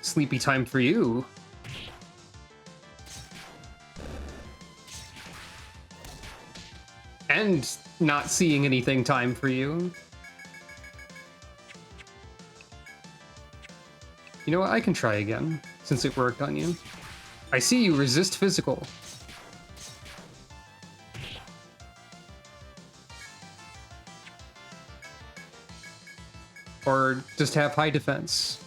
Sleepy time for you. And not seeing anything time for you. You know what, I can try again, since it worked on you. I see you resist physical. Or just have high defense.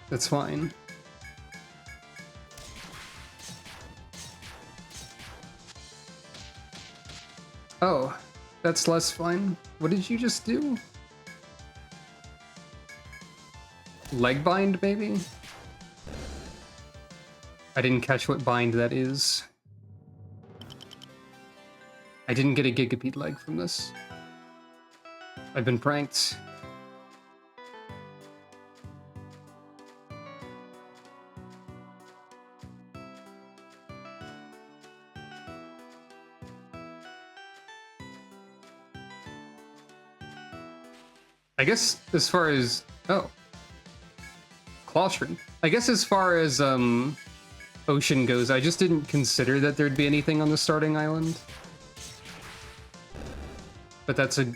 That's fine. Oh, that's less fine. What did you just do? Leg bind, maybe? I didn't catch what bind that is. I didn't get a Gigapede leg from this. I've been pranked. I guess as far as... Oh. Claustron. I guess as far as ocean goes, I just didn't consider that there'd be anything on the starting island. But that's a...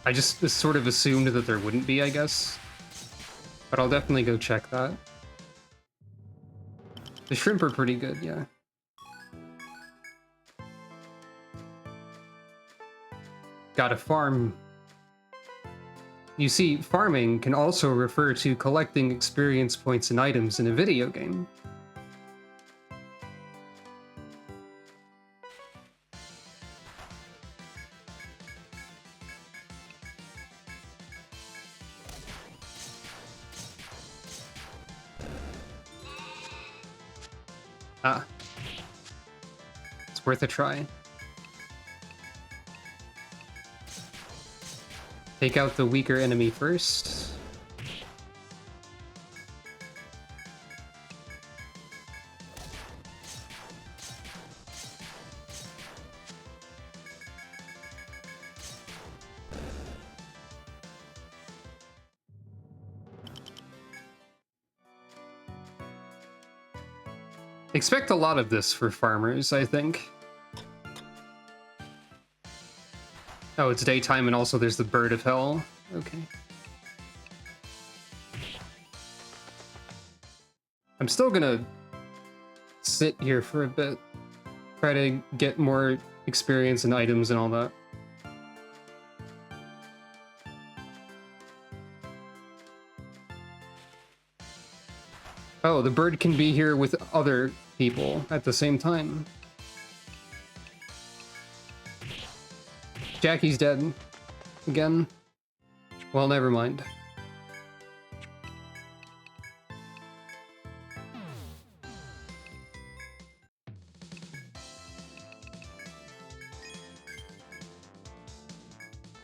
I just sort of assumed that there wouldn't be, I guess. But I'll definitely go check that. The shrimp are pretty good, yeah. Gotta farm. You see, farming can also refer to collecting experience points and items in a video game. Ah. It's worth a try. Take out the weaker enemy first. Expect a lot of this for farmers, I think. Oh, it's daytime and also there's the Bird of Hell. Okay. I'm still gonna sit here for a bit. Try to get more experience and items and all that. Oh, the bird can be here with other people at the same time. Jackie's dead. Again. Well, never mind.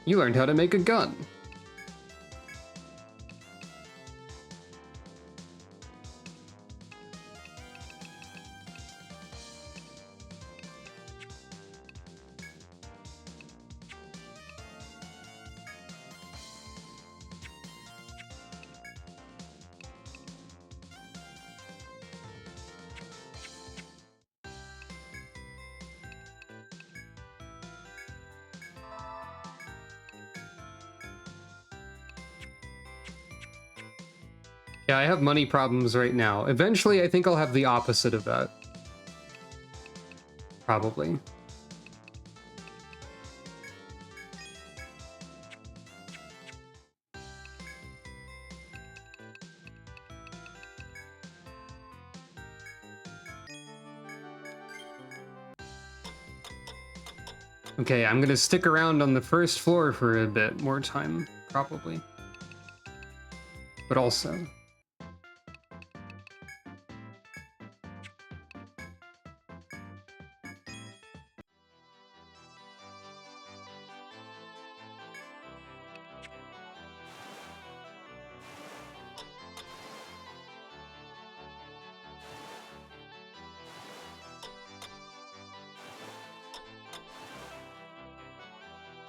You learned how to make a gun. Yeah, I have money problems right now. Eventually, I think I'll have the opposite of that. Probably. Okay, I'm gonna stick around on the first floor for a bit more time, probably. But also...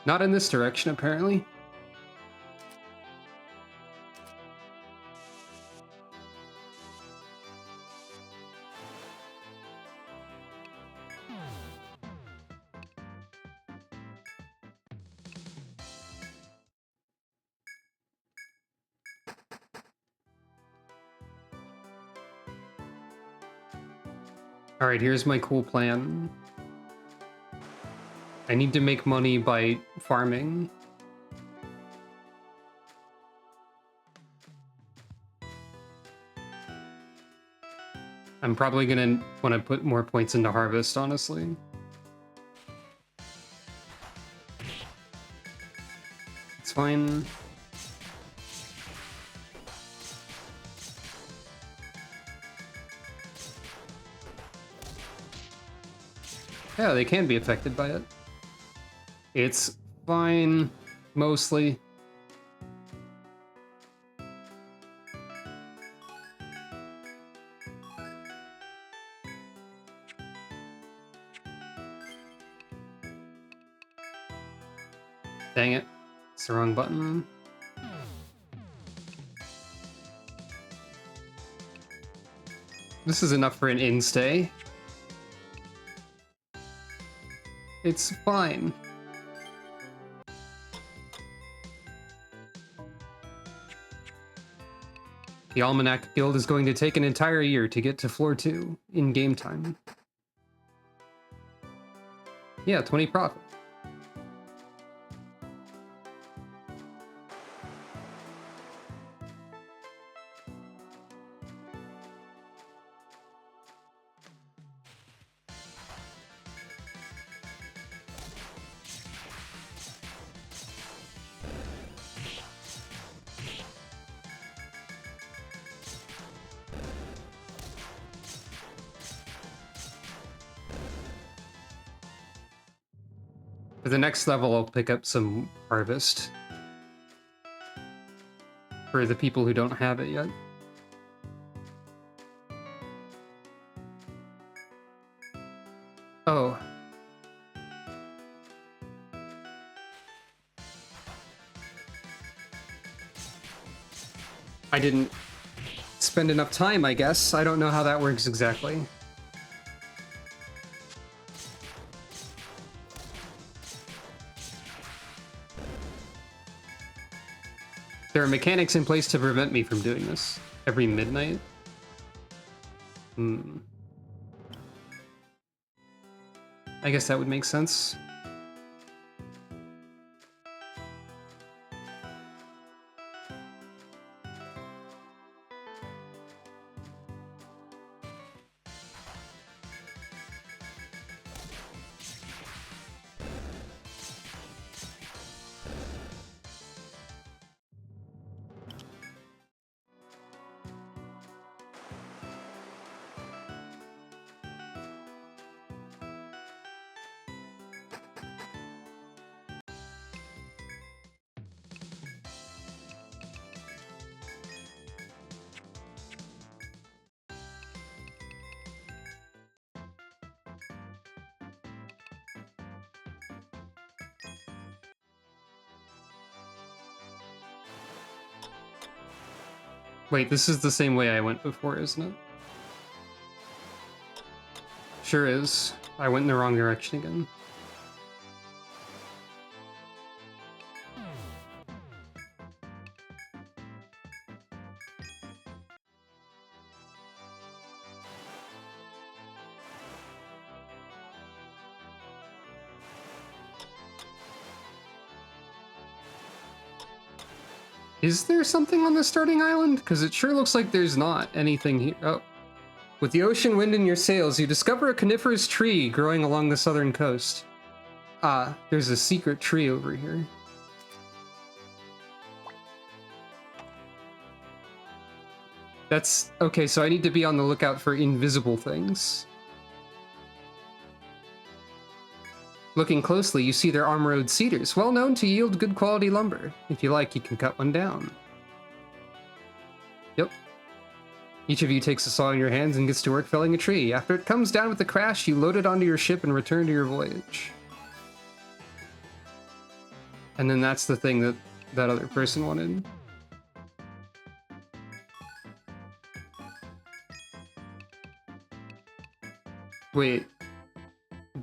Not in this direction, apparently. Alright, here's my cool plan. I need to make money by farming. I'm probably gonna want to put more points into harvest, honestly. It's fine. Yeah, they can be affected by it. It's fine, mostly. Dang it. It's the wrong button. This is enough for an in-stay. It's fine. The Almanac Guild is going to take an entire year to get to floor 2 in game time. Yeah, 20 profit. For the next level, I'll pick up some harvest. For the people who don't have it yet. Oh. I didn't spend enough time, I guess. I don't know how that works exactly. There are mechanics in place to prevent me from doing this. Every midnight? I guess that would make sense. Wait, this is the same way I went before, isn't it? Sure is. I went in the wrong direction again. Is there something on the starting island? Because it sure looks like there's not anything here. Oh. With the ocean wind in your sails, you discover a coniferous tree growing along the southern coast. Ah, there's a secret tree over here. That's... okay, so I need to be on the lookout for invisible things. Looking closely, you see their armor-oed cedars, well known to yield good quality lumber. If you like, you can cut one down. Yep. Each of you takes a saw in your hands and gets to work felling a tree. After it comes down with a crash, you load it onto your ship and return to your voyage. And then that's the thing that that other person wanted. Wait.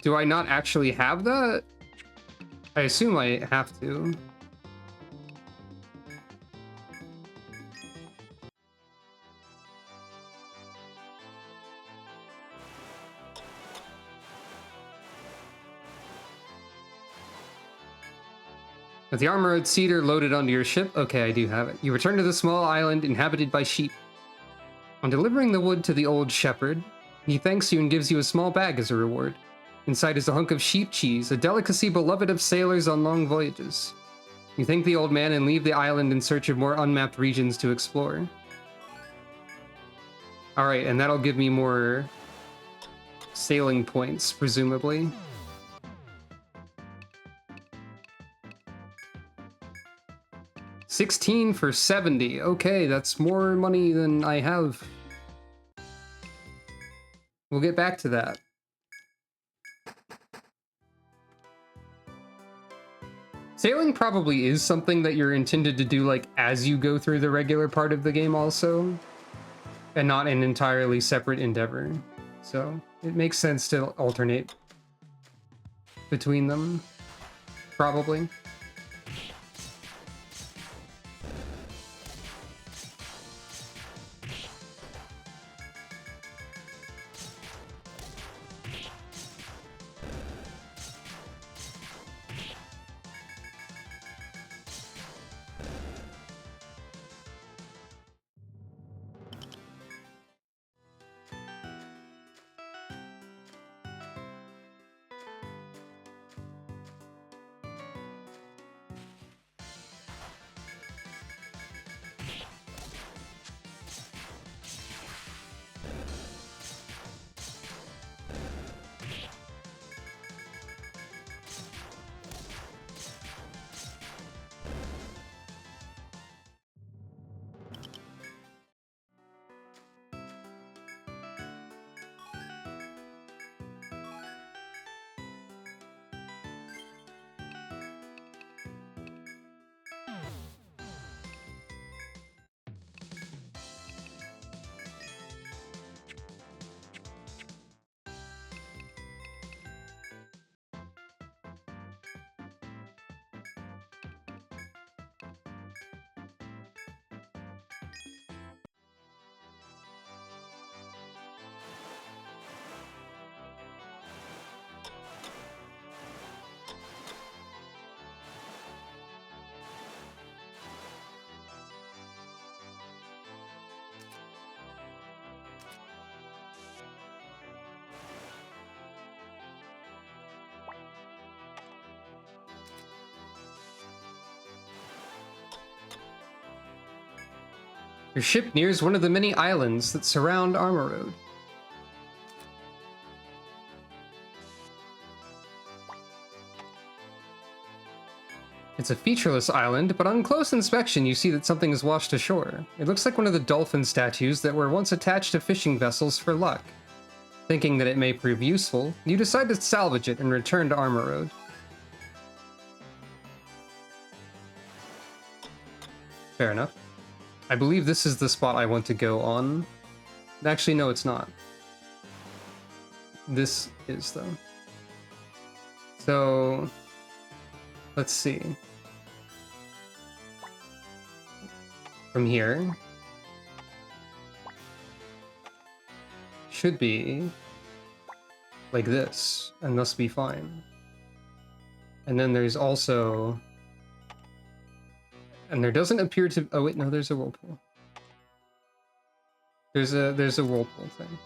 Do I not actually have that? I assume I have to. With the armored cedar loaded onto your ship, okay, I do have it. You return to the small island inhabited by sheep. On delivering the wood to the old shepherd, he thanks you and gives you a small bag as a reward. Inside is a hunk of sheep cheese, a delicacy beloved of sailors on long voyages. You thank the old man and leave the island in search of more unmapped regions to explore. Alright, and that'll give me more sailing points, presumably. $16 for 70. Okay, that's more money than I have. We'll get back to that. Sailing probably is something that you're intended to do, like, as you go through the regular part of the game also, and not an entirely separate endeavor. So, it makes sense to alternate between them, probably. Your ship nears one of the many islands that surround Armor Road. It's a featureless island, but on close inspection you see that something is washed ashore. It looks like one of the dolphin statues that were once attached to fishing vessels for luck. Thinking that it may prove useful, you decide to salvage it and return to Armor Road. Fair enough. I believe this is the spot I want to go on. Actually, no, it's not. This is, though. So, let's see. From here, should be like this, and thus be fine. And then there's also, and there doesn't appear to, oh wait, no, there's a whirlpool. There's a whirlpool thing.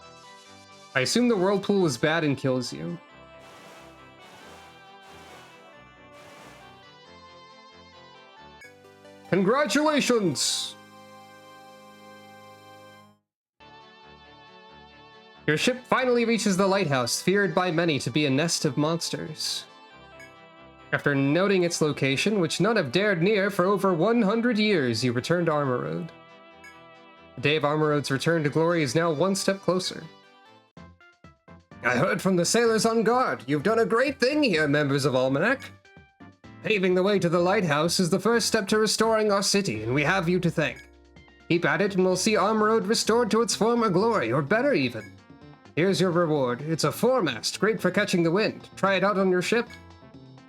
I assume the whirlpool is bad and kills you. Congratulations! Your ship finally reaches the lighthouse, feared by many to be a nest of monsters. After noting its location, which none have dared near for over 100 years, you return to Armor Road. The day of Armor Road's return to glory is now one step closer. I heard from the sailors on guard. You've done a great thing here, members of Almanac. Paving the way to the lighthouse is the first step to restoring our city, and we have you to thank. Keep at it, and we'll see Armor Road restored to its former glory, or better even. Here's your reward. It's a foremast, great for catching the wind. Try it out on your ship.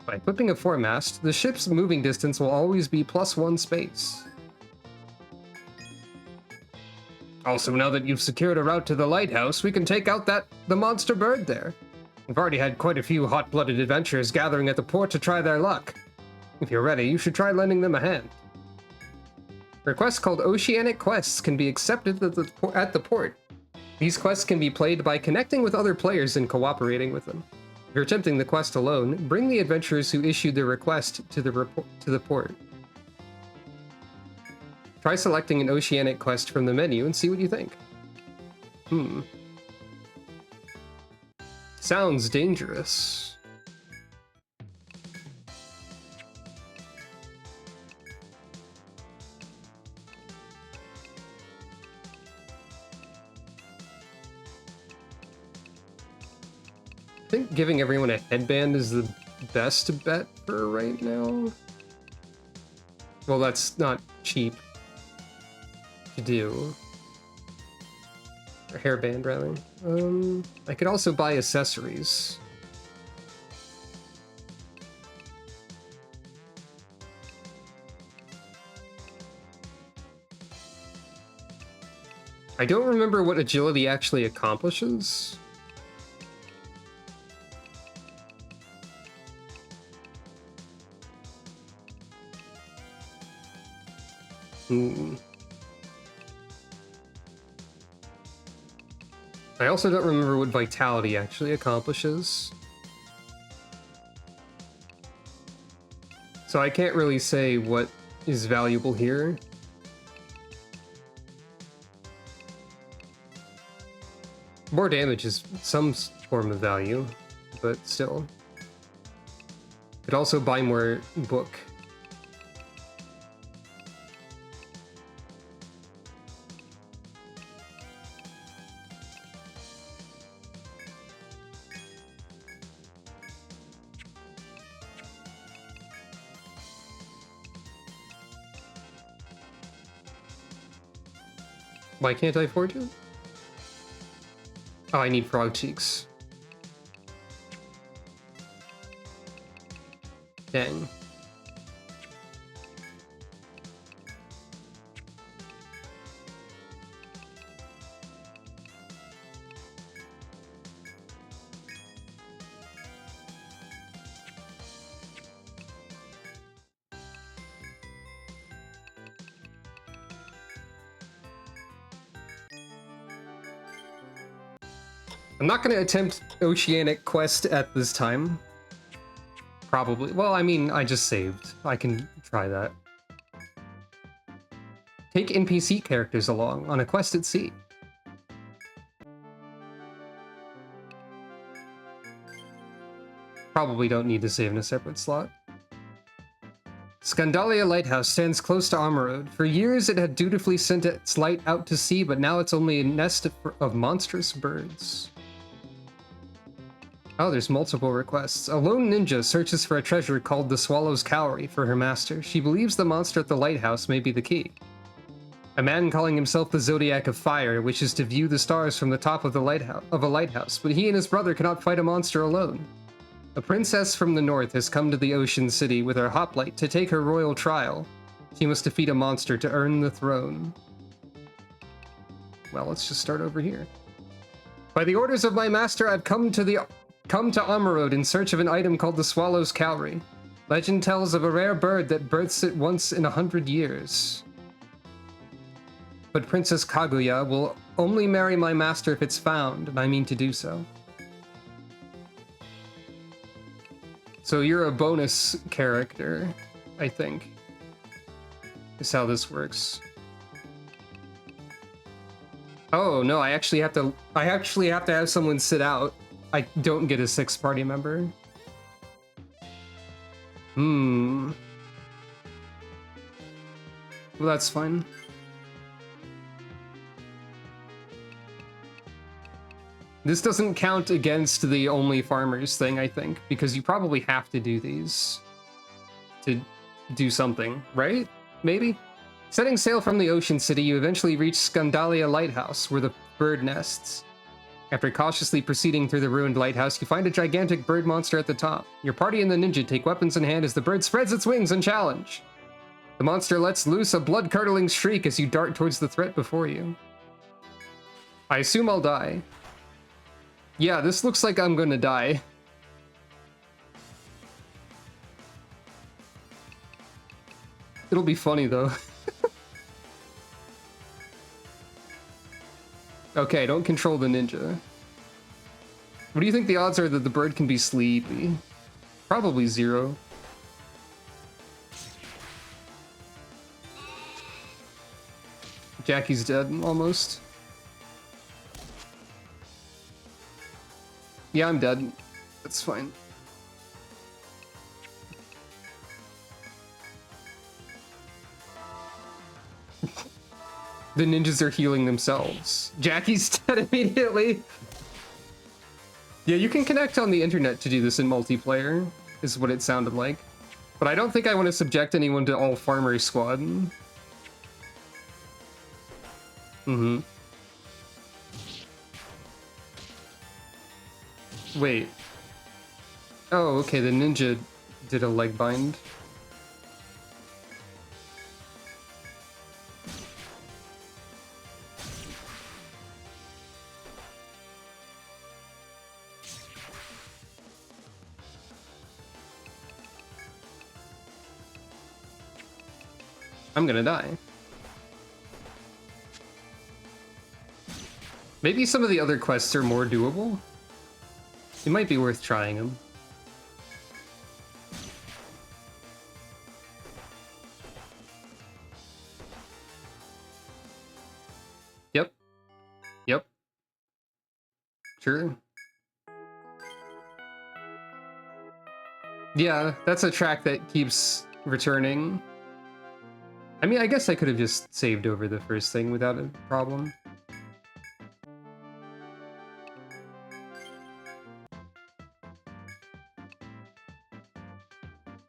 By equipping a foremast, the ship's moving distance will always be +1 space. Also, now that you've secured a route to the lighthouse, we can take out the monster bird there. We've already had quite a few hot-blooded adventurers gathering at the port to try their luck. If you're ready, you should try lending them a hand. Requests called Oceanic quests can be accepted at the port. These quests can be played by connecting with other players and cooperating with them. If you're attempting the quest alone, bring the adventurers who issued the request to the port. Try selecting an Oceanic quest from the menu and see what you think. Sounds dangerous. I think giving everyone a headband is the best bet for right now. Well, that's not cheap to do. Or hairband, rather. I could also buy accessories. I don't remember what agility actually accomplishes. I also don't remember what vitality actually accomplishes. So I can't really say what is valuable here. More damage is some form of value, but still. Could also buy more book. Why can't I forge it? Oh, I need frog cheeks. Dang. I'm not going to attempt Oceanic quest at this time. Probably. Well, I mean, I just saved. I can try that. Take NPC characters along on a quest at sea. Probably don't need to save in a separate slot. Scandalia Lighthouse stands close to Armor Road. For years it had dutifully sent its light out to sea, but now it's only a nest of monstrous birds. Oh, there's multiple requests. A lone ninja searches for a treasure called the Swallow's Cowrie for her master. She believes the monster at the lighthouse may be the key. A man calling himself the Zodiac of Fire wishes to view the stars from the top of a lighthouse, but he and his brother cannot fight a monster alone. A princess from the north has come to the Ocean City with her hoplite to take her royal trial. She must defeat a monster to earn the throne. Well, let's just start over here. By the orders of my master, I've come to Amarode in search of an item called the Swallow's Cowrie. Legend tells of a rare bird that births it once in 100 years. But Princess Kaguya will only marry my master if it's found, and I mean to do so. So you're a bonus character, I think, is how this works. Oh no, I actually have to have someone sit out. I don't get a 6th party member. Well, that's fine. This doesn't count against the only farmers thing, I think, because you probably have to do these to do something, right? Maybe? Setting sail from the Ocean City, you eventually reach Scandalia Lighthouse, where the bird nests. After cautiously proceeding through the ruined lighthouse, you find a gigantic bird monster at the top. Your party and the ninja take weapons in hand as the bird spreads its wings and challenge. The monster lets loose a blood-curdling shriek as you dart towards the threat before you. I assume I'll die. Yeah, this looks like I'm gonna die. It'll be funny, though. Okay, don't control the ninja. What do you think the odds are that the bird can be sleepy? Probably 0. Jackie's dead, almost. Yeah, I'm dead. That's fine. The ninjas are healing themselves. Jackie's dead immediately. Yeah, you can connect on the internet to do this in multiplayer, is what it sounded like. But I don't think I want to subject anyone to all farmer squad. Wait. Oh, okay, the ninja did a leg bind. I'm gonna die. Maybe some of the other quests are more doable? It might be worth trying them. Yep. Yep. Sure. Yeah, that's a track that keeps returning. I mean, I guess I could have just saved over the first thing without a problem.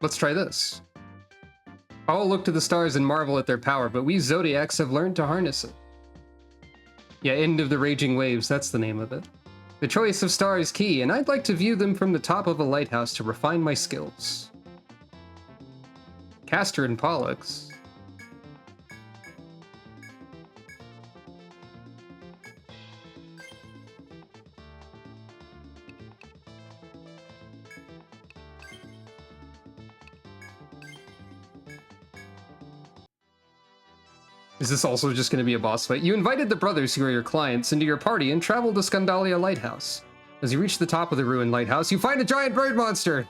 Let's try this. All look to the stars and marvel at their power, but we Zodiacs have learned to harness it. Yeah, End of the Raging Waves, that's the name of it. The choice of star is key, and I'd like to view them from the top of a lighthouse to refine my skills. Castor and Pollux. Is this also just going to be a boss fight? You invited the brothers who are your clients into your party and traveled to Scandalia Lighthouse. As you reach the top of the ruined lighthouse, you find a giant bird monster!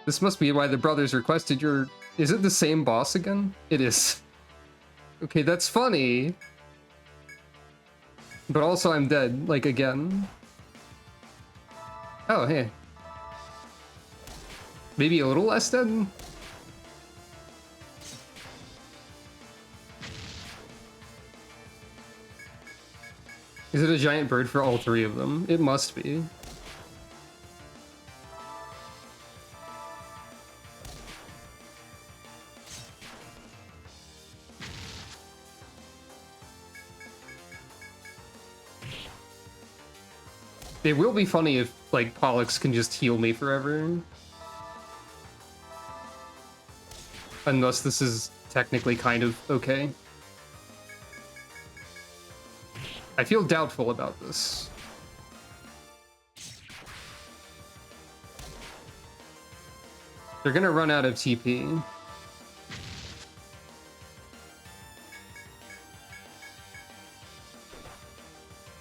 This must be why the brothers requested your... Is it the same boss again? It is. Okay, that's funny. But also I'm dead, like, again. Oh, hey. Maybe a little less dead? Is it a giant bird for all 3 of them? It must be. It will be funny if, like, Pollux can just heal me forever. Unless this is technically kind of okay. I feel doubtful about this. They're gonna run out of TP.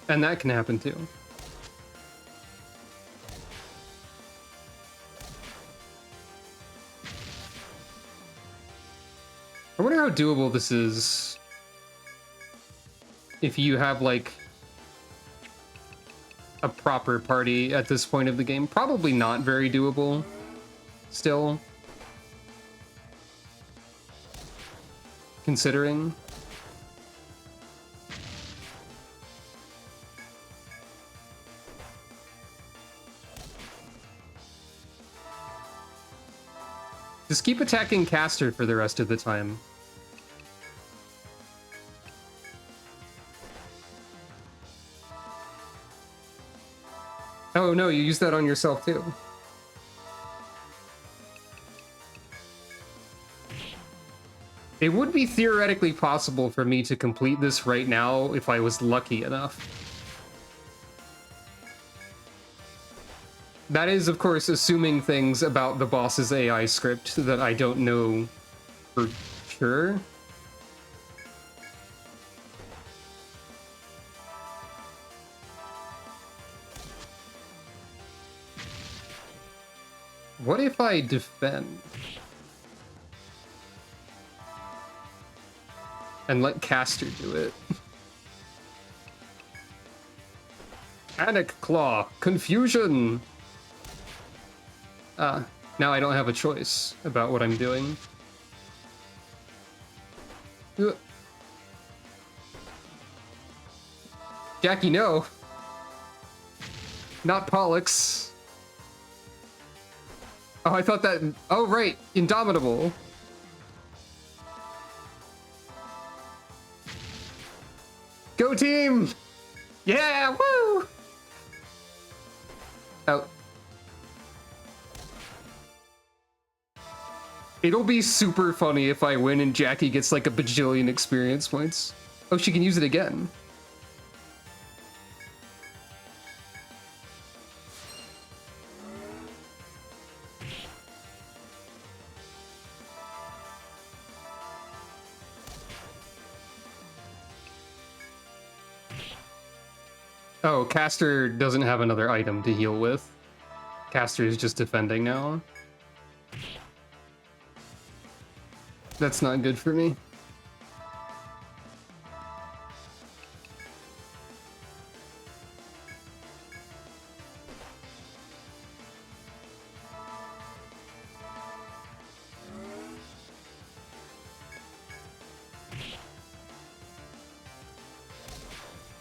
And that can happen too. I wonder how doable this is if you have, like, a proper party at this point of the game. Probably not very doable still, considering. Just keep attacking Caster for the rest of the time. Oh no, you use that on yourself too. It would be theoretically possible for me to complete this right now if I was lucky enough. That is, of course, assuming things about the boss's AI script that I don't know for sure. What if I defend? And let Caster do it. Panic Claw! Confusion! Now I don't have a choice about what I'm doing. Jackie, no! Not Pollux. Oh, I thought that... Oh, right! Indomitable! Go team! Yeah! Woo! Oh. It'll be super funny if I win and Jackie gets like a bajillion experience points. Oh, she can use it again. Oh, Caster doesn't have another item to heal with. Caster is just defending now. That's not good for me.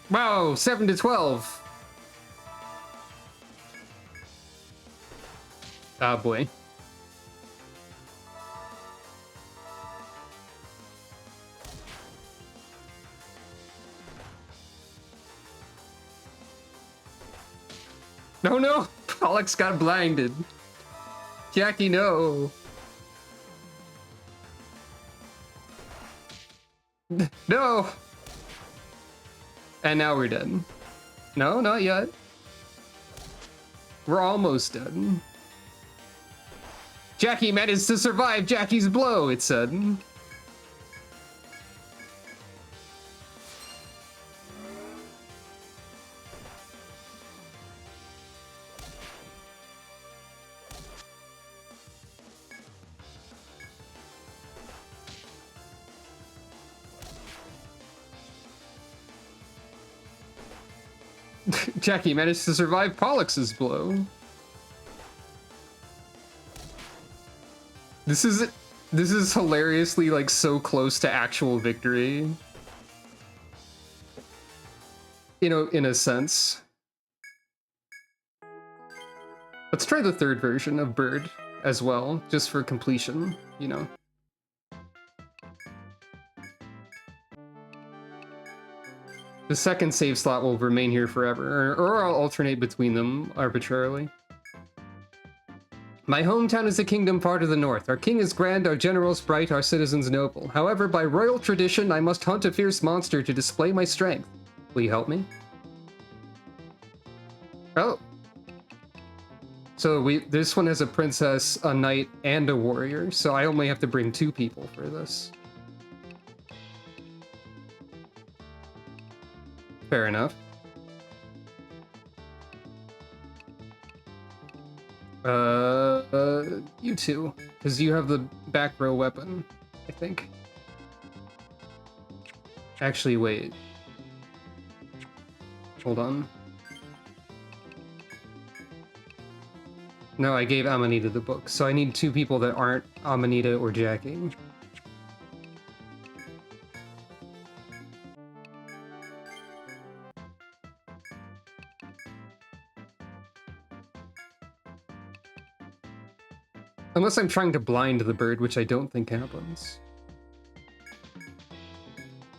Wow, 7 to 12. Ah, boy. No, no! Pollux got blinded. Jackie, no. No! And now we're dead. No, not yet. We're almost dead. Jackie managed to survive Jackie's blow, it said. Jackie managed to survive Pollux's blow. This is hilariously like so close to actual victory. You know, in a sense. Let's try the third version of Bird as well, just for completion, you know. The second save slot will remain here forever, or I'll alternate between them arbitrarily. My hometown is a kingdom far to the north. Our king is grand, our generals bright, our citizens noble. However, by royal tradition, I must hunt a fierce monster to display my strength. Will you help me? Oh. So this one has a princess, a knight, and a warrior, so I only have to bring 2 people for this. Fair enough. You 2, because you have the back row weapon, I think. Actually, wait. Hold on. No, I gave Amanita the book, so I need 2 people that aren't Amanita or Jackie. Unless I'm trying to blind the bird, which I don't think happens.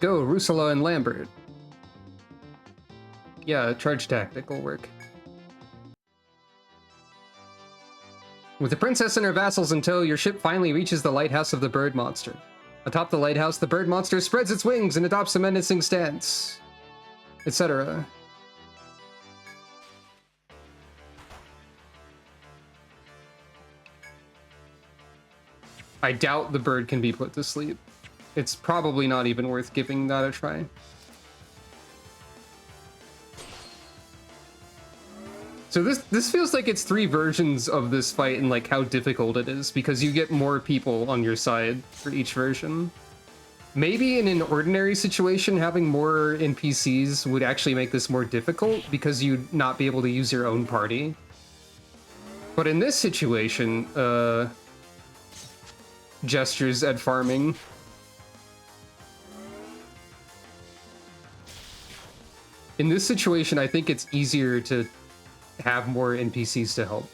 Go, Rusula and Lambert. Yeah, charge tactic will work. With the princess and her vassals in tow, your ship finally reaches the lighthouse of the bird monster. Atop the lighthouse, the bird monster spreads its wings and adopts a menacing stance, etc. I doubt the bird can be put to sleep. It's probably not even worth giving that a try. So this feels like it's 3 versions of this fight and like how difficult it is, because you get more people on your side for each version. Maybe in an ordinary situation, having more NPCs would actually make this more difficult because you'd not be able to use your own party. But in this situation, gestures at farming. In this situation, I think it's easier to have more NPCs to help.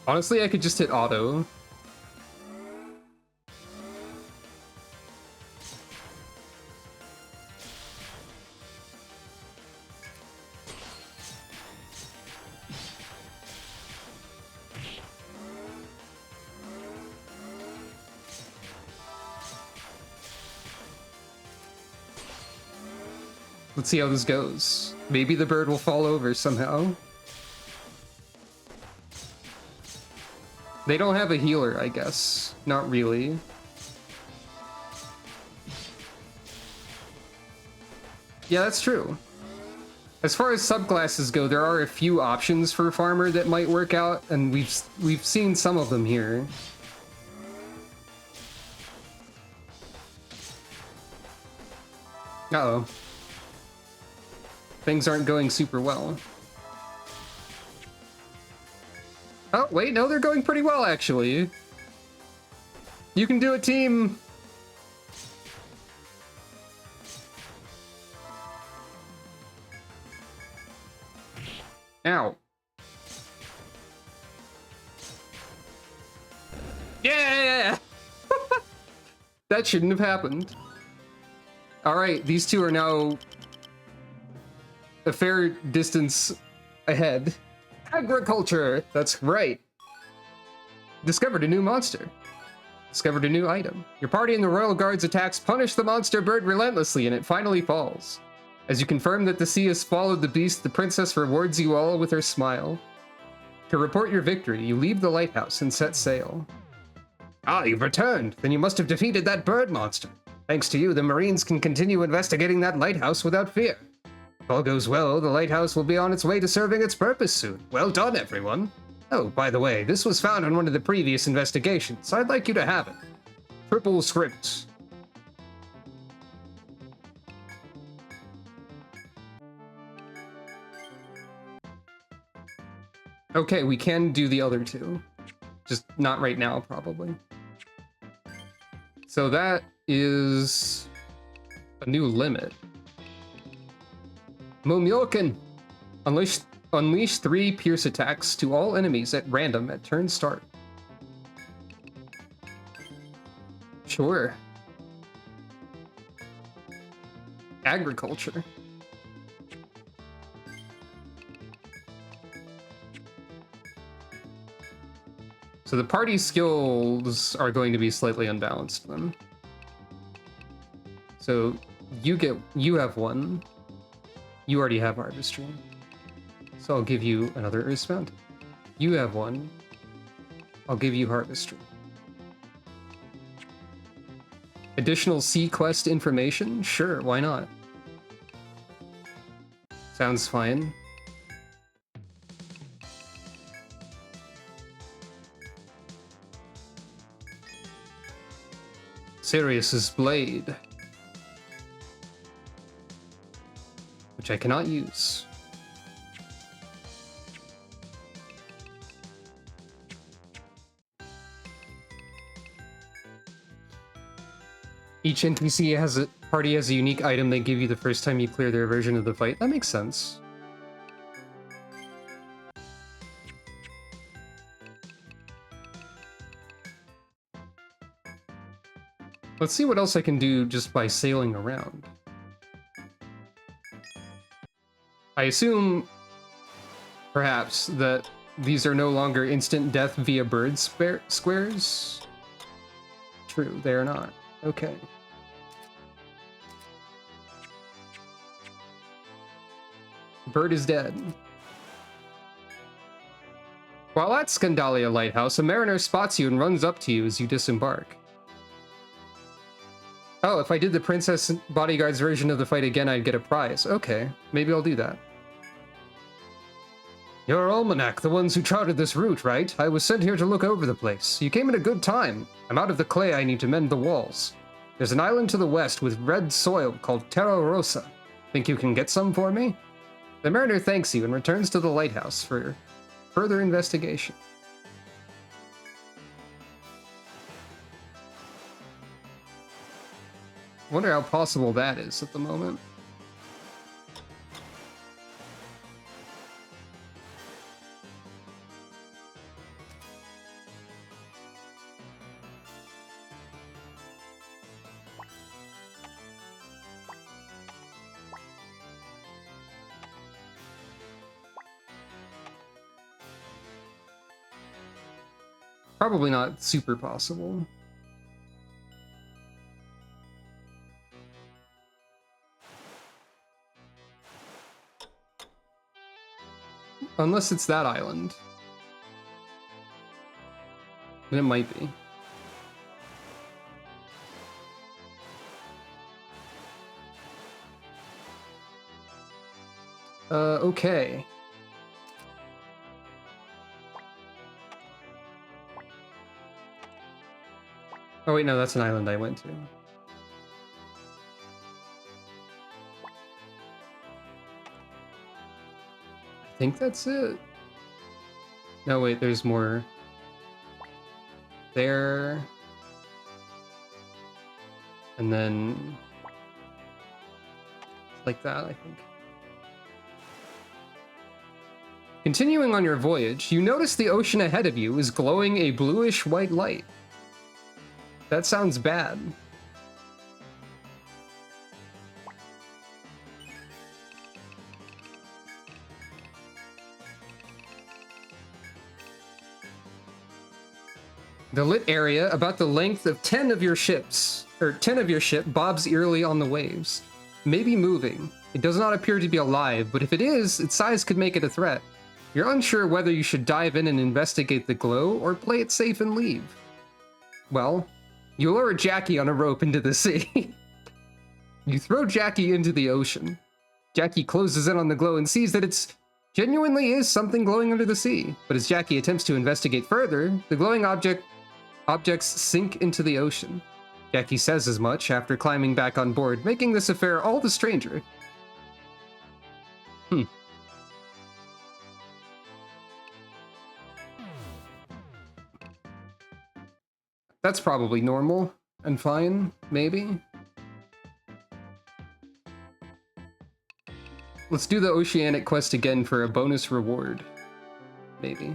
Honestly, I could just hit auto. Let's see how this goes. Maybe the bird will fall over somehow. They don't have a healer, I guess. Not really. Yeah, that's true. As far as subclasses go, there are a few options for farmer that might work out, and we've seen some of them here. Uh-oh. Things aren't going super well. Oh, wait, no, they're going pretty well, actually. You can do it, team! Ow. Yeah! That shouldn't have happened. Alright, these 2 are now a fair distance ahead. Agriculture! That's right. Discovered a new monster. Discovered a new item. Your party and the Royal Guard's attacks punish the monster bird relentlessly, and it finally falls. As you confirm that the sea has swallowed the beast, the princess rewards you all with her smile. To report your victory, you leave the lighthouse and set sail. Ah, you've returned. Then you must have defeated that bird monster. Thanks to you, the Marines can continue investigating that lighthouse without fear. If all goes well, the lighthouse will be on its way to serving its purpose soon. Well done, everyone. Oh, by the way, this was found in one of the previous investigations. I'd like you to have it. Triple script. Okay, we can do the other 2. Just not right now, probably. So that is a new limit. Momyoken! Unleash 3 pierce attacks to all enemies at random at turn start. Sure. agriculture. So the party skills are going to be slightly unbalanced then. So you have one. You already have artistry. So I'll give you another Earthbound. You have one. I'll give you artistry. Additional sea quest information? Sure, why not? Sounds fine. Sirius's blade, which I cannot use. Each NPC party has a unique item they give you the first time you clear their version of the fight. That makes sense. Let's see what else I can do just by sailing around. I assume, perhaps, that these are no longer instant death via bird squares? True, they are not. Okay. Bird is dead. While at Scandalia Lighthouse, a mariner spots you and runs up to you as you disembark. Oh, if I did the Princess Bodyguard's version of the fight again, I'd get a prize. Okay, maybe I'll do that. You're Almanac, the ones who charted this route, right? I was sent here to look over the place. You came at a good time. I'm out of the clay I need to mend the walls. There's an island to the west with red soil called Terra Rosa. Think you can get some for me? The mariner thanks you and returns to the lighthouse for further investigation. Wonder how possible that is at the moment. Probably not super possible. Unless it's that island. Then it might be. Okay. Oh wait, no, that's an island I went to. I think that's it. No, wait, there's more. There. And then... like that, I think. Continuing on your voyage, you notice the ocean ahead of you is glowing a bluish-white light. That sounds bad. The lit area, about the length of 10 of your ships, or 10 of your ship, bobs eerily on the waves. Maybe moving. It does not appear to be alive, but if it is, its size could make it a threat. You're unsure whether you should dive in and investigate the glow, or play it safe and leave. Well, you lure Jackie on a rope into the sea. You throw Jackie into the ocean. Jackie closes in on the glow and sees that it's genuinely is something glowing under the sea. But as Jackie attempts to investigate further, the glowing objects sink into the ocean. Jackie says as much after climbing back on board, making this affair all the stranger. That's probably normal and fine, maybe. Let's do the Oceanic quest again for a bonus reward. Maybe.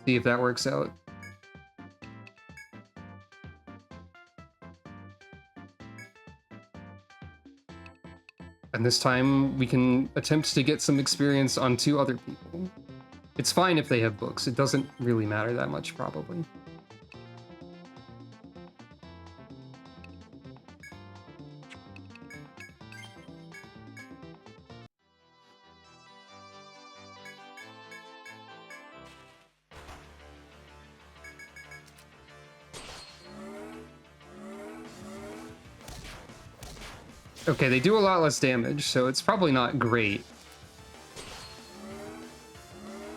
See if that works out. And this time we can attempt to get some experience on 2 other people. It's fine if they have books. It doesn't really matter that much, probably. Okay, they do a lot less damage, so it's probably not great.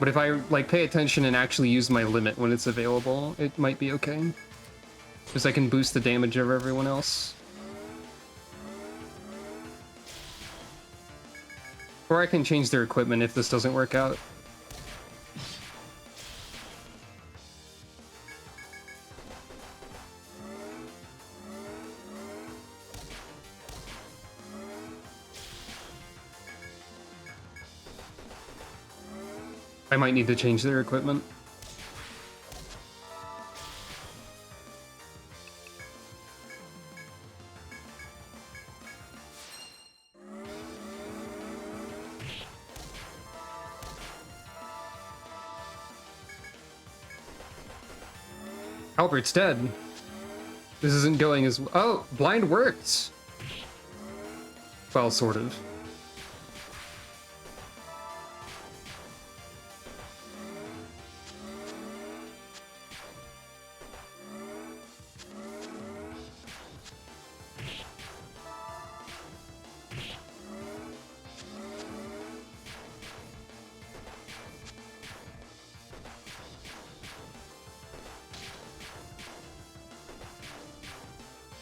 But if I, like, pay attention and actually use my limit when it's available, it might be okay. Because I can boost the damage of everyone else. Or I can change their equipment if this doesn't work out. I might need to change their equipment. Albert's dead. This isn't going as well. Oh, blind worked. Well, sort of.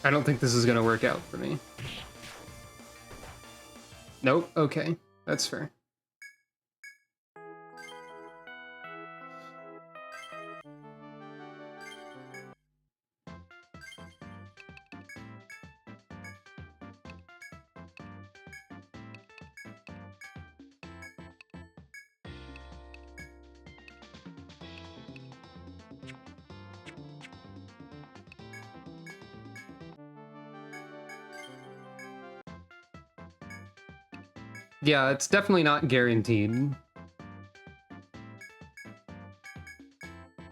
I don't think this is gonna work out for me. Nope, okay. That's fair. Yeah, it's definitely not guaranteed.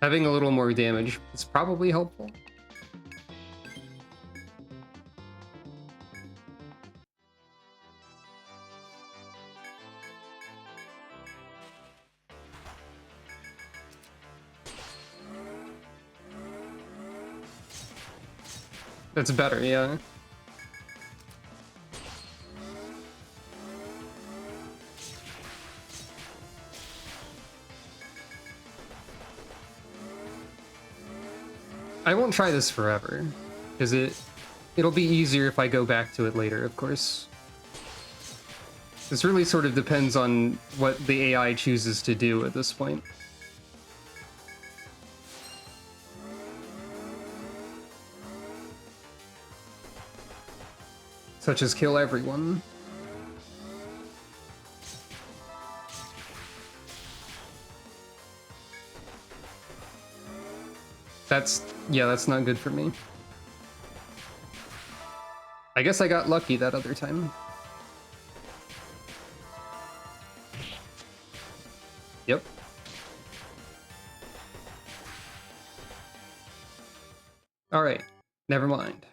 Having a little more damage is probably helpful. That's better, yeah. I won't try this forever, because it'll be easier if I go back to it later, of course. This really sort of depends on what the AI chooses to do at this point. Such as kill everyone. That's not good for me. I guess I got lucky that other time. Yep. Alright, never mind.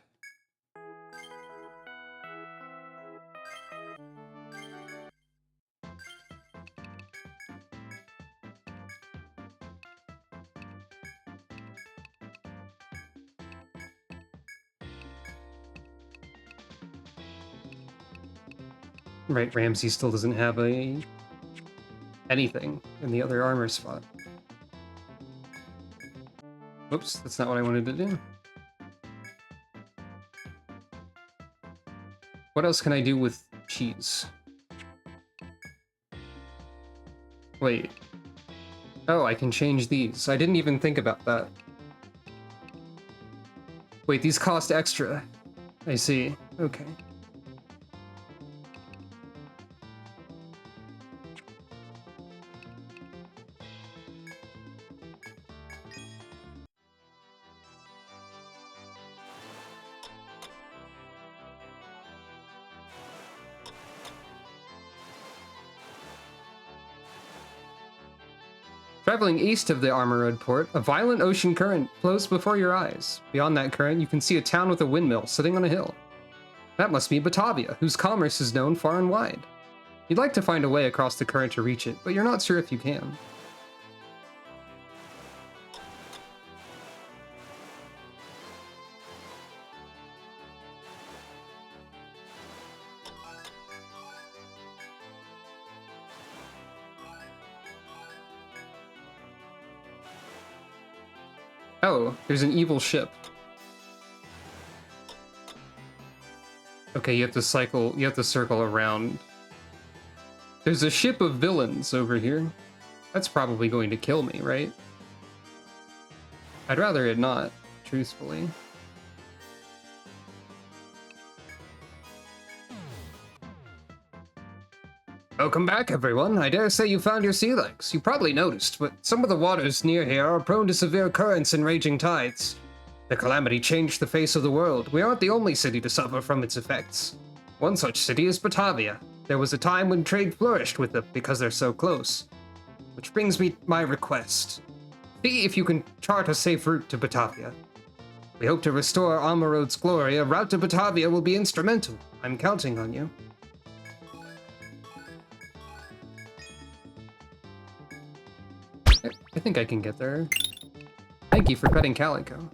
Right, Ramsey still doesn't have anything in the other armor spot. Oops, that's not what I wanted to do. What else can I do with cheese? Wait. Oh, I can change these. I didn't even think about that. Wait, these cost extra. I see. Okay. Traveling east of the Armor Road port, a violent ocean current flows before your eyes. Beyond that current, you can see a town with a windmill sitting on a hill. That must be Batavia, whose commerce is known far and wide. You'd like to find a way across the current to reach it, but you're not sure if you can. Oh, there's an evil ship. Okay, you have to circle around. There's a ship of villains over here. That's probably going to kill me, right? I'd rather it not, truthfully. Welcome back, everyone. I dare say you found your sea legs. You probably noticed, but some of the waters near here are prone to severe currents and raging tides. The calamity changed the face of the world. We aren't the only city to suffer from its effects. One such city is Batavia. There was a time when trade flourished with them because they're so close. Which brings me my request. See if you can chart a safe route to Batavia. We hope to restore Armor Road's glory. A route to Batavia will be instrumental. I'm counting on you. I think I can get there. Thank you for petting Calico.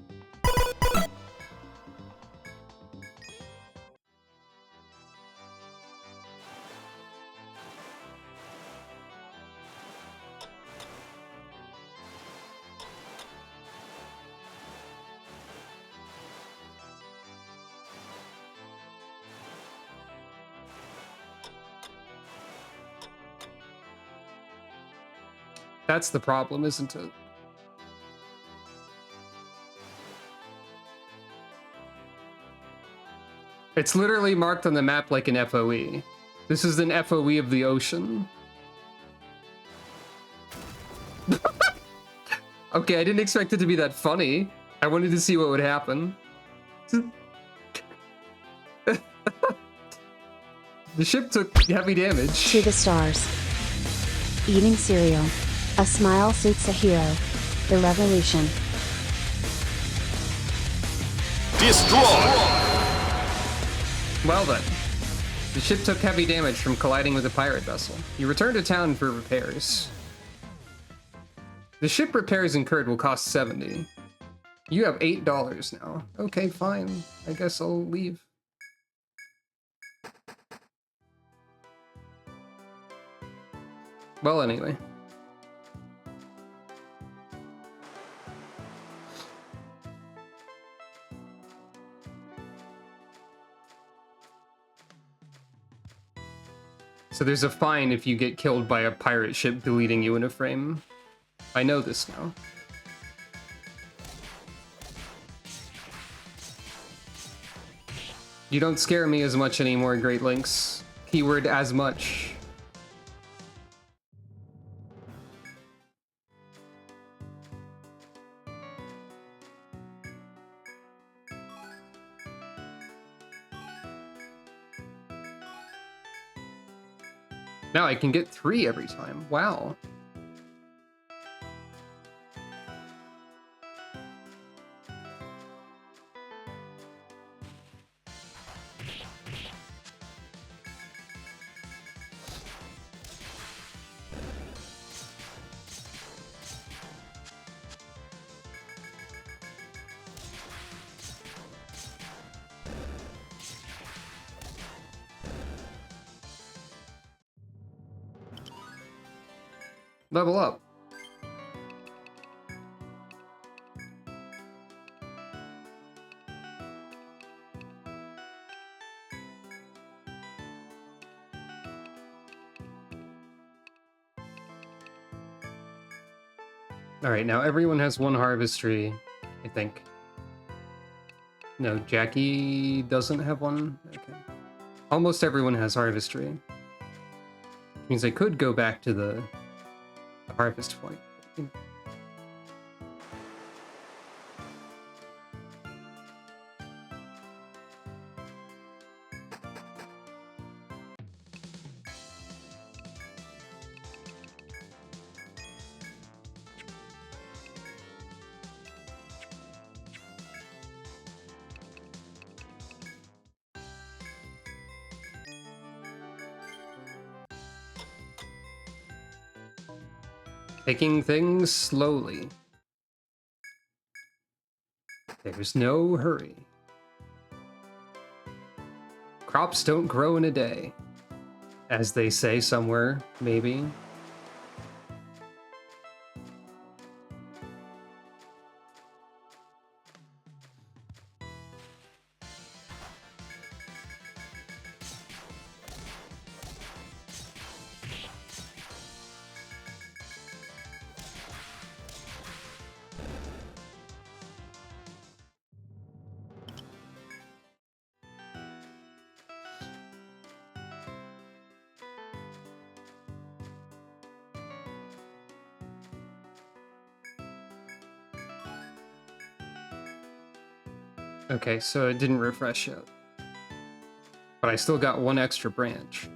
That's the problem, isn't it? It's literally marked on the map like an FOE. This is an FOE of the ocean. Okay, I didn't expect it to be that funny. I wanted to see what would happen. The ship took heavy damage. To the stars. Eating cereal. A smile suits a hero. The revolution. Destroy! Well then. The ship took heavy damage from colliding with a pirate vessel. You return to town for repairs. The ship repairs incurred will cost 70. You have $8 now. Okay, fine. I guess I'll leave. Well, anyway. So there's a fine if you get killed by a pirate ship deleting you in a frame. I know this now. You don't scare me as much anymore, Great Lynx. Keyword as much. Now I can get 3 every time. Wow. Level up. Alright, now everyone has 1 harvest tree, I think. No, Jackie doesn't have one? Okay. Almost everyone has harvest tree. Which means I could go back to the harvest point. Taking things slowly. There's no hurry. Crops don't grow in a day. As they say somewhere, maybe. Okay, so it didn't refresh yet. But I still got one extra branch.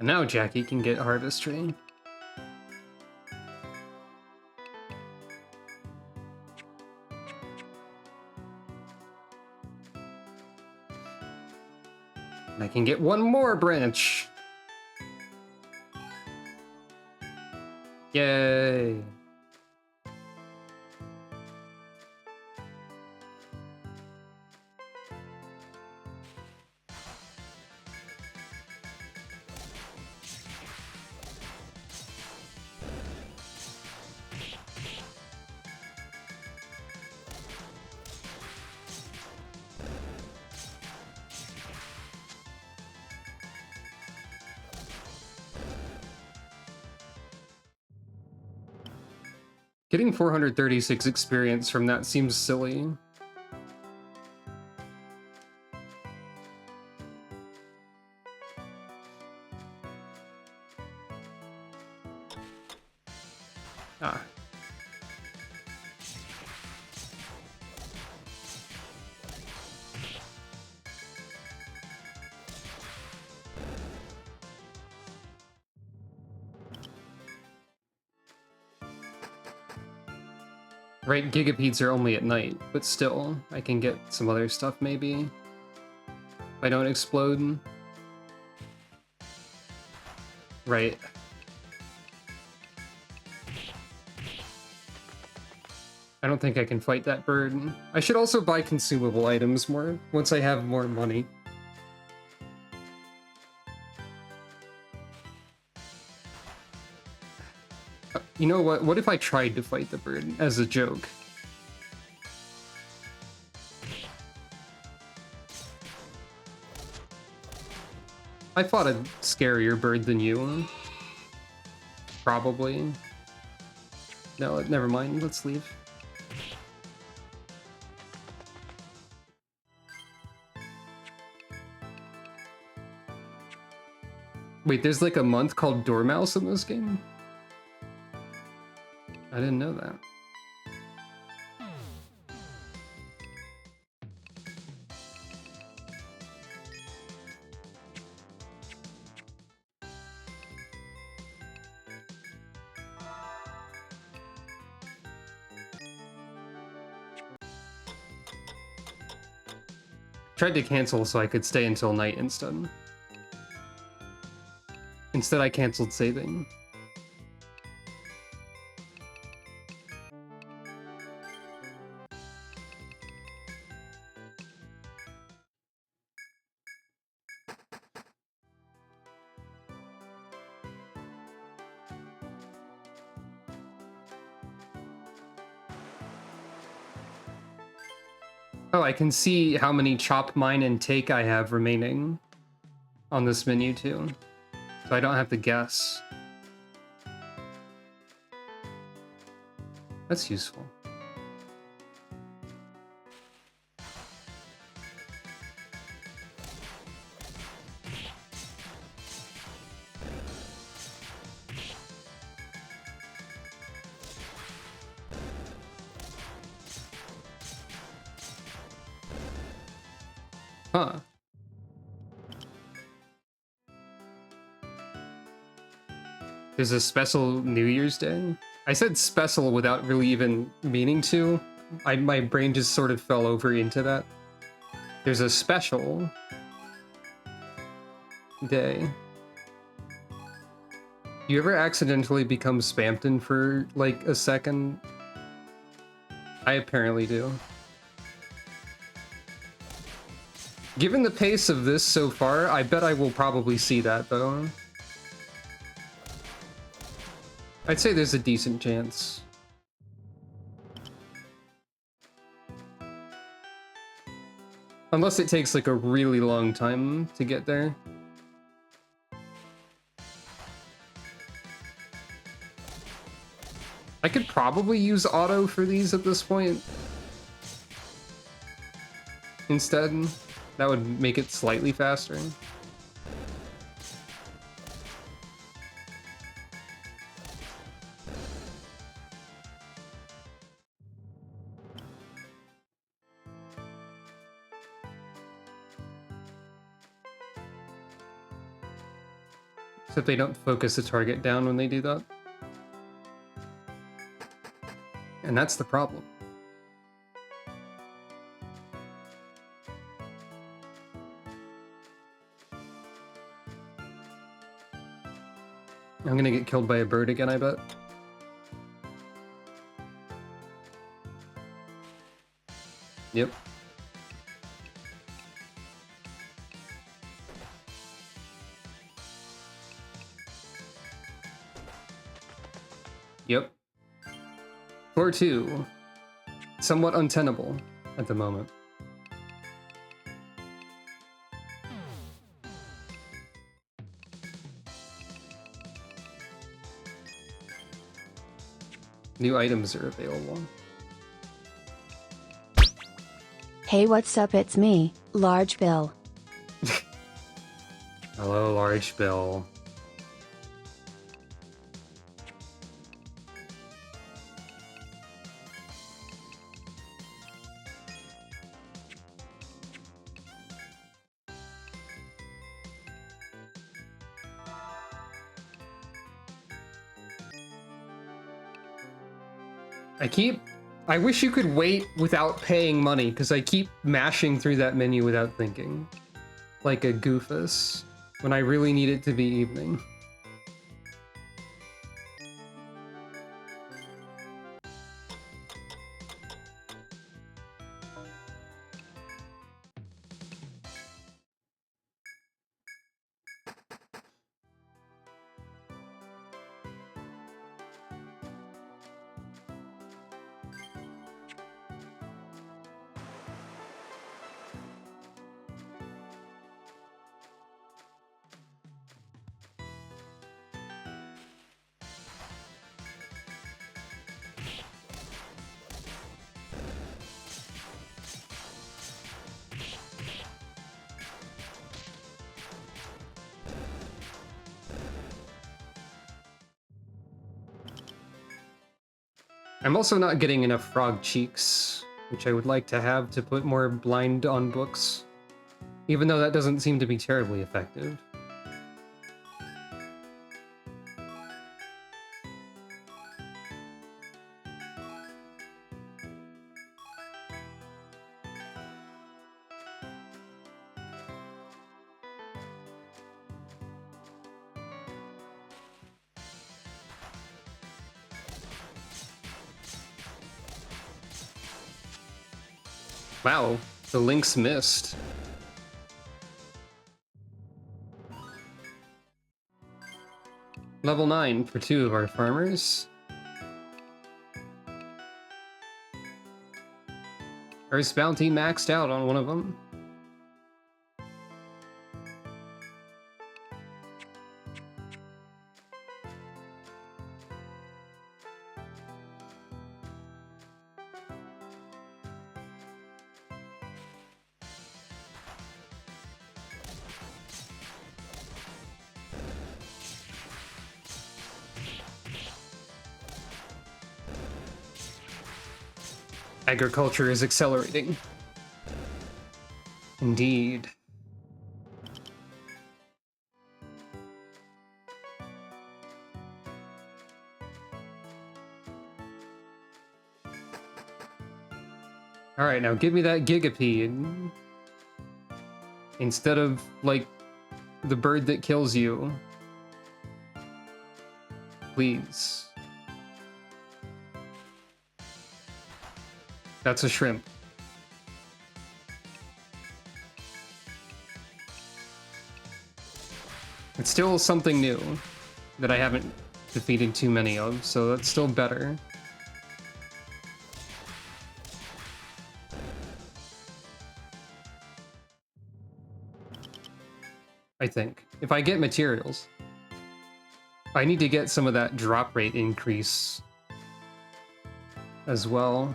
And now Jackie can get Harvestry. And I can get one more branch. Yay. Getting 436 experience from that seems silly. Ah. Right, gigapedes are only at night, but still, I can get some other stuff maybe. If I don't explode. Right. I don't think I can fight that bird. I should also buy consumable items more, once I have more money. You know what? What if I tried to fight the bird as a joke? I fought a scarier bird than you. Probably. No, never mind. Let's leave. Wait, there's like a month called Dormouse in this game? I didn't know that. Tried to cancel so I could stay until night instead. Instead I canceled saving. Oh, I can see how many chop, mine, and take I have remaining on this menu too. So I don't have to guess. That's useful. Huh. There's a special New Year's Day. I said special without really even meaning to. My brain just sort of fell over into that. There's a special day. You ever accidentally become Spamton for like a second? I apparently do. Given the pace of this so far, I bet I will probably see that though. I'd say there's a decent chance. Unless it takes like a really long time to get there. I could probably use auto for these at this point. Instead, that would make it slightly faster. Except they don't focus the target down when they do that. And that's the problem. I'm gonna get killed by a bird again, I bet. Yep. Yep. Floor 2. Somewhat untenable at the moment. New items are available. Hey, what's up? It's me, Large Bill. Hello, Large Bill. I wish you could wait without paying money, because I keep mashing through that menu without thinking. Like a goofus, when I really need it to be evening. I'm also not getting enough frog cheeks, which I would like to have to put more blind on books, even though that doesn't seem to be terribly effective. Wow, the Lynx missed. Level 9 for 2 of our farmers. Earth's bounty maxed out on one of them. Agriculture is accelerating. Indeed. Alright, now give me that Gigapee and instead of, like, the bird that kills you. Please. That's a shrimp. It's still something new that I haven't defeated too many of, so that's still better. I think. If I get materials. I need to get some of that drop rate increase as well.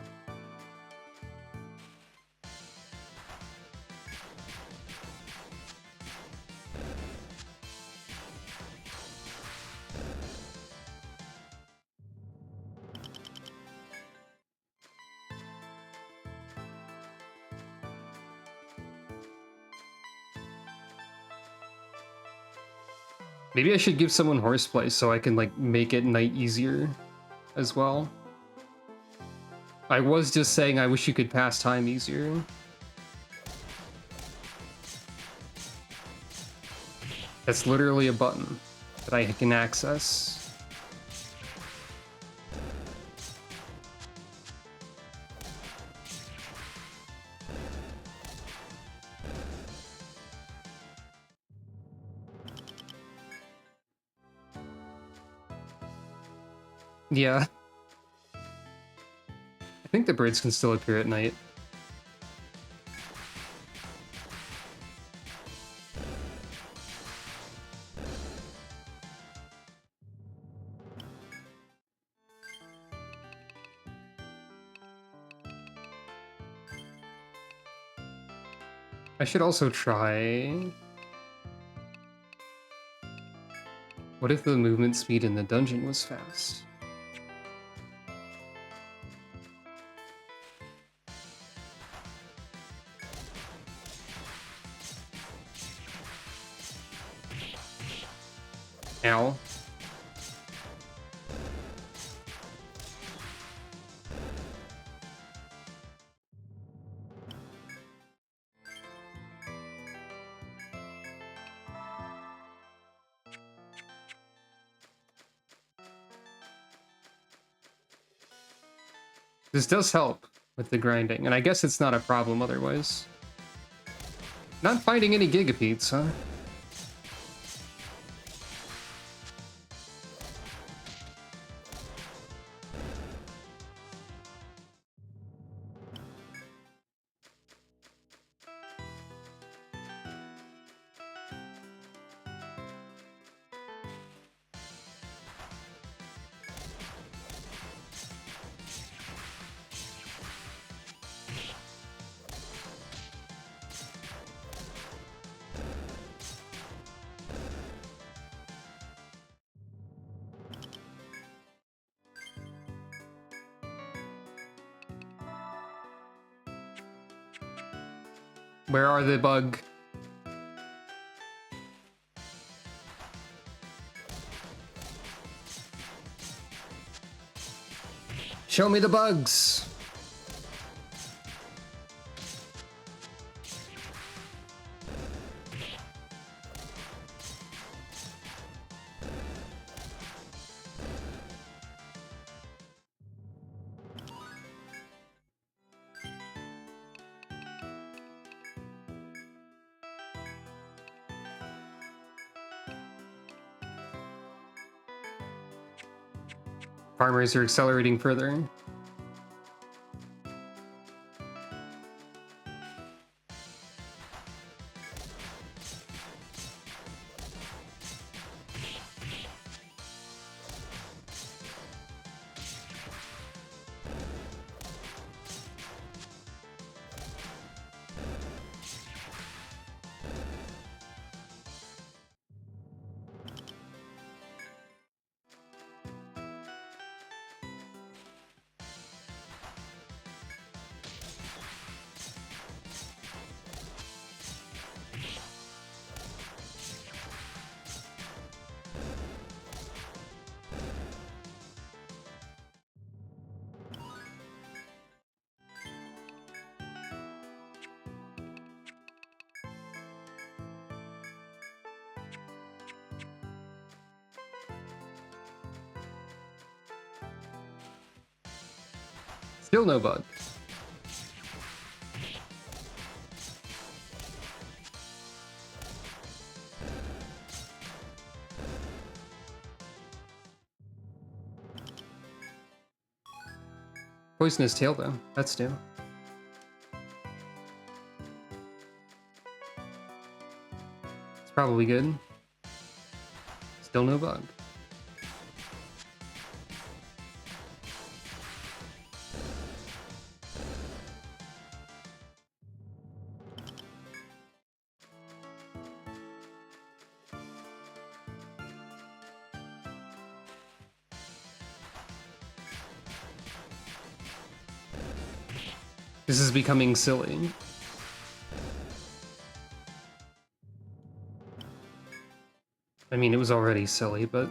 Maybe I should give someone horseplay so I can, like, make it night easier as well. I was just saying I wish you could pass time easier. That's literally a button that I can access. Yeah. I think the birds can still appear at night. I should also try... What if the movement speed in the dungeon was fast? Ow. This does help with the grinding, and I guess it's not a problem otherwise. Not finding any gigapeats, huh? Where are the bug? Show me the bugs! Farmers are accelerating further. Still no bug. Poisonous tail though, that's new. It's probably good. Still no bug. This is becoming silly. I mean, it was already silly, but...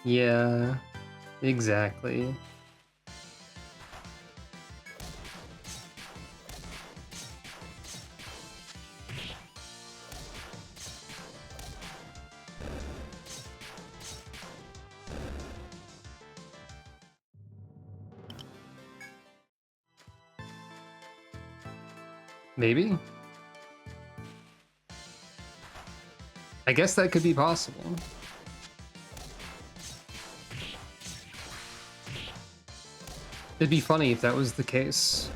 yeah, exactly. Maybe? I guess that could be possible. It'd be funny if that was the case.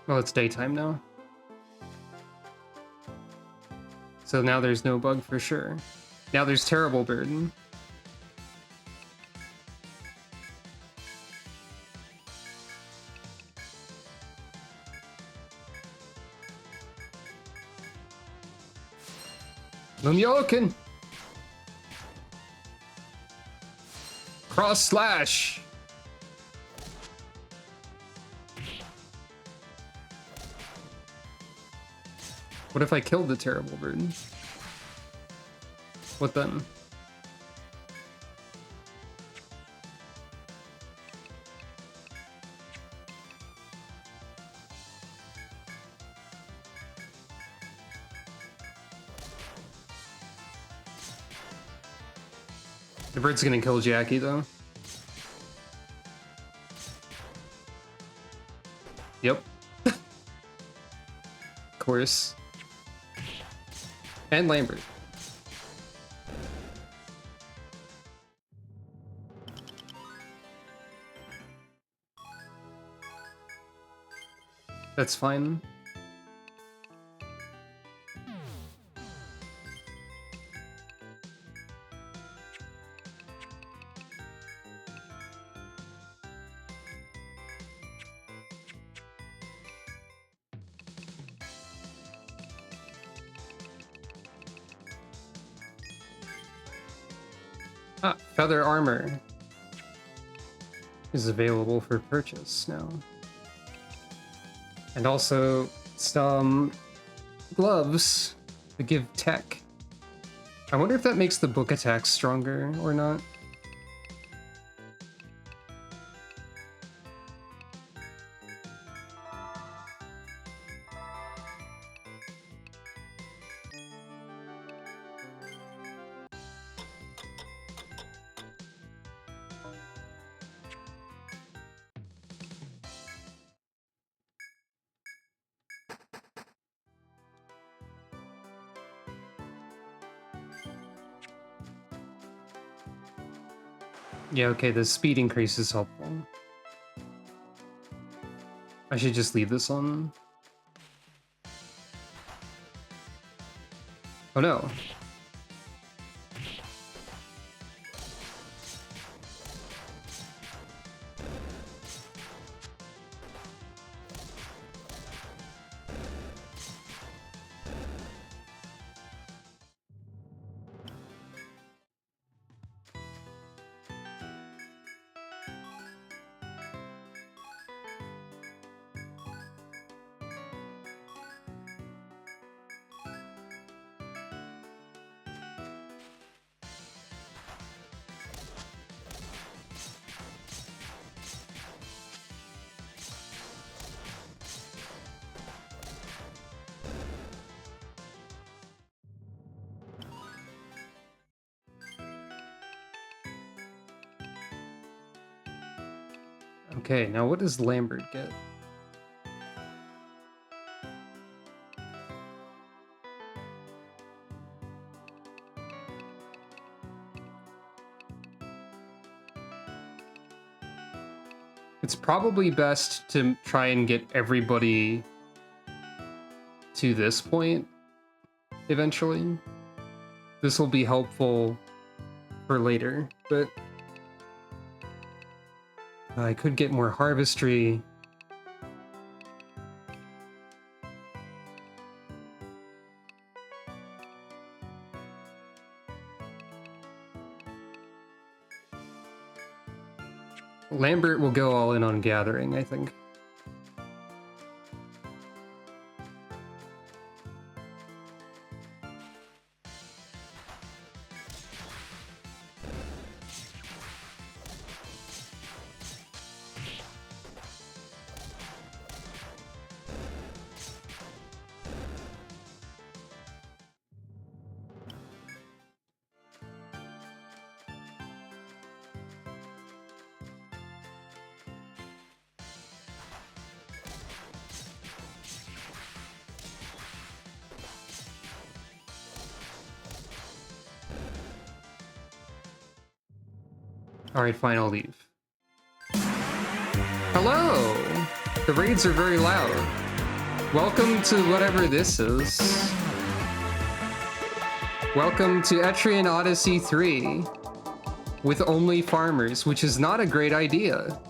Well, it's daytime now. So now there's no bug for sure. Now there's terrible burden. Mumyoken! Cross slash! What if I killed the terrible burden? What then? The bird's gonna kill Jackie though. Yep. Of course. And Lambert. That's fine. Ah, feather armor is available for purchase now. And also some gloves that give tech. I wonder if that makes the book attack stronger or not. Yeah, okay, the speed increase is helpful. I should just leave this on. Oh no. Okay, now what does Lambert get? It's probably best to try and get everybody to this point eventually. This will be helpful for later, but I could get more harvestry. Lambert will go all in on gathering, I think. Alright, fine, I'll leave. Hello! The raids are very loud. Welcome to whatever this is. Welcome to Etrian Odyssey 3 with only farmers, which is not a great idea.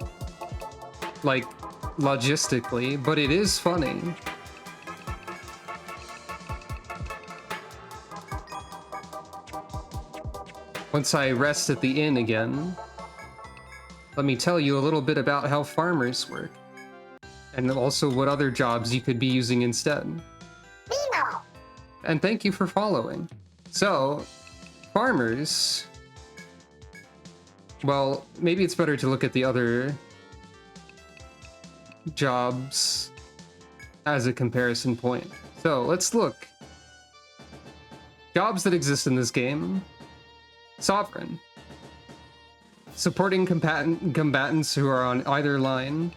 Like, logistically, but it is funny. Once I rest at the inn again, let me tell you a little bit about how farmers work, and also what other jobs you could be using instead. Nemo. And thank you for following. So, farmers... Well, maybe it's better to look at the other jobs as a comparison point. So, let's look. Jobs that exist in this game. Sovereign. Supporting combatants who are on either line.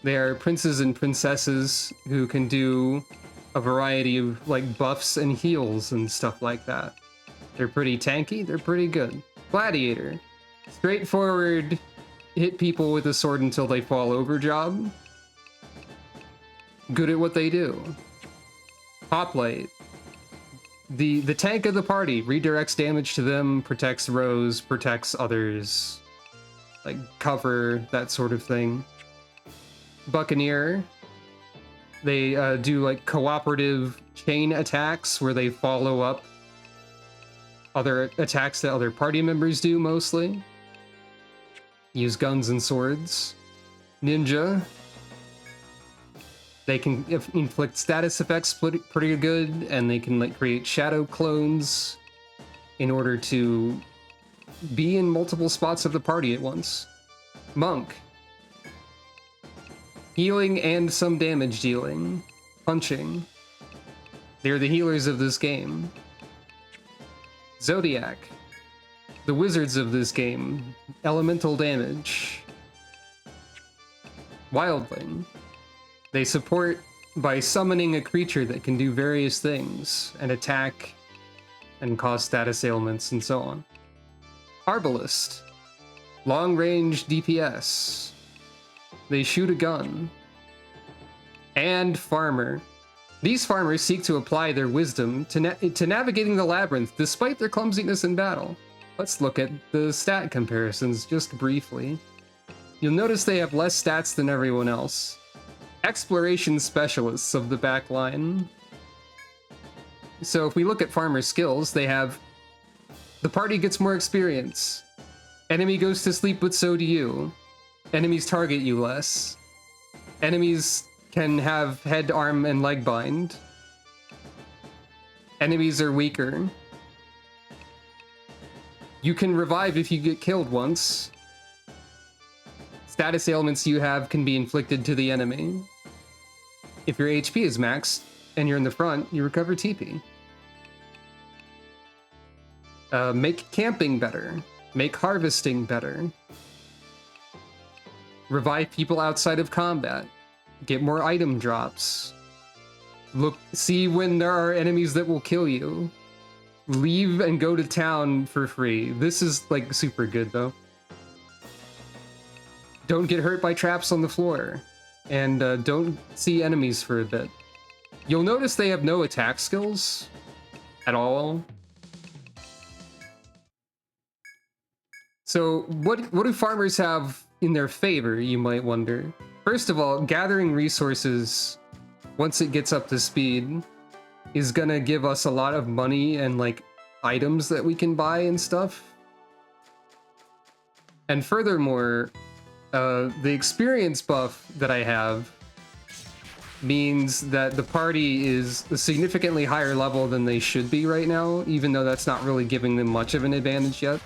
They are princes and princesses who can do a variety of like buffs and heals and stuff like that. They're pretty tanky, they're pretty good. Gladiator. Straightforward, hit people with a sword until they fall over job. Good at what they do. Hoplite. The tank of the party redirects damage to them, protects rows, protects others, like cover, that sort of thing. Buccaneer, they do like cooperative chain attacks where they follow up other attacks that other party members do mostly. Use guns and swords. Ninja, they can inflict status effects pretty good, and they can like create shadow clones in order to be in multiple spots of the party at once. Monk. Healing and some damage dealing. Punching. They're the healers of this game. Zodiac. The wizards of this game. Elemental damage. Wildling. They support by summoning a creature that can do various things, and attack, and cause status ailments, and so on. Arbalist. Long-range DPS. They shoot a gun. And Farmer. These farmers seek to apply their wisdom to navigating the Labyrinth despite their clumsiness in battle. Let's look at the stat comparisons just briefly. You'll notice they have less stats than everyone else. Exploration specialists of the back line. So if we look at farmer skills, they have the party gets more experience. Enemy goes to sleep, but so do you. Enemies target you less. Enemies can have head, arm, and leg bind. Enemies are weaker. You can revive if you get killed once. Status ailments you have can be inflicted to the enemy. If your HP is maxed and you're in the front, you recover TP. Make camping better. Make harvesting better. revive people outside of combat, get more item drops, see when there are enemies that will kill you, leave and go to town for free. This is like super good though. Don't get hurt by traps on the floor, and don't see enemies for a bit. You'll notice they have no attack skills at all. So what do farmers have in their favor, you might wonder? First of all, gathering resources, once it gets up to speed, is gonna give us a lot of money and like items that we can buy and stuff. And furthermore, the experience buff that I have means that the party is a significantly higher level than they should be right now, even though that's not really giving them much of an advantage yet.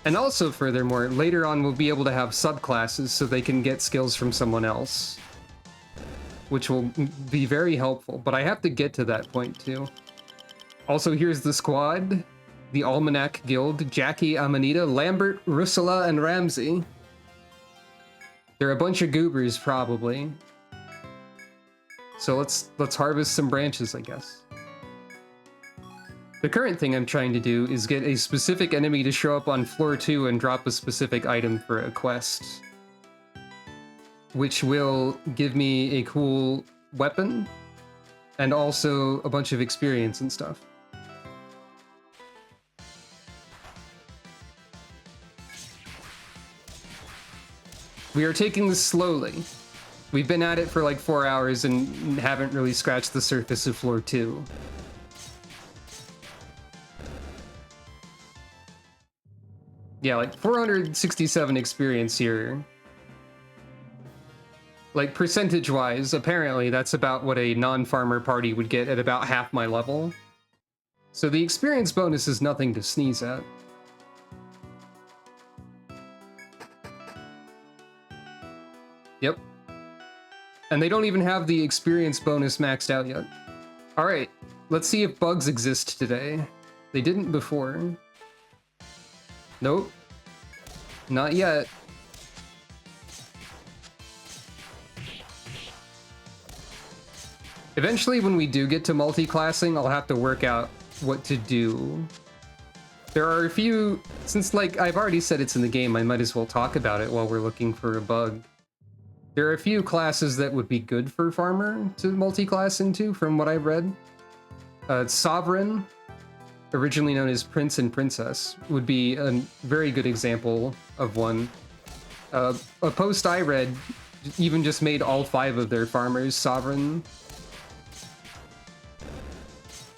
And also, furthermore, later on we'll be able to have subclasses so they can get skills from someone else, which will be very helpful, but I have to get to that point too. Also, here's the squad. The Almanac Guild: Jackie, Amanita, Lambert, Russula, and Ramsey. They're a bunch of goobers, probably. So let's harvest some branches, I guess. The current thing I'm trying to do is get a specific enemy to show up on floor 2 and drop a specific item for a quest, which will give me a cool weapon and also a bunch of experience and stuff. We are taking this slowly. We've been at it for like 4 hours and haven't really scratched the surface of floor 2. Yeah, like 467 experience here. Like percentage-wise, apparently that's about what a non-farmer party would get at about half my level. So the experience bonus is nothing to sneeze at. Yep. And they don't even have the experience bonus maxed out yet. Alright, let's see if bugs exist today. They didn't before. Nope. Not yet. Eventually, when we do get to multi-classing, I'll have to work out what to do. There are a few... Since, like, I've already said it's in the game, I might as well talk about it while we're looking for a bug. There are a few classes that would be good for Farmer to multi-class into, from what I've read. Sovereign, originally known as Prince and Princess, would be a very good example of one. A post I read even just made all 5 of their farmers Sovereign.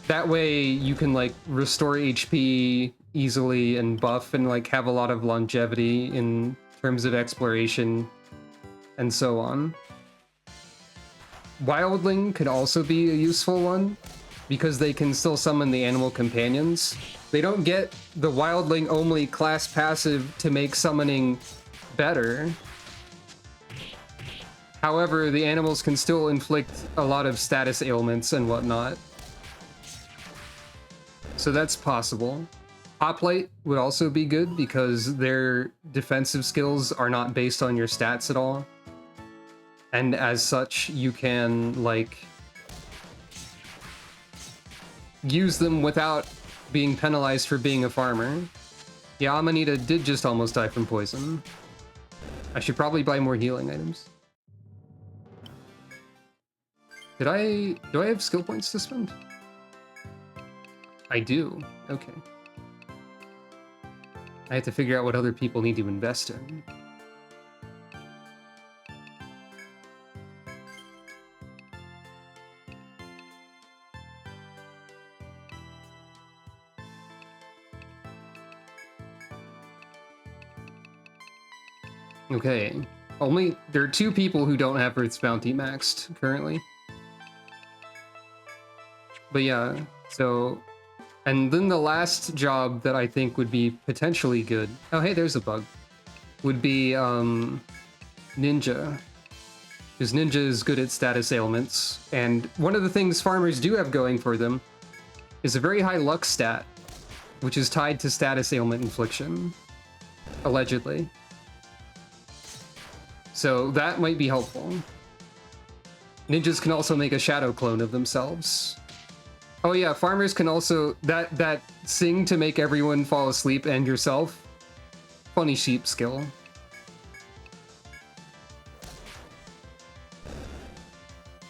That way you can like restore HP easily and buff and like have a lot of longevity in terms of exploration and so on. Wildling could also be a useful one, because they can still summon the animal companions. They don't get the Wildling only class passive to make summoning better. However, the animals can still inflict a lot of status ailments and whatnot. So that's possible. Hoplite would also be good because their defensive skills are not based on your stats at all. And as such, you can, like, use them without being penalized for being a farmer. Yeah, Amanita did just almost die from poison. I should probably buy more healing items. Do I have skill points to spend? I do. Okay. I have to figure out what other people need to invest in. Okay, there are 2 people who don't have Earth's Bounty maxed currently. But yeah, so, and then the last job that I think would be potentially good, oh hey, there's a bug, would be Ninja. Because Ninja is good at status ailments, and one of the things farmers do have going for them is a very high luck stat, which is tied to status ailment infliction, allegedly. So that might be helpful. Ninjas can also make a shadow clone of themselves. Oh yeah, farmers can also... That sing to make everyone fall asleep and yourself. Funny sheep skill.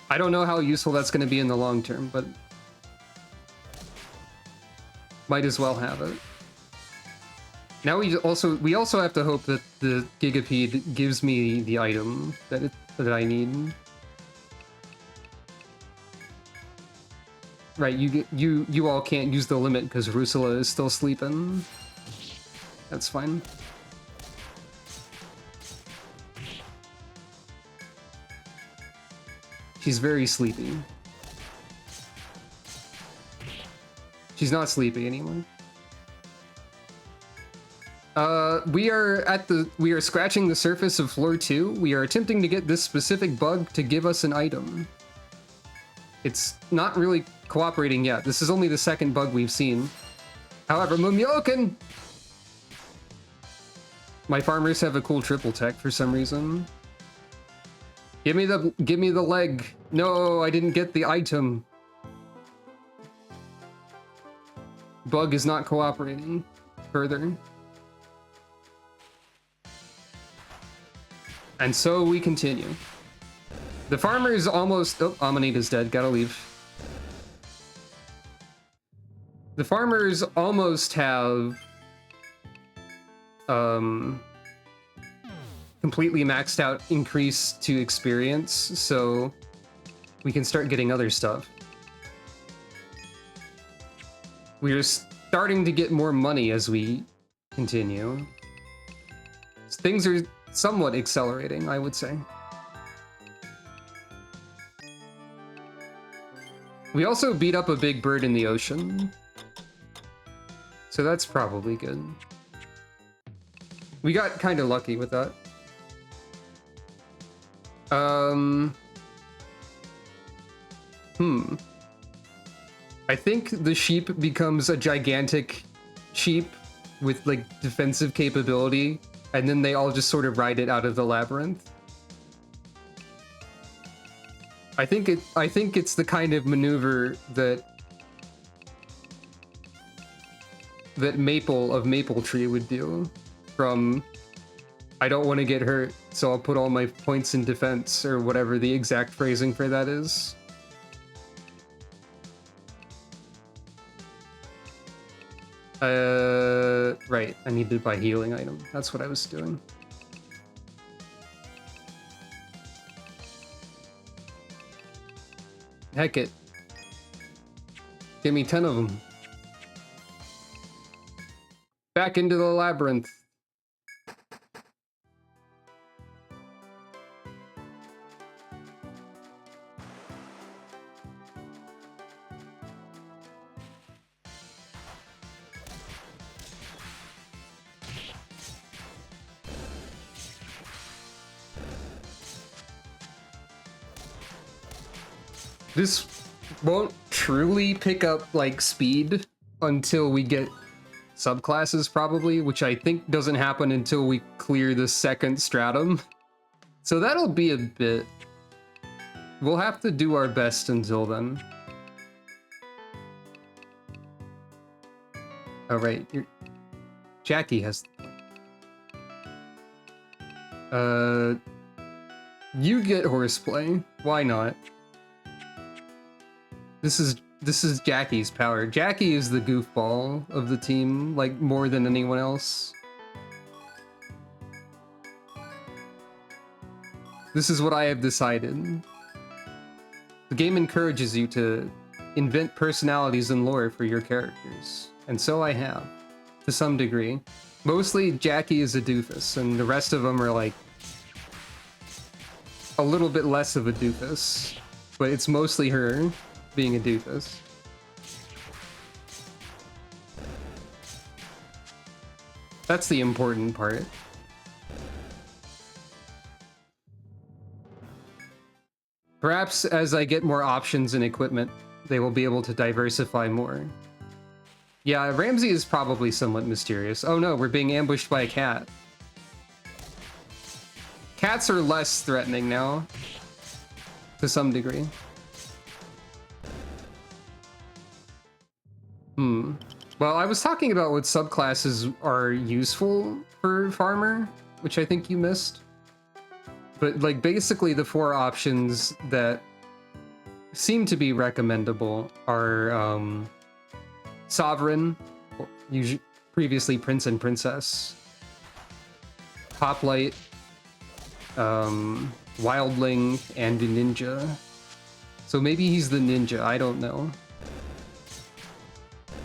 I don't know how useful that's going to be in the long term, but... might as well have it. Now we also have to hope that the Gigapede gives me the item that I need. Right, you all can't use the limit because Rusula is still sleeping. That's fine. She's very sleepy. She's not sleepy anymore. We are scratching the surface of floor 2. We are attempting to get this specific bug to give us an item. It's not really cooperating yet. This is only the second bug we've seen. However, Mumyoken! My farmers have a cool triple tech for some reason. Give me the leg. No, I didn't get the item. Bug is not cooperating further. And so we continue. The farmer is almost... Oh, Amanita is dead. Gotta leave. The farmers almost have... completely maxed out increase to experience, so we can start getting other stuff. We are starting to get more money as we continue. Things are somewhat accelerating, I would say. We also beat up a big bird in the ocean, so that's probably good. We got kind of lucky with that. I think the sheep becomes a gigantic sheep with like defensive capability, and then they all just sort of ride it out of the labyrinth. I think it's the kind of maneuver that Maple of Maple Tree would do. From, I don't want to get hurt, so I'll put all my points in defense, or whatever the exact phrasing for that is. Right, I need to buy healing item. That's what I was doing. Heck it. Give me 10 of them. Back into the labyrinth. This won't truly pick up, like, speed until we get subclasses, probably, which I think doesn't happen until we clear the second stratum. So that'll be a bit... We'll have to do our best until then. Oh, right. Jackie has... You get horseplay. Why not? This is Jackie's power. Jackie is the goofball of the team, like, more than anyone else. This is what I have decided. The game encourages you to invent personalities and lore for your characters. And so I have, to some degree. Mostly Jackie is a doofus, and the rest of them are, like, a little bit less of a doofus. But it's mostly her being a doofus. That's the important part. Perhaps as I get more options and equipment, they will be able to diversify more. Yeah, Ramsey is probably somewhat mysterious. Oh no, we're being ambushed by a cat. Cats are less threatening now, to some degree. Well, I was talking about what subclasses are useful for farmer, which I think you missed. But like basically the 4 options that seem to be recommendable are Sovereign, usually previously Prince and Princess, Hoplite, Wildling, and a Ninja. So maybe he's the Ninja, I don't know.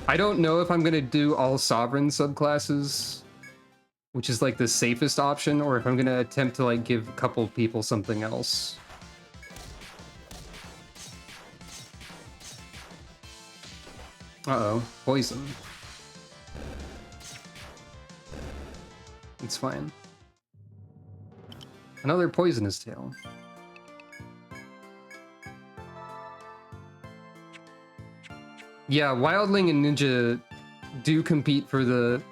I don't know if I'm gonna do all Sovereign subclasses, which is like the safest option, or if I'm gonna attempt to like give a couple people something else. Uh-oh, poison. It's fine. Another poisonous tail. Yeah, Wildling and Ninja do compete for the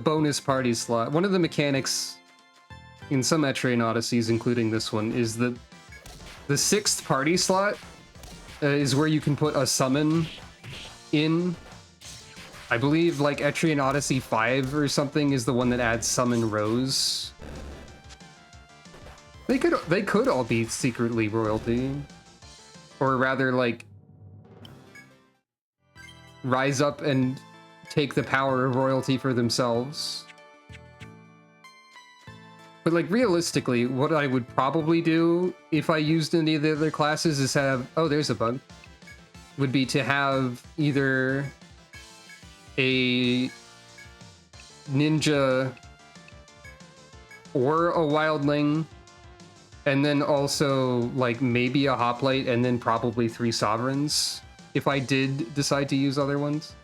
bonus party slot. One of the mechanics in some Etrian Odysseys, including this one, is that the 6th party slot is where you can put a summon in. I believe like Etrian Odyssey 5 or something is the one that adds Summon Rose. They could all be secretly royalty. Or rather like rise up and take the power of royalty for themselves. But like realistically, what I would probably do if I used any of the other classes is have, oh, there's a bug, would be to have either a Ninja or a Wildling, and then also like maybe a Hoplite, and then probably 3 Sovereigns if I did decide to use other ones.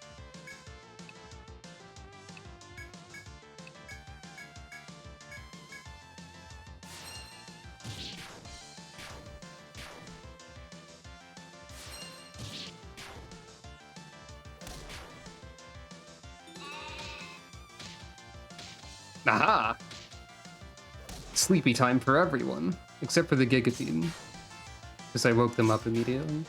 Aha! Sleepy time for everyone, except for the Gigapede, because I woke them up immediately.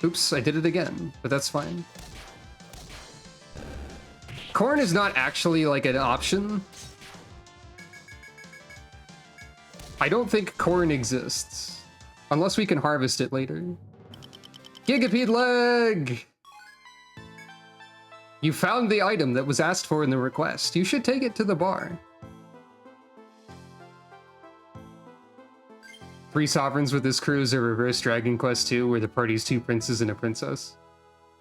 Oops, I did it again, but that's fine. Corn is not actually like an option. I don't think corn exists, unless we can harvest it later. Gigapede leg! You found the item that was asked for in the request. You should take it to the bar. 3 Sovereigns with this crew is a reverse Dragon Quest 2 where the party's 2 princes and a princess.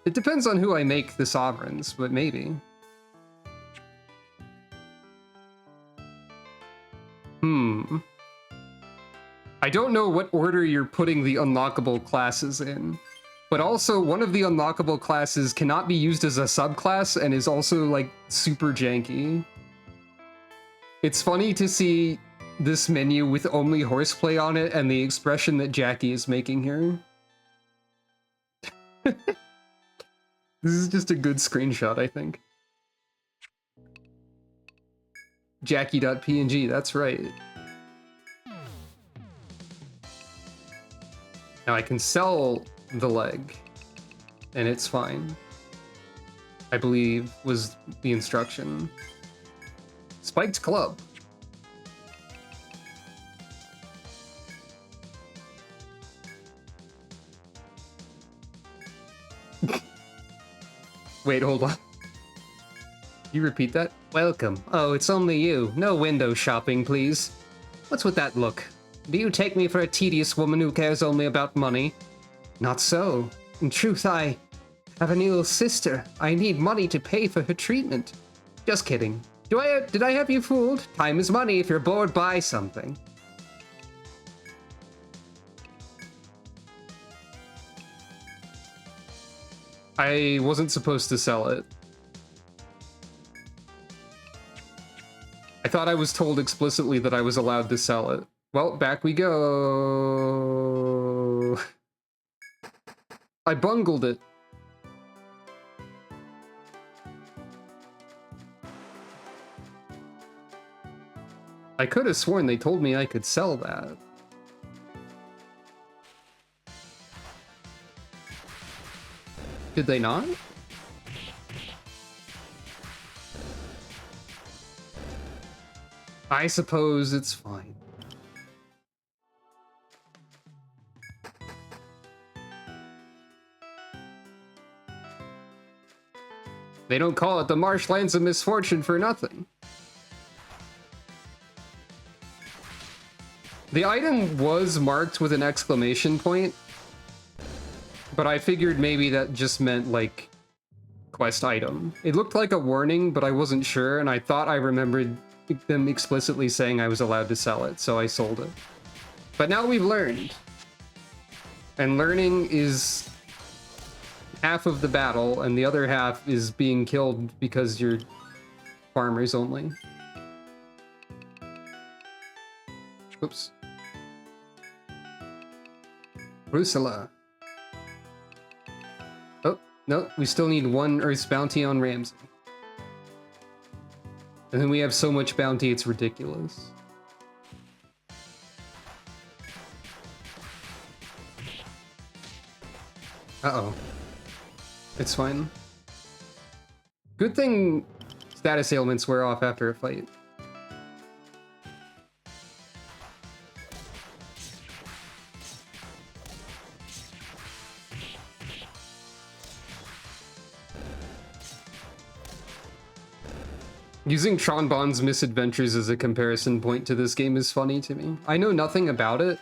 It depends on who I make the Sovereigns, but maybe. I don't know what order you're putting the unlockable classes in, but also one of the unlockable classes cannot be used as a subclass and is also like super janky. It's funny to see this menu with only horseplay on it and the expression that Jackie is making here. This is just a good screenshot, I think. Jackie.png, that's right. Now I can sell the leg, and it's fine. I believe was the instruction. Spiked club. Wait, hold on. You repeat that? Welcome. Oh, it's only you. No window shopping, please. What's with that look? Do you take me for a tedious woman who cares only about money? Not so. In truth, I have an ill sister. I need money to pay for her treatment. Just kidding. Did I have you fooled? Time is money. If you're bored, buy something. I wasn't supposed to sell it. I thought I was told explicitly that I was allowed to sell it. Well, back we go. I bungled it. I could have sworn they told me I could sell that. Did they not? I suppose it's fine. They don't call it the Marshlands of Misfortune for nothing. The item was marked with an exclamation point, but I figured maybe that just meant, like, quest item. It looked like a warning, but I wasn't sure, and I thought I remembered them explicitly saying I was allowed to sell it, so I sold it. But now we've learned. And learning is half of the battle, and the other half is being killed because you're farmers only. Oops. Rusula. Oh, no, we still need one Earth's bounty on Ramsey. And then we have so much bounty, it's ridiculous. Uh-oh. It's fine. Good thing status ailments wear off after a fight. Using Tron Bond's misadventures as a comparison point to this game is funny to me. I know nothing about it,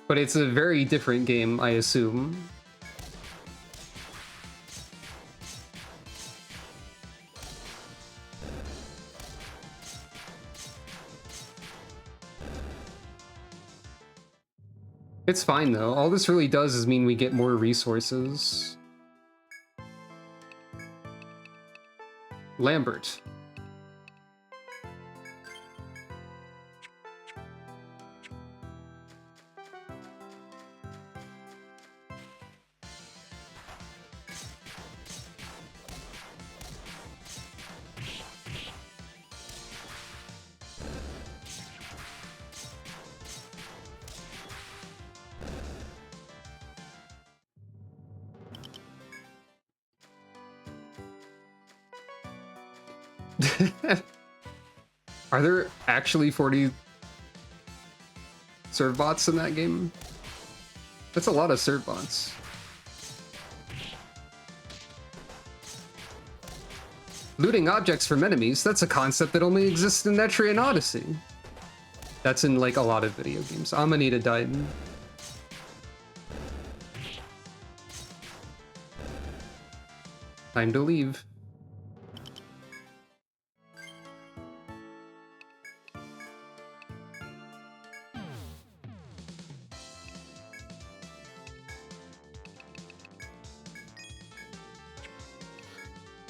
but it's a very different game, I assume. It's fine though. All this really does is mean we get more resources. Lambert. Are there actually 40 serve bots in that game? That's a lot of serve bots. Looting objects from enemies, that's a concept that only exists in Etrian Odyssey. That's in like a lot of video games. Amanita died. Time to leave.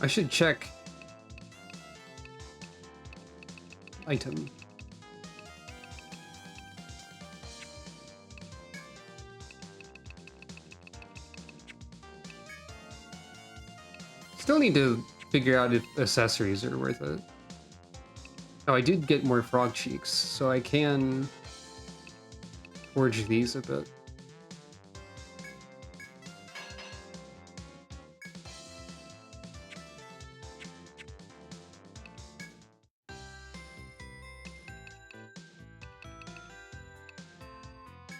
I should check item. Still need to figure out if accessories are worth it. Oh, I did get more frog cheeks, so I can forge these a bit.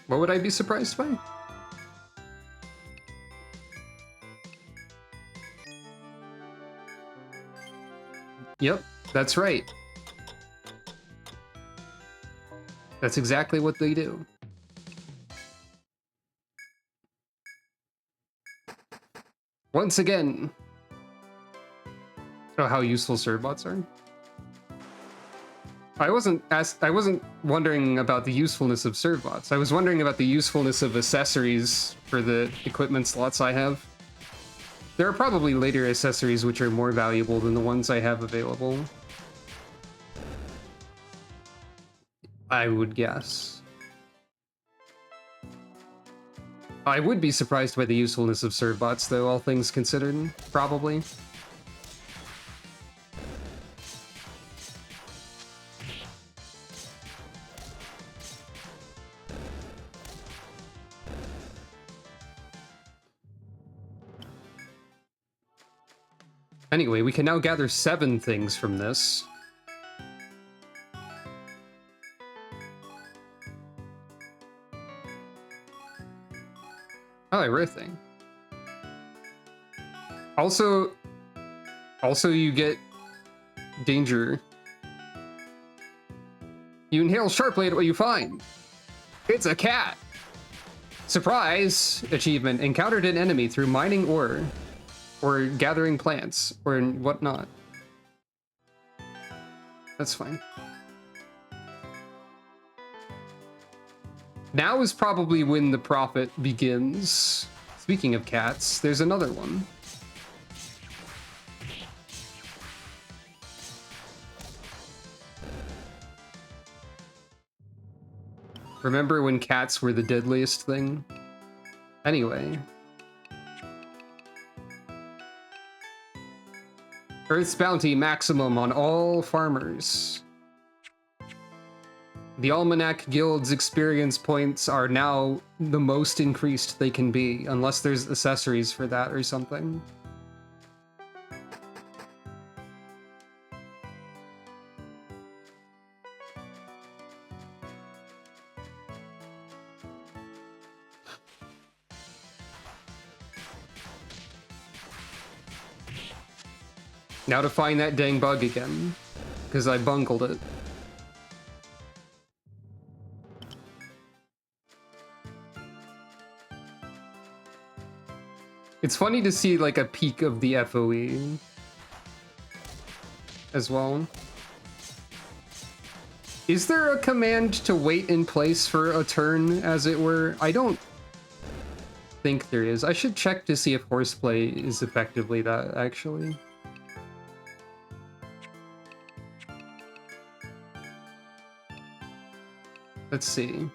What would I be surprised by? Yep, that's right. That's exactly what they do. Once again. Oh, how useful servbots are. I wasn't wondering about the usefulness of servbots. I was wondering about the usefulness of accessories for the equipment slots I have. There are probably later accessories which are more valuable than the ones I have available. I would guess. I would be surprised by the usefulness of servbots, though, all things considered, probably. Anyway, we can now gather 7 things from this. Oh, a rare thing. Also you get danger. You inhale sharply at what you find. It's a cat. Surprise! Achievement. Encountered an enemy through mining ore, or gathering plants, or whatnot. That's fine. Now is probably when the profit begins. Speaking of cats, there's another one. Remember when cats were the deadliest thing? Anyway. Earth's bounty maximum on all farmers. The Almanac Guild's experience points are now the most increased they can be, unless there's accessories for that or something. Now to find that dang bug again, because I bungled it. It's funny to see like a peek of the FOE as well. Is there a command to wait in place for a turn, as it were? I don't think there is. I should check to see if horseplay is effectively that, actually. Let's see.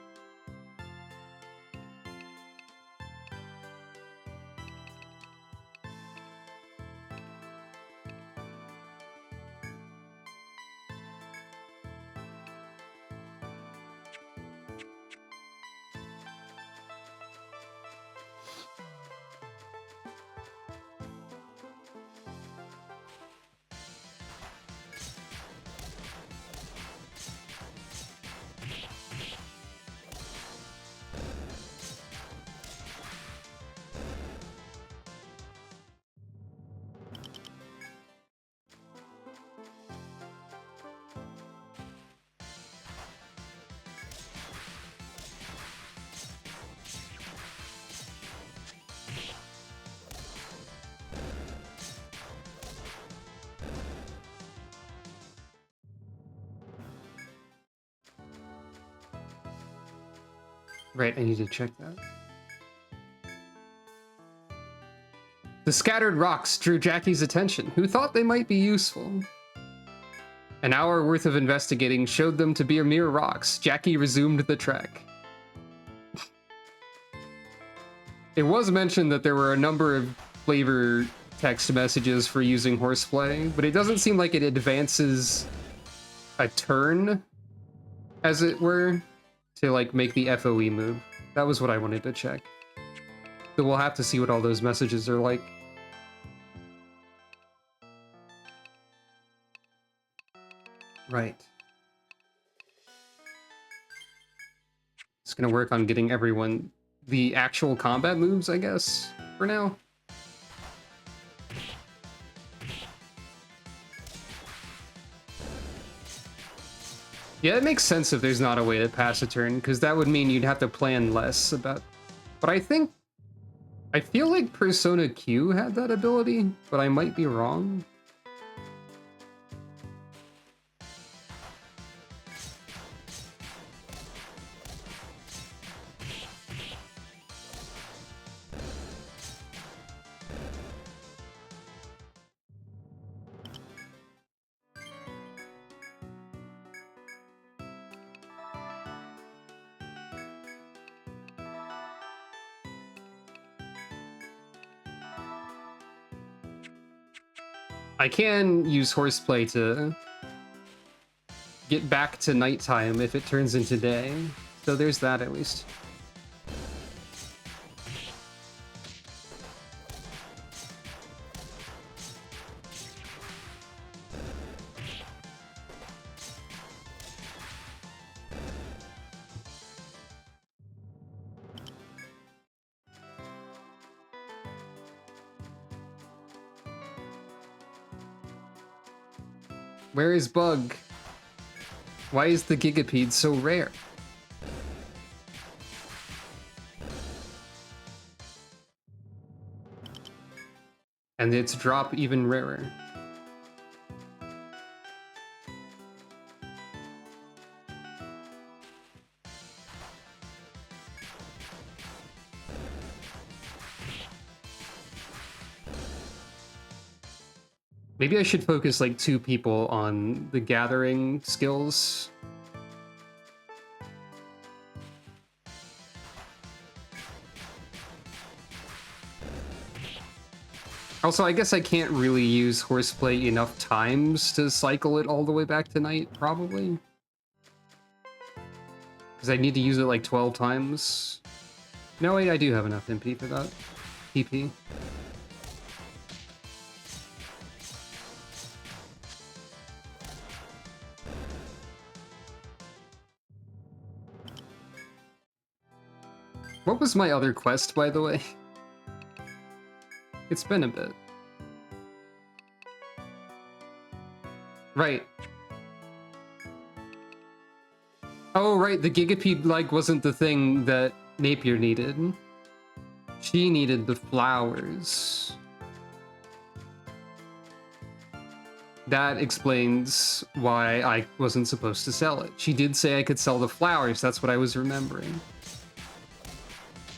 Right, I need to check that. The scattered rocks drew Jackie's attention, who thought they might be useful. An hour worth of investigating showed them to be mere rocks. Jackie resumed the trek. It was mentioned that there were a number of flavor text messages for using horseplay, but it doesn't seem like it advances a turn, as it were, to like make the FOE move. That was what I wanted to check. So we'll have to see what all those messages are like. Right. It's gonna work on getting everyone the actual combat moves, I guess, for now. Yeah, it makes sense if there's not a way to pass a turn, because that would mean you'd have to plan less about... But I feel like Persona Q had that ability, but I might be wrong. I can use horseplay to get back to nighttime if it turns into day. So there's that at least. Where is Bug? Why is the Gigapede so rare? And its drop even rarer. Maybe I should focus like 2 people on the gathering skills. Also, I guess I can't really use horseplay enough times to cycle it all the way back to night, probably. Because I need to use it like 12 times. No, wait, I do have enough MP for that. PP. What was my other quest, by the way? It's been a bit. Right. Oh, right, the Gigapede, like, wasn't the thing that Napier needed. She needed the flowers. That explains why I wasn't supposed to sell it. She did say I could sell the flowers, that's what I was remembering.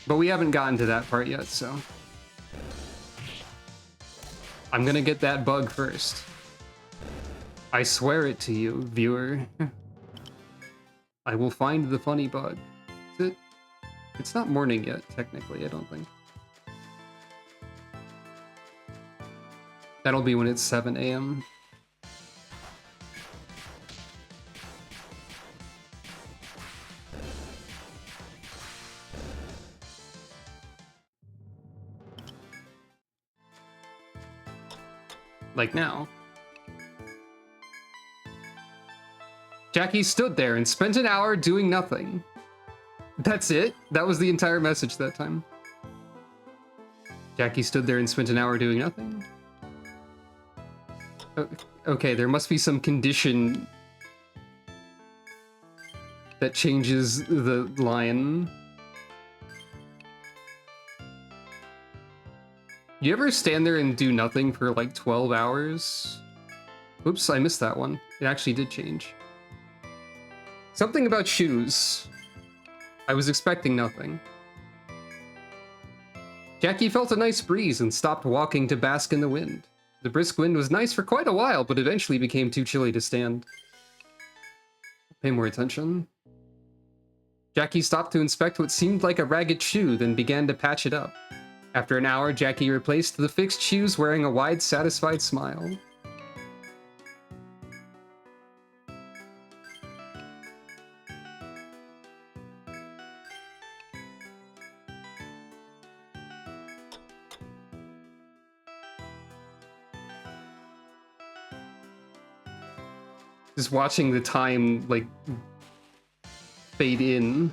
But we haven't gotten to that part yet, so... I'm gonna get that bug first. I swear it to you, viewer. I will find the funny bug. Is it? It's not morning yet, technically, I don't think. That'll be when it's 7 a.m. Like now. Jackie stood there and spent an hour doing nothing. That's it? That was the entire message that time. Jackie stood there and spent an hour doing nothing? Okay, there must be some condition that changes the line. You ever stand there and do nothing for like 12 hours? Oops, I missed that one. It actually did change. Something about shoes. I was expecting nothing. Jackie felt a nice breeze and stopped walking to bask in the wind. The brisk wind was nice for quite a while, but eventually became too chilly to stand. Pay more attention. Jackie stopped to inspect what seemed like a ragged shoe, then began to patch it up. After an hour, Jackie replaced the fixed shoes wearing a wide, satisfied smile. Just watching the time, like, fade in.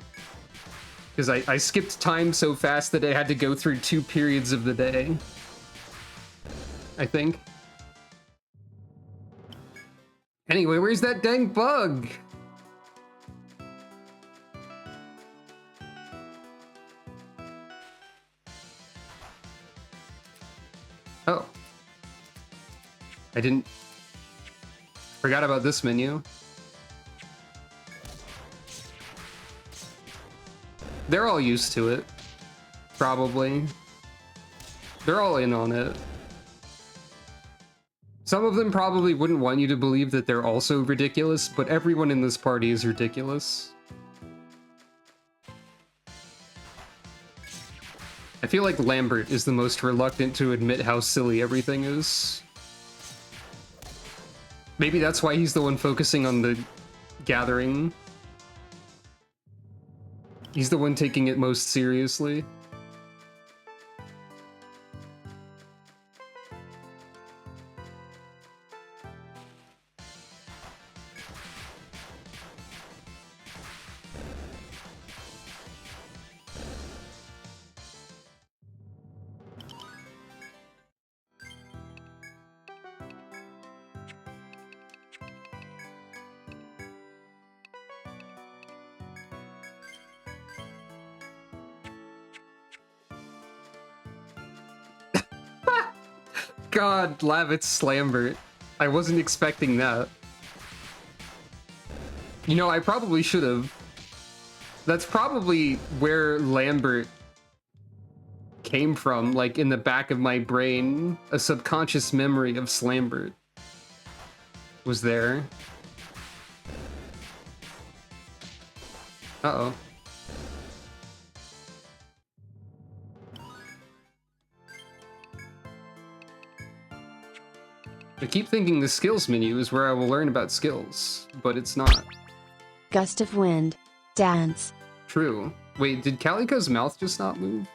Because I skipped time so fast that I had to go through 2 periods of the day. I think. Anyway, where's that dang bug? Oh. I didn't... Forgot about this menu. They're all used to it. Probably. They're all in on it. Some of them probably wouldn't want you to believe that they're also ridiculous, but everyone in this party is ridiculous. I feel like Lambert is the most reluctant to admit how silly everything is. Maybe that's why he's the one focusing on the gathering. He's the one taking it most seriously. God, Lavitz Slambert. I wasn't expecting that. You know, I probably should have. That's probably where Lambert came from, like in the back of my brain. A subconscious memory of Slambert was there. Uh-oh. I keep thinking the skills menu is where I will learn about skills, but it's not. Gust of wind. Dance. True. Wait, did Calico's mouth just not move?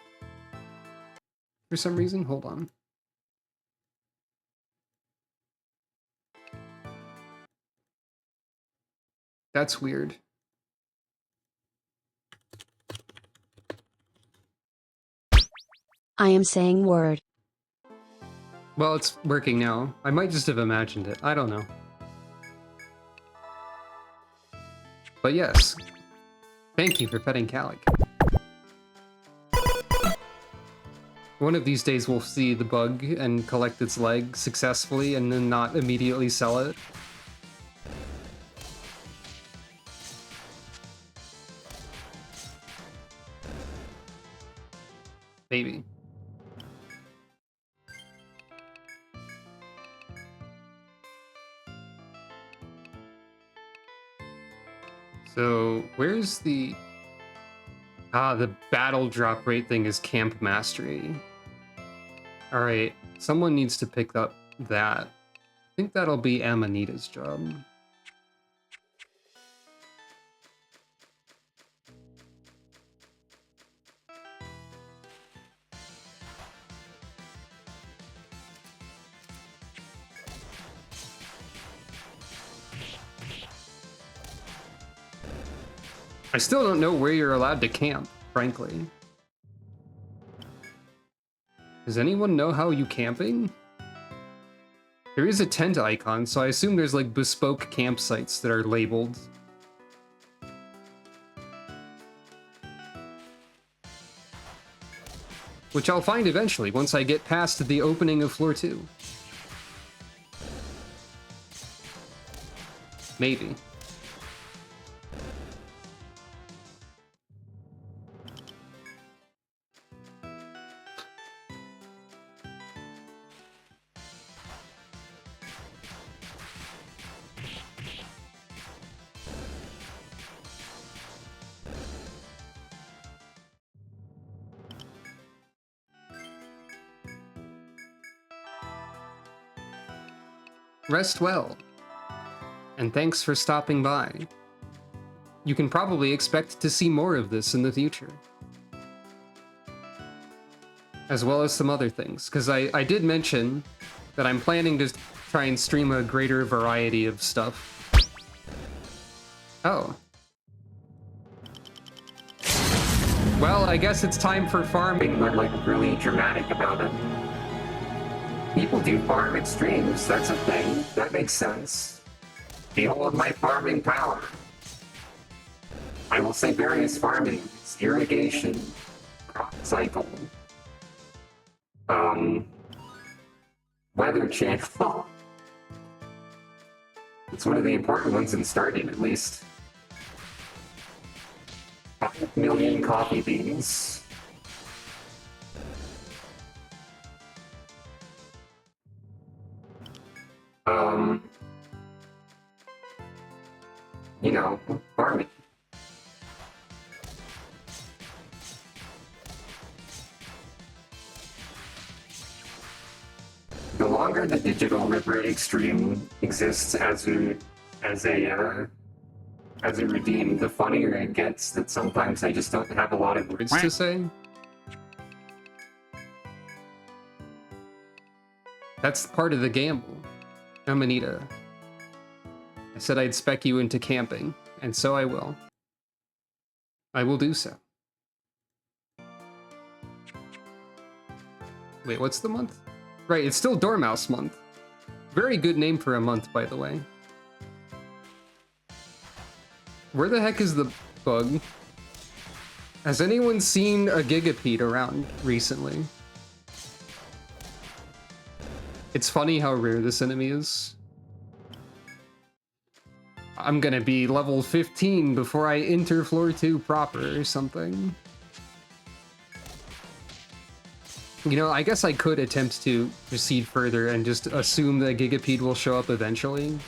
For some reason? Hold on. That's weird. I am saying word. Well, it's working now. I might just have imagined it. I don't know. But yes. Thank you for petting Calic. One of these days we'll see the bug and collect its leg successfully and then not immediately sell it. Maybe. So, where's the... Ah, the battle drop rate thing is Camp Mastery. Alright, someone needs to pick up that. I think that'll be Amanita's job. I still don't know where you're allowed to camp, frankly. Does anyone know how you camping? There is a tent icon, so I assume there's like bespoke campsites that are labeled. Which I'll find eventually, once I get past the opening of floor 2. Maybe. Rest well, and thanks for stopping by. You can probably expect to see more of this in the future. As well as some other things, because I did mention that I'm planning to try and stream a greater variety of stuff. Oh. Well, I guess it's time for farming, but like really dramatic about it. People do farm extremes, that's a thing. That makes sense. Behold my farming power. I will say various farmings, irrigation, crop cycle, weather channel. It's one of the important ones in starting, at least. 5 million coffee beans. You know, farming. The longer sure the digital Ripper Extreme exists as a redeem, the funnier it gets that sometimes I just don't have a lot of words to say. That's part of the gamble. Amanita. I said I'd spec you into camping, and so I will. I will do so. Wait, what's the month? Right, it's still Dormouse month. Very good name for a month, by the way. Where the heck is the bug? Has anyone seen a Gigapede around recently? It's funny how rare this enemy is. I'm gonna be level 15 before I enter floor 2 proper or something. You know, I guess I could attempt to proceed further and just assume that Gigapede will show up eventually.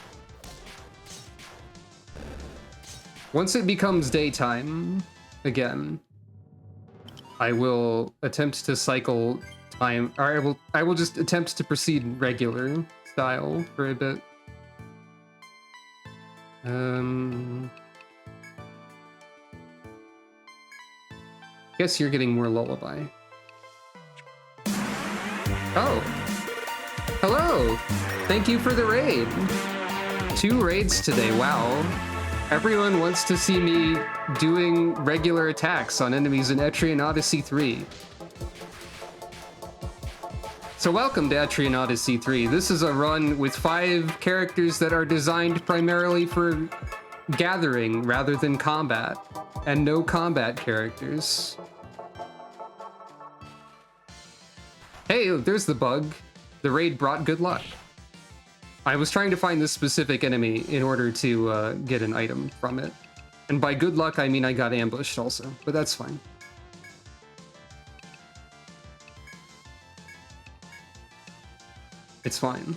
Once it becomes daytime, again, I will attempt to cycle time, or I will just attempt to proceed regular style for a bit. Guess you're getting more lullaby. Oh. Hello! Thank you for the raid! 2 raids today, wow. Everyone wants to see me doing regular attacks on enemies in Etrian Odyssey 3. So welcome to Etrian Odyssey 3. This is a run with 5 characters that are designed primarily for gathering rather than combat, and no combat characters. Hey, there's the bug. The raid brought good luck. I was trying to find this specific enemy in order to get an item from it. And by good luck, I mean I got ambushed also, but that's fine. It's fine.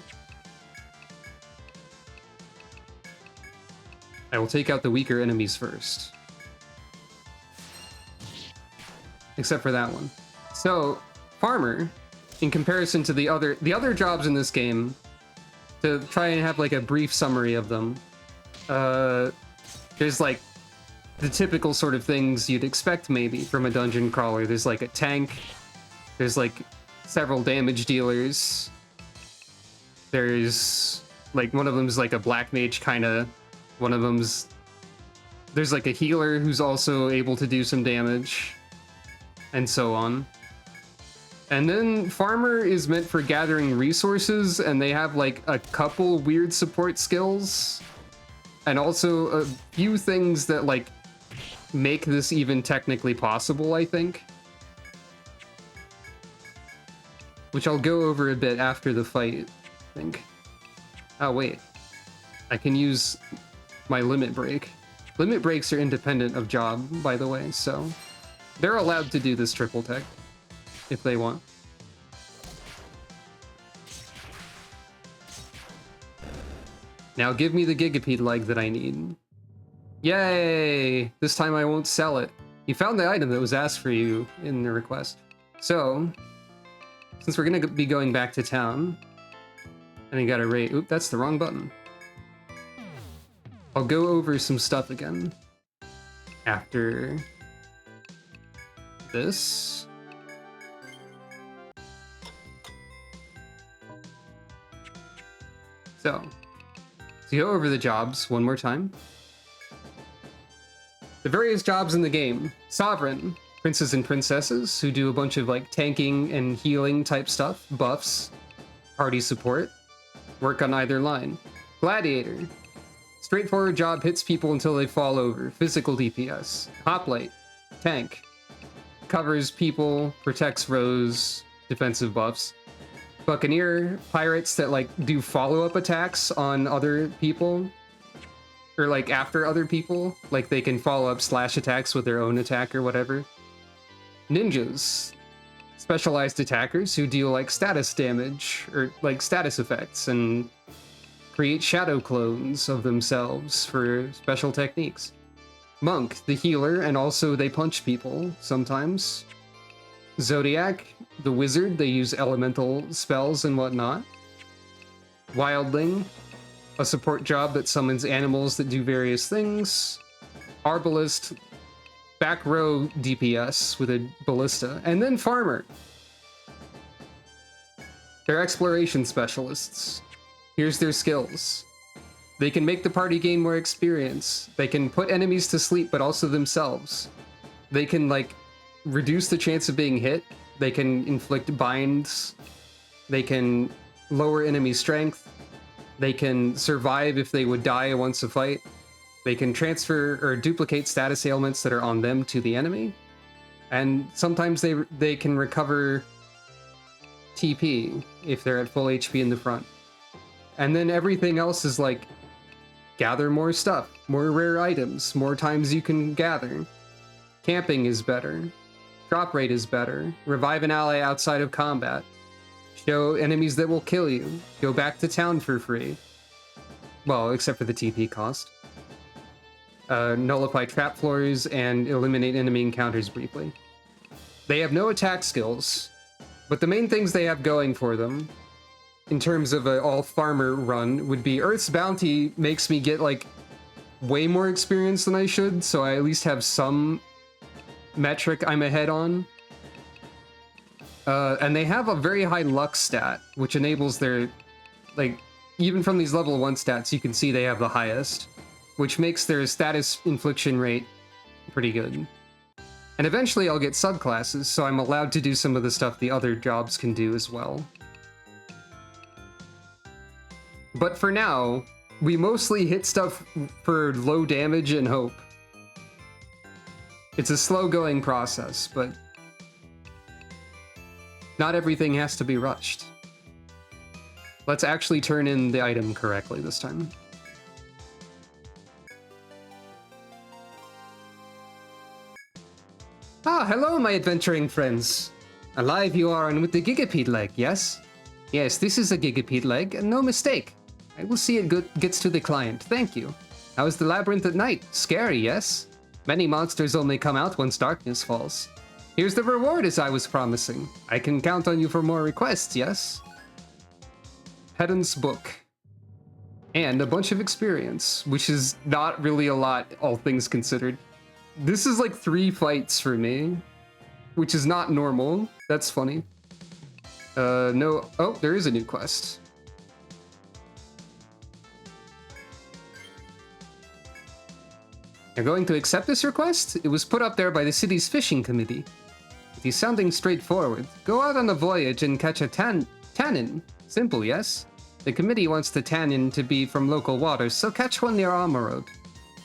I will take out the weaker enemies first. Except for that one. So, Farmer, in comparison to the other jobs in this game, to try and have like a brief summary of them, there's like the typical sort of things you'd expect maybe from a dungeon crawler. There's like a tank, there's like several damage dealers, there's like one of them's like a black mage kind of, one of them's, there's like a healer who's also able to do some damage, and so on. And then Farmer is meant for gathering resources, and they have like a couple weird support skills, and also a few things that like make this even technically possible, I think. Which I'll go over a bit after the fight, I think. Oh wait, I can use my limit break. Limit breaks are independent of job, by the way, so they're allowed to do this triple tech if they want. Now give me the Gigapede leg that I need. Yay! This time I won't sell it. You found the item that was asked for you in the request. So, since we're gonna be going back to town, and I gotta rate. Oop, that's the wrong button. I'll go over some stuff again after this. So, to go over the jobs one more time. The various jobs in the game. Sovereign, princes and princesses, who do a bunch of like tanking and healing type stuff. Buffs, party support, work on either line. Gladiator, straightforward job, hits people until they fall over. Physical DPS. Hoplite, tank, covers people, protects rows, defensive buffs. Buccaneer, pirates that like do follow-up attacks on other people, or like after other people, like they can follow up slash attacks with their own attack or whatever. Ninjas, specialized attackers who deal like status damage or like status effects and create shadow clones of themselves for special techniques. Monk, the healer, and also they punch people sometimes. Zodiac, the wizard, they use elemental spells and whatnot. Wildling, a support job that summons animals that do various things. Arbalist, back row DPS with a ballista. And then Farmer. They're exploration specialists. Here's their skills. They can make the party gain more experience. They can put enemies to sleep, but also themselves. They can, like, reduce the chance of being hit. They can inflict binds. They can lower enemy strength. They can survive if they would die once a fight. They can transfer or duplicate status ailments that are on them to the enemy. And sometimes they can recover TP if they're at full HP in the front. And then everything else is like, gather more stuff, more rare items, more times you can gather. Camping is better. Drop rate is better. Revive an ally outside of combat. Show enemies that will kill you. Go back to town for free. Well, except for the TP cost. Nullify trap floors and eliminate enemy encounters briefly. They have no attack skills, but the main things they have going for them, in terms of an all-farmer run, would be Earth's Bounty makes me get, like, way more experience than I should, so I at least have some metric I'm ahead on. And they have a very high luck stat, which enables their, like, even from these level 1 stats, you can see they have the highest, which makes their status infliction rate pretty good. And eventually I'll get subclasses, so I'm allowed to do some of the stuff the other jobs can do as well. But for now, we mostly hit stuff for low damage and hope. It's a slow-going process, but not everything has to be rushed. Let's actually turn in the item correctly this time. Ah, hello, my adventuring friends. Alive you are and with the gigapede leg, yes? Yes, this is a gigapede leg, and no mistake. I will see it gets to the client, thank you. How is the labyrinth at night? Scary, yes? Many monsters only come out once darkness falls. Here's the reward as I was promising. I can count on you for more requests, yes? Pedant's Book. And a bunch of experience, which is not really a lot, all things considered. This is like 3 fights for me, which is not normal. That's funny. No, oh, there is a new quest. You're going to accept this request? It was put up there by the city's fishing committee. It is sounding straightforward. Go out on a voyage and catch a tannin. Simple, yes? The committee wants the tannin to be from local waters, so catch one near Armor Road.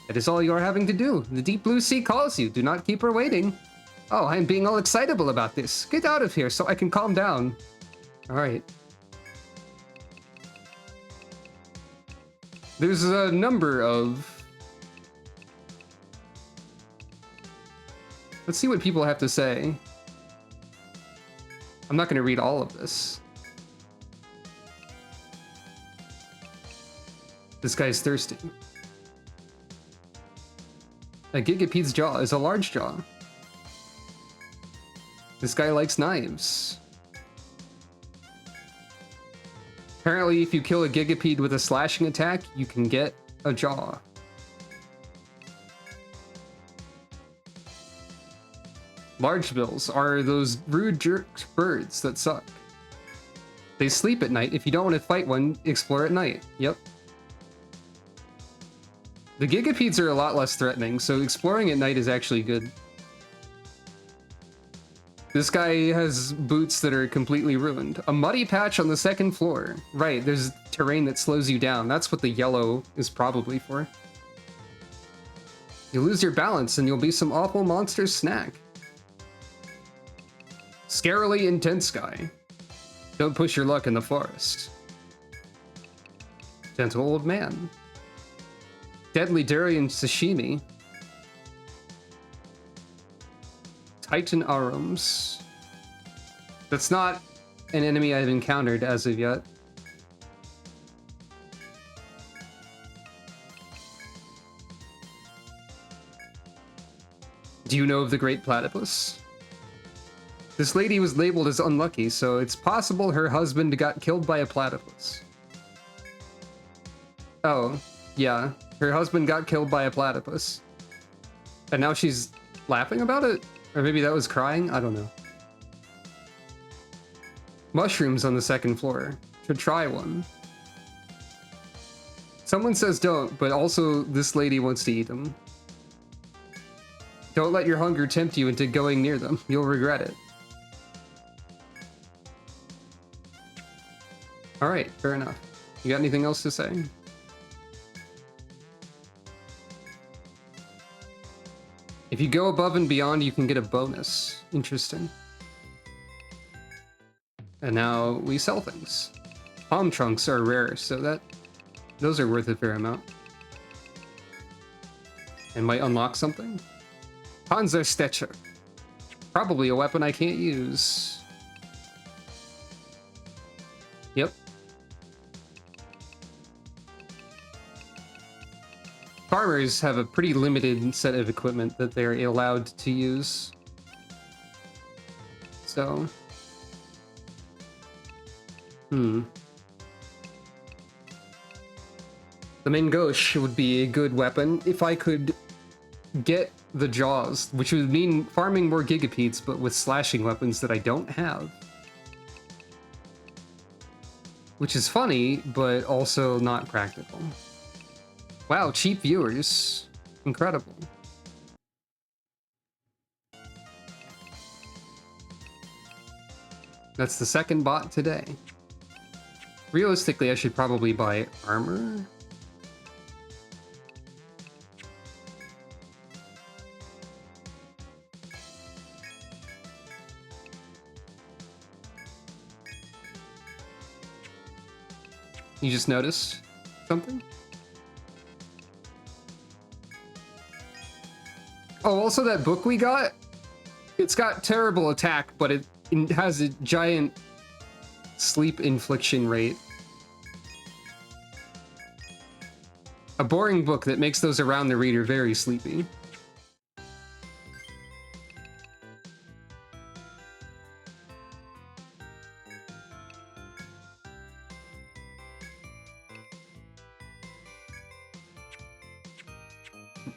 That is all you are having to do. The deep blue sea calls you. Do not keep her waiting. Oh, I'm being all excitable about this. Get out of here so I can calm down. All right. There's a number of... Let's see what people have to say. I'm not going to read all of this. This guy's thirsty. A gigapede's jaw is a large jaw. This guy likes knives. Apparently, if you kill a gigapede with a slashing attack, you can get a jaw. Large bills are those rude jerk birds that suck. They sleep at night. If you don't want to fight one, explore at night. Yep. The gigapedes are a lot less threatening, so exploring at night is actually good. This guy has boots that are completely ruined. A muddy patch on the 2nd floor. Right, there's terrain that slows you down. That's what the yellow is probably for. You lose your balance and you'll be some awful monster's snack. Scarily intense guy. Don't push your luck in the forest. Gentle old man. Deadly durian sashimi. Titan Arums. That's not an enemy I've encountered as of yet. Do you know of the Great Platypus? This lady was labeled as unlucky, so it's possible her husband got killed by a platypus. Oh, yeah. Her husband got killed by a platypus. And now she's laughing about it? Or maybe that was crying? I don't know. Mushrooms on the second floor. Should try one. Someone says don't, but also this lady wants to eat them. Don't let your hunger tempt you into going near them. You'll regret it. Alright, fair enough. You got anything else to say? If you go above and beyond, you can get a bonus. Interesting. And now we sell things. Palm trunks are rare, so those are worth a fair amount. And might unlock something. Panzerstecher. Probably a weapon I can't use. Yep. Farmers have a pretty limited set of equipment that they're allowed to use. So... The Mangosh would be a good weapon if I could get the Jaws, which would mean farming more gigapeats, but with slashing weapons that I don't have. Which is funny, but also not practical. Wow, cheap viewers. Incredible. That's the second bot today. Realistically, I should probably buy armor. You just noticed something? Oh, also that book we got, it's got terrible attack, but it has a giant sleep infliction rate. A boring book that makes those around the reader very sleepy.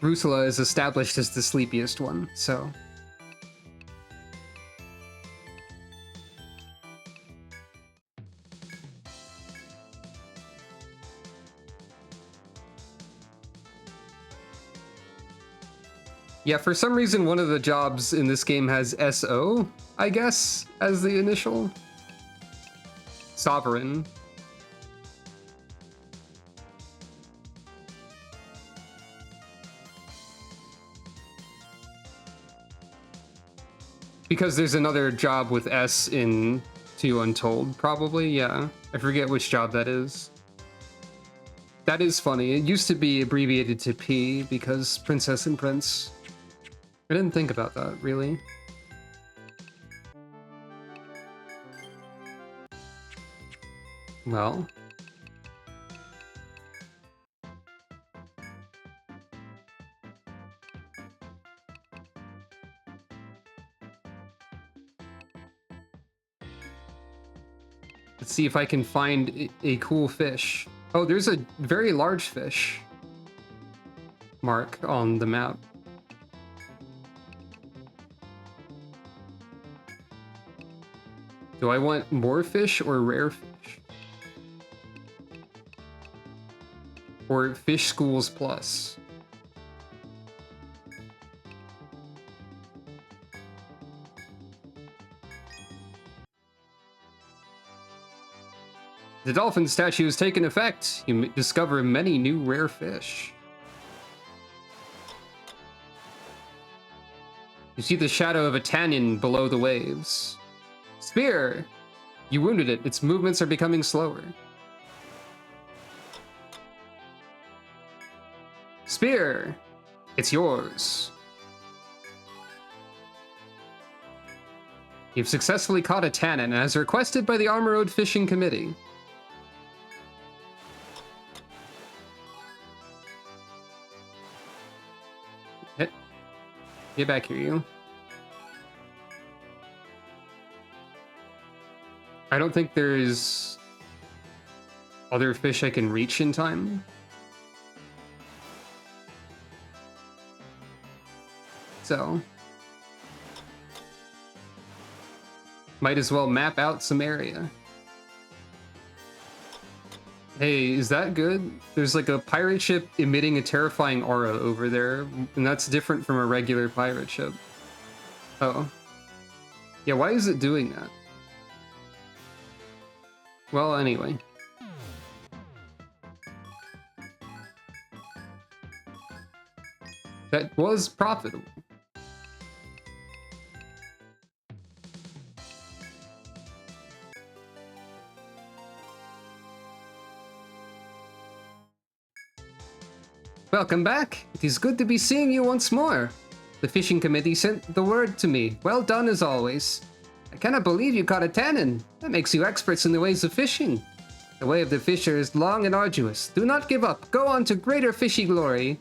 Rusula is established as the sleepiest one, so... Yeah, for some reason one of the jobs in this game has SO, I guess, as the initial. Sovereign. Because there's another job with S in 2 Untold, probably, yeah. I forget which job that is. That is funny. It used to be abbreviated to P because Princess and Prince. I didn't think about that, really. Well. Let's see if I can find a cool fish. Oh, there's a very large fish mark on the map. Do I want more fish or rare fish? Or Fish Schools Plus? The dolphin statue has taken effect. You discover many new rare fish. You see the shadow of a tannin below the waves. Spear! You wounded it. Its movements are becoming slower. Spear! It's yours. You've successfully caught a tannin as requested by the Armor Road Fishing Committee. Get back here, you. I don't think there's other fish I can reach in time. So might as well map out some area. Hey, is that good? There's like a pirate ship emitting a terrifying aura over there, and that's different from a regular pirate ship. Oh. Yeah, why is it doing that? Well, anyway. That was profitable. Welcome back. It is good to be seeing you once more. The fishing committee sent the word to me. Well done as always. I cannot believe you caught a tannin. That makes you experts in the ways of fishing. The way of the fisher is long and arduous. Do not give up. Go on to greater fishy glory.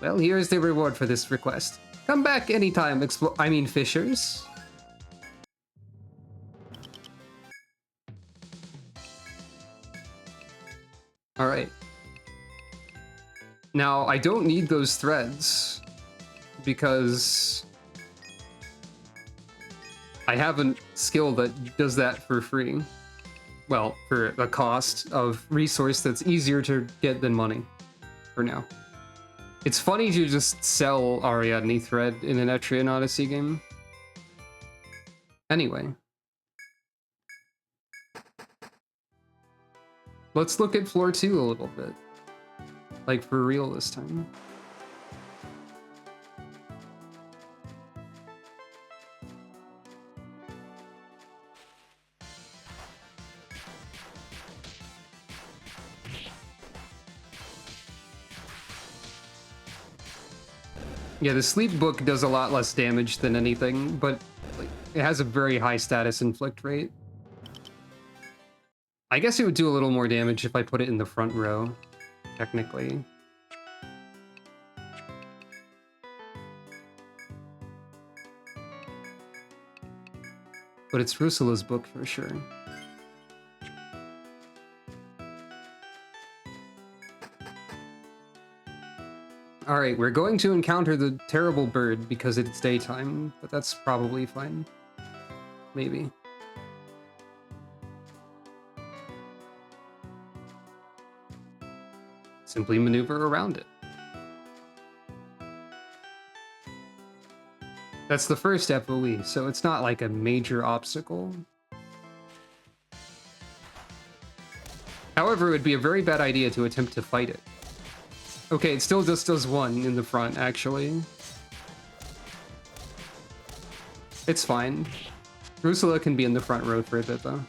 Well, here is the reward for this request. Come back anytime, fishers. Alright. Now, I don't need those threads because I have a skill that does that for free. Well, for a cost of resource that's easier to get than money for now. It's funny to just sell Ariadne thread in an Etrian Odyssey game. Anyway. Let's look at floor 2 a little bit. Like, for real this time. Yeah, the sleep book does a lot less damage than anything, but like, it has a very high status inflict rate. I guess it would do a little more damage if I put it in the front row, technically. But it's Rusula's book for sure. Alright, we're going to encounter the terrible bird because it's daytime, but that's probably fine. Maybe. Simply maneuver around it. That's the first FOE, so it's not like a major obstacle. However, it would be a very bad idea to attempt to fight it. Okay, it still just does one in the front, actually. It's fine. Rusula can be in the front row for a bit, though.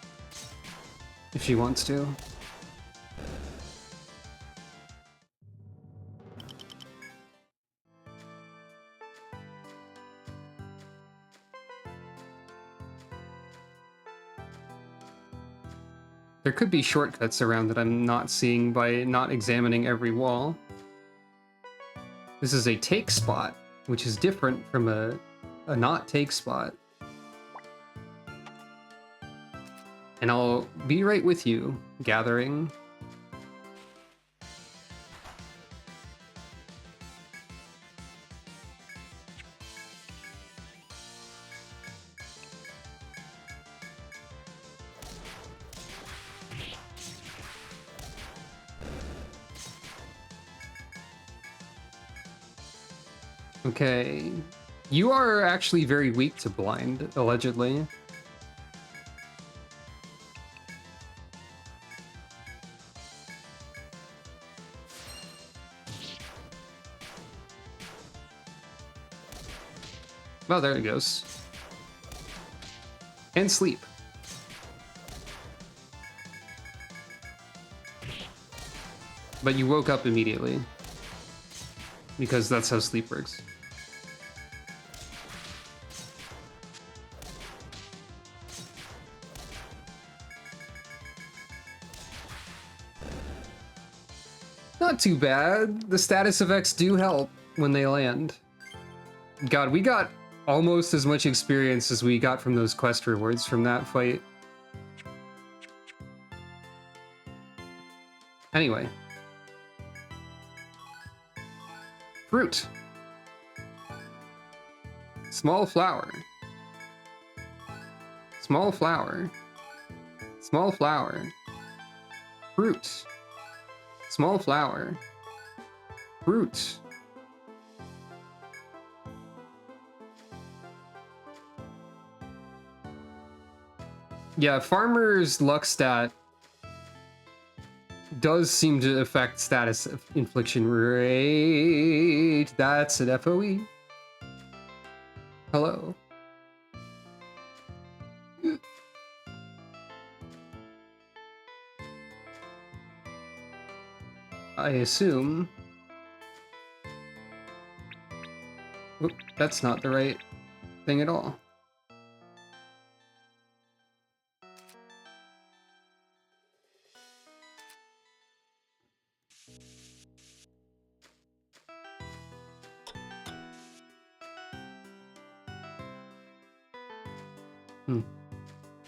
If she wants to. There could be shortcuts around that I'm not seeing by not examining every wall. This is a take spot, which is different from a not take spot. And I'll be right with you, gathering. Okay. You are actually very weak to blind, allegedly. Well, there it goes. And sleep. But you woke up immediately. Because that's how sleep works. Not too bad. The status effects do help when they land. God, we got almost as much experience as we got from those quest rewards from that fight. Anyway. Fruit. Small flower. Small flower. Small flower. Fruit. Small flower. Fruit. Yeah, farmer's luck stat does seem to affect status of infliction rate. That's an FOE. Hello. I assume... Oop, that's not the right thing at all.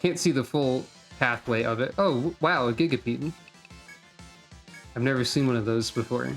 Can't see the full pathway of it. Oh, wow, a Gigapede. I've never seen one of those before.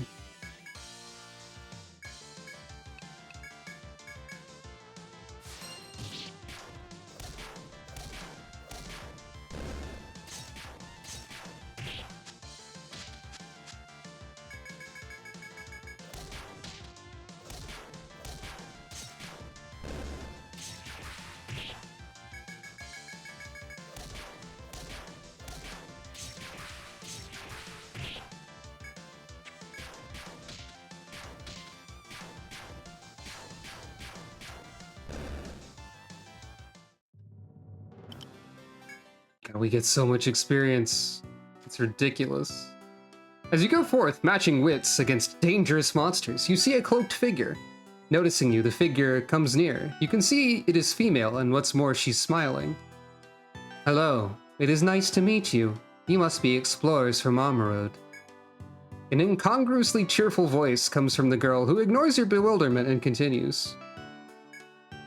God, we get so much experience. It's ridiculous. As you go forth, matching wits against dangerous monsters, you see a cloaked figure. Noticing you, the figure comes near. You can see it is female, and what's more, she's smiling. Hello, it is nice to meet you. You must be explorers from Armorode. An incongruously cheerful voice comes from the girl, who ignores your bewilderment and continues.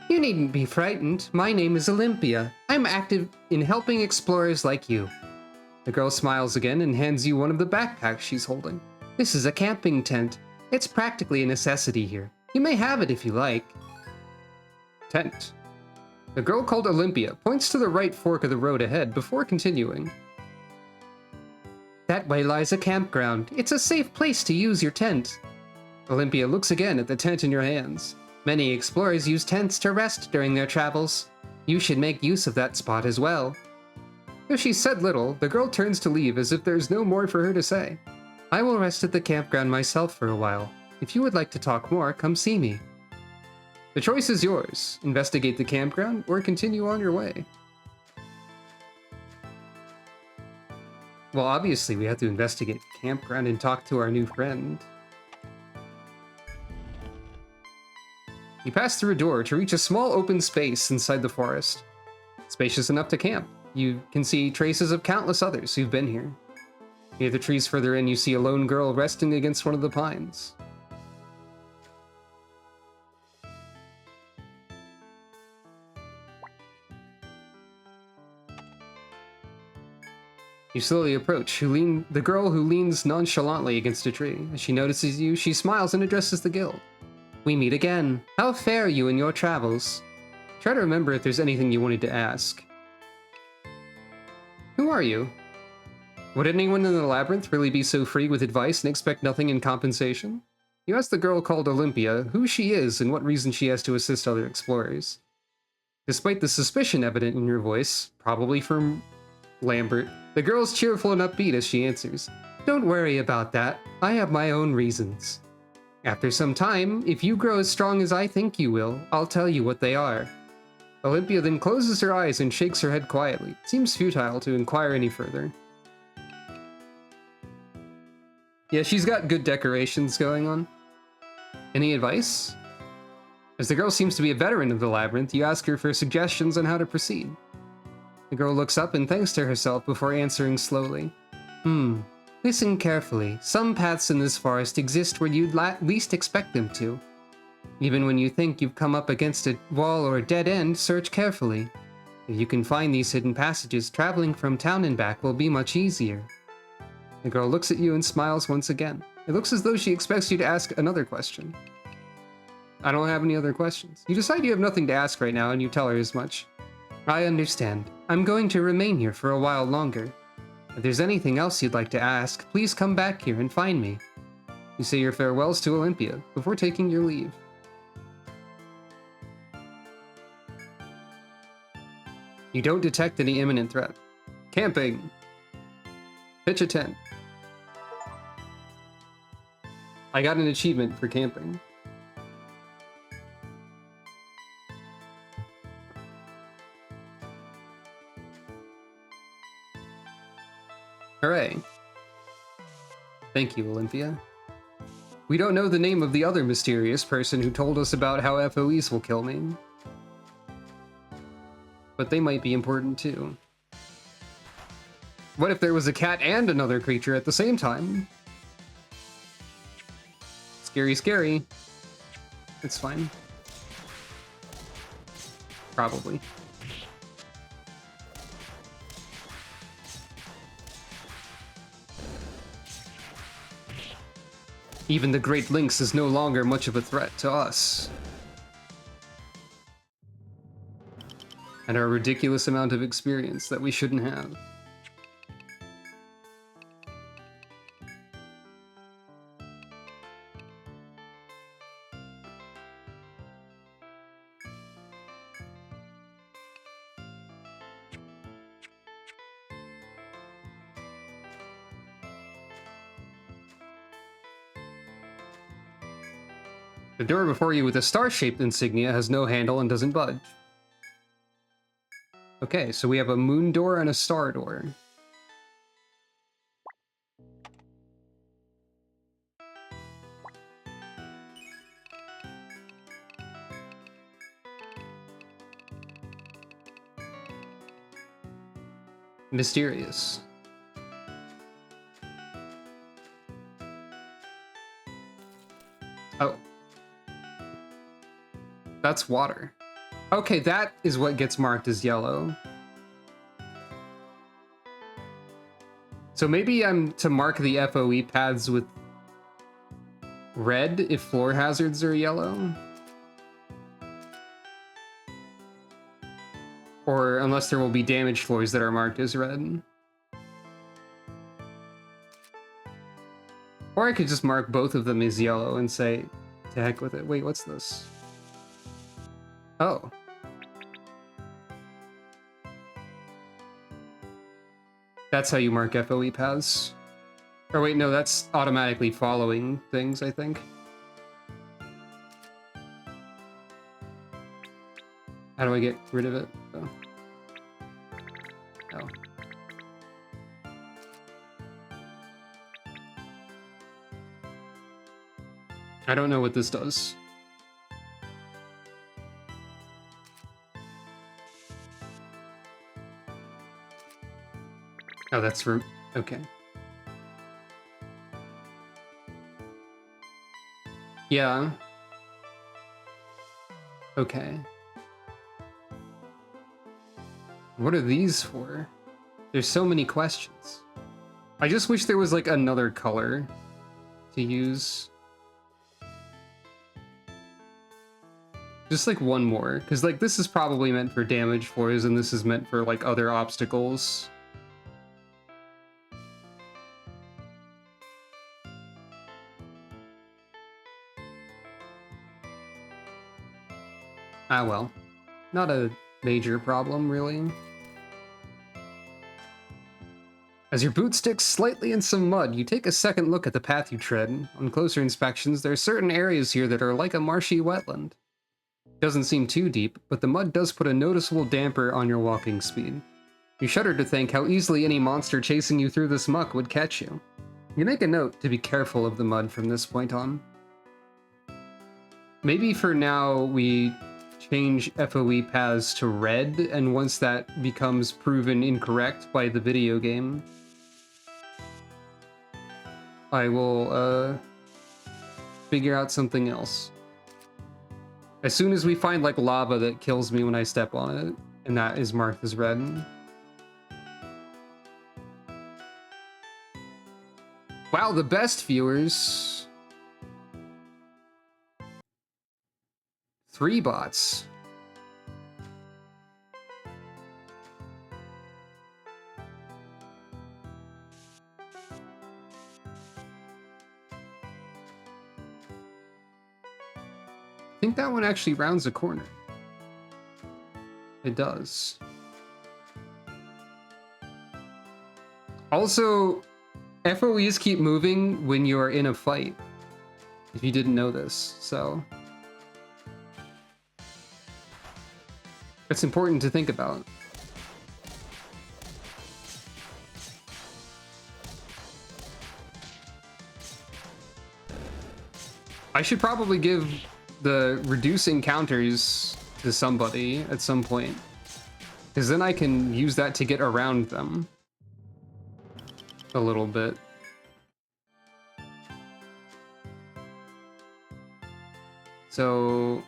You needn't be frightened. My name is Olympia. I'm active in helping explorers like you. The girl smiles again and hands you one of the backpacks she's holding. This is a camping tent. It's practically a necessity here. You may have it if you like. Tent. The girl called Olympia points to the right fork of the road ahead before continuing. That way lies a campground. It's a safe place to use your tent. Olympia looks again at the tent in your hands. Many explorers use tents to rest during their travels. You should make use of that spot as well. Though she said little, the girl turns to leave as if there's no more for her to say. I will rest at the campground myself for a while. If you would like to talk more, come see me. The choice is yours. Investigate the campground or continue on your way. Well, obviously we have to investigate the campground and talk to our new friend. You pass through a door to reach a small open space inside the forest. Spacious enough to camp. You can see traces of countless others who've been here. Near the trees further in, you see a lone girl resting against one of the pines. You slowly approach the girl who leans nonchalantly against a tree. As she notices you, she smiles and addresses the guild. We meet again. How fare you in your travels? Try to remember if there's anything you wanted to ask. Who are you? Would anyone in the Labyrinth really be so free with advice and expect nothing in compensation? You ask the girl called Olympia who she is and what reason she has to assist other explorers. Despite the suspicion evident in your voice, probably from Lambert, the girl's cheerful and upbeat as she answers. Don't worry about that. I have my own reasons. After some time, if you grow as strong as I think you will, I'll tell you what they are. Olympia then closes her eyes and shakes her head quietly. It seems futile to inquire any further. Yeah, she's got good decorations going on. Any advice? As the girl seems to be a veteran of the Labyrinth, you ask her for suggestions on how to proceed. The girl looks up and thanks to herself before answering slowly. Listen carefully. Some paths in this forest exist where you'd least expect them to. Even when you think you've come up against a wall or a dead end, search carefully. If you can find these hidden passages, traveling from town and back will be much easier. The girl looks at you and smiles once again. It looks as though she expects you to ask another question. I don't have any other questions. You decide you have nothing to ask right now, and you tell her as much. I understand. I'm going to remain here for a while longer. If there's anything else you'd like to ask, please come back here and find me. You say your farewells to Olympia before taking your leave. You don't detect any imminent threat. Camping. Pitch a tent. I got an achievement for camping. Hooray. Thank you, Olympia. We don't know the name of the other mysterious person who told us about how FOEs will kill me. But they might be important too. What if there was a cat and another creature at the same time? Scary, scary. It's fine. Probably. Even the great Lynx is no longer much of a threat to us. And our ridiculous amount of experience that we shouldn't have. The door before you with a star-shaped insignia has no handle and doesn't budge. Okay, so we have a moon door and a star door. Mysterious. Oh. That's water. Okay, that is what gets marked as yellow. So maybe I'm to mark the FOE paths with red if floor hazards are yellow. Or unless there will be damaged floors that are marked as red. Or I could just mark both of them as yellow and say, to heck with it. Wait, what's this? Oh. That's how you mark FOE paths. Or wait, no, that's automatically following things, I think. How do I get rid of it? Oh. Oh. I don't know what this does. Oh, that's for... okay. Yeah. Okay. What are these for? There's so many questions. I just wish there was like another color to use. Just like one more, because like this is probably meant for damage floors and this is meant for like other obstacles. Ah well, not a major problem really. As your boot sticks slightly in some mud, you take a second look at the path you tread. On closer inspections, there are certain areas here that are like a marshy wetland. Doesn't seem too deep, but the mud does put a noticeable damper on your walking speed. You shudder to think how easily any monster chasing you through this muck would catch you. You make a note to be careful of the mud from this point on. Maybe for now we change FOE paths to red, and once that becomes proven incorrect by the video game, I will figure out something else. As soon as we find like lava that kills me when I step on it, and that is marked as red. Wow, the best viewers. 3 bots. I think that one actually rounds a corner. It does. Also, FOEs keep moving when you are in a fight. If you didn't know this, so it's important to think about. I should probably give the reduce encounters to somebody at some point, because then I can use that to get around them a little bit. So,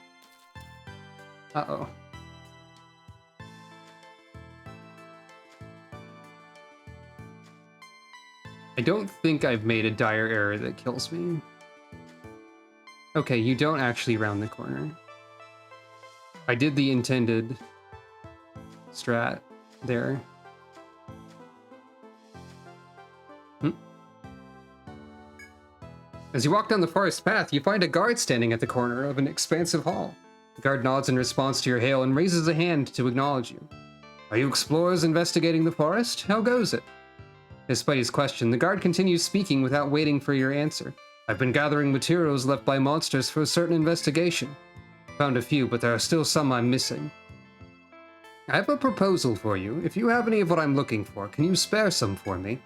uh-oh. I don't think I've made a dire error that kills me. Okay, you don't actually round the corner. I did the intended strat there. As you walk down the forest path, you find a guard standing at the corner of an expansive hall. The guard nods in response to your hail and raises a hand to acknowledge you. Are you explorers investigating the forest? How goes it? Despite his question, the guard continues speaking without waiting for your answer. I've been gathering materials left by monsters for a certain investigation. Found a few, but there are still some I'm missing. I have a proposal for you. If you have any of what I'm looking for, can you spare some for me?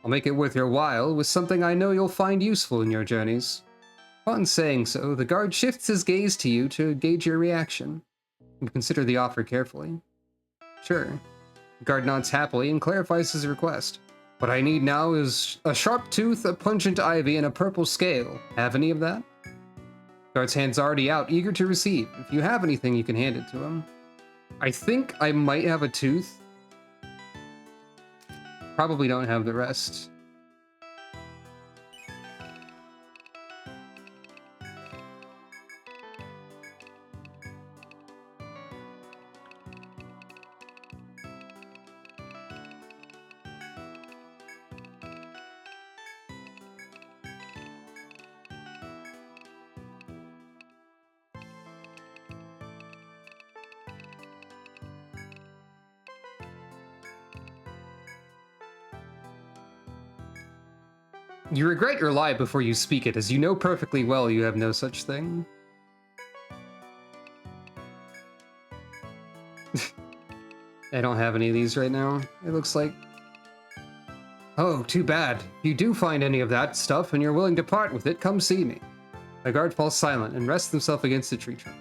I'll make it worth your while with something I know you'll find useful in your journeys. Upon saying so, the guard shifts his gaze to you to gauge your reaction. You consider the offer carefully. Sure. The guard nods happily and clarifies his request. What I need now is a sharp tooth, a pungent ivy, and a purple scale. Have any of that? Guard's hand's already out, eager to receive. If you have anything, you can hand it to him. I think I might have a tooth. Probably don't have the rest. You regret your lie before you speak it, as you know perfectly well you have no such thing. I don't have any of these right now, it looks like. Oh, too bad. If you do find any of that stuff and you're willing to part with it, come see me. The guard falls silent and rests himself against a tree trunk.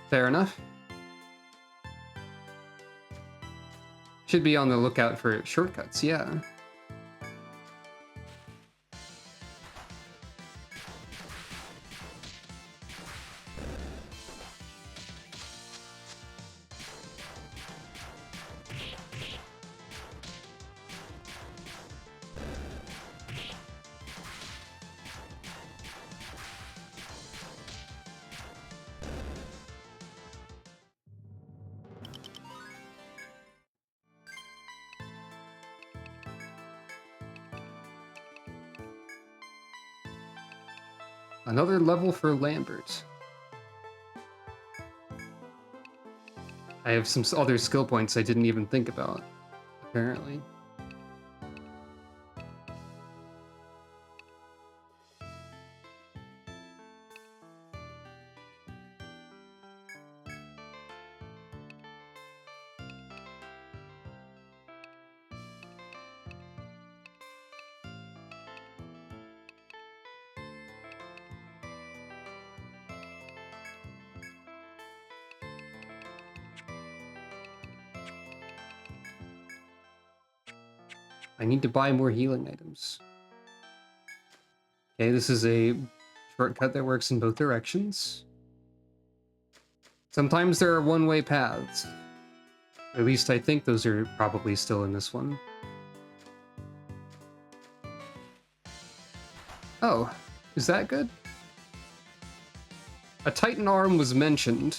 Fair enough. Should be on the lookout for shortcuts, yeah. Another level for Lambert. I have some other skill points I didn't even think about, apparently. I need to buy more healing items. Okay, this is a shortcut that works in both directions. Sometimes there are one-way paths. At least I think those are probably still in this one. Oh, is that good? A Titan arm was mentioned.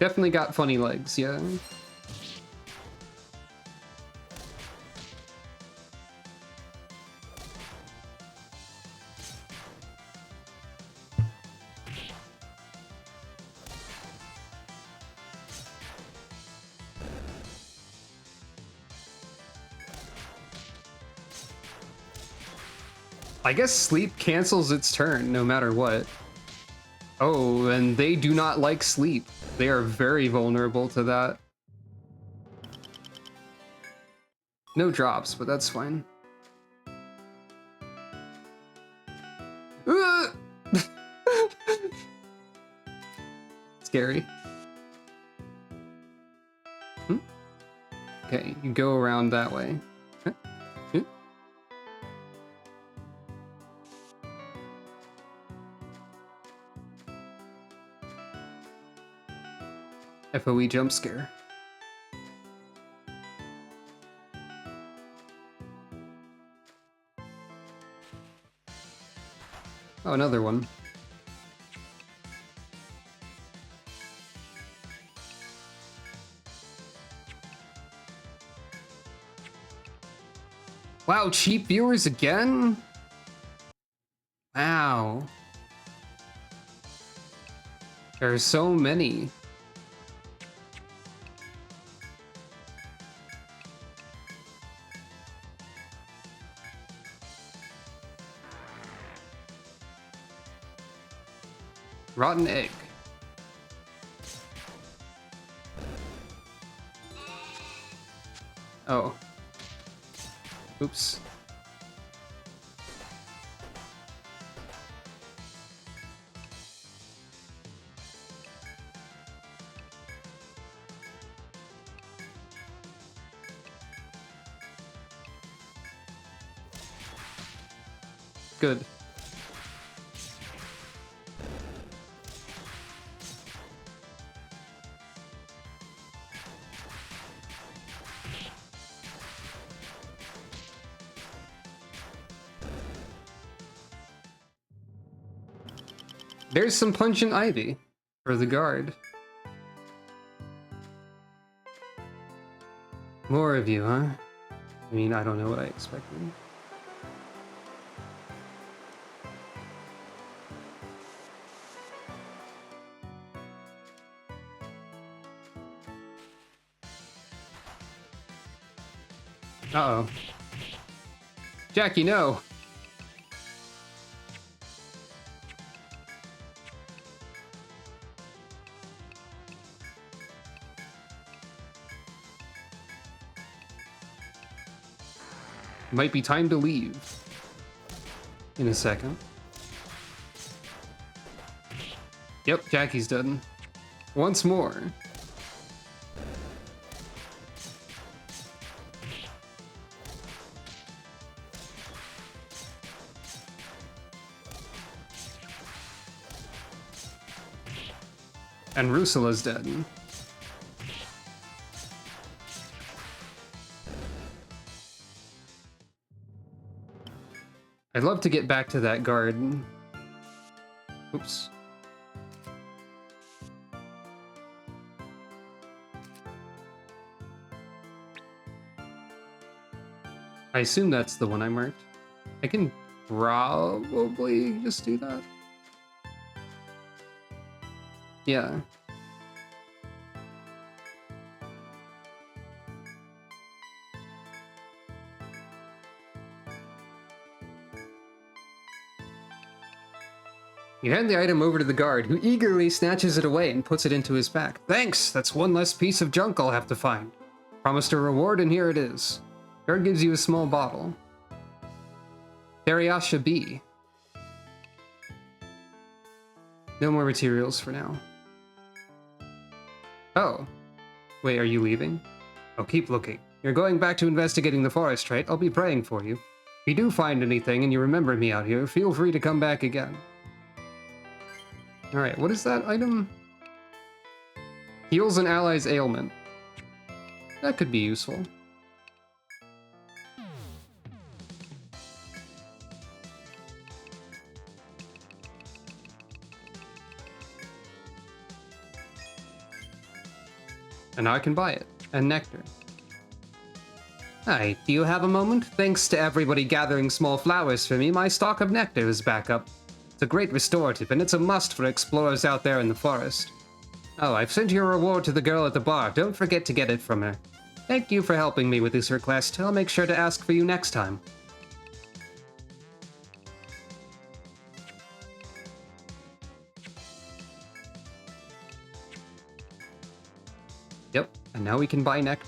Definitely got funny legs, yeah. I guess sleep cancels its turn no matter what. Oh, and they do not like sleep. They are very vulnerable to that. No drops, but that's fine. Scary. Okay, you go around that way. FOE jump scare. Oh, another one. Wow, cheap viewers again? Wow. There are so many. Rotten egg. Oh. Oops. Good. There's some Pungent Ivy for the guard. More of you, huh? I mean, I don't know what I expected. Uh-oh. Jackie, no! Might be time to leave. In a second. Yep, Jackie's done. Once more. And Rusula's dead. I'd love to get back to that guard. Oops. I assume that's the one I marked. I can probably just do that. Yeah. You hand the item over to the guard, who eagerly snatches it away and puts it into his pack. Thanks! That's one less piece of junk I'll have to find. Promised a reward, and here it is. Guard gives you a small bottle. Theriasha B. No more materials for now. Oh, Wait, are you leaving? Oh, keep looking. You're going back to investigating the forest, right? I'll be praying for you. If you do find anything and you remember me out here, feel free to come back again. Alright, what is that item? Heals an ally's ailment. That could be useful. And now I can buy it. And nectar. Hi, do you have a moment? Thanks to everybody gathering small flowers for me, my stock of nectar is back up. It's a great restorative, and it's a must for explorers out there in the forest. Oh, I've sent your reward to the girl at the bar. Don't forget to get it from her. Thank you for helping me with this request. I'll make sure to ask for you next time. Yep, and now we can buy nectar.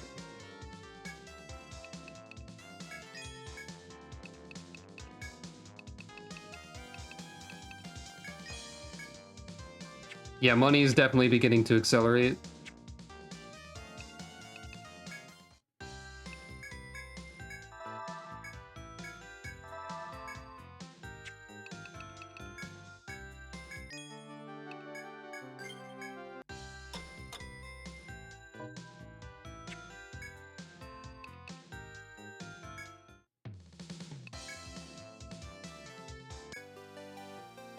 Yeah, money is definitely beginning to accelerate.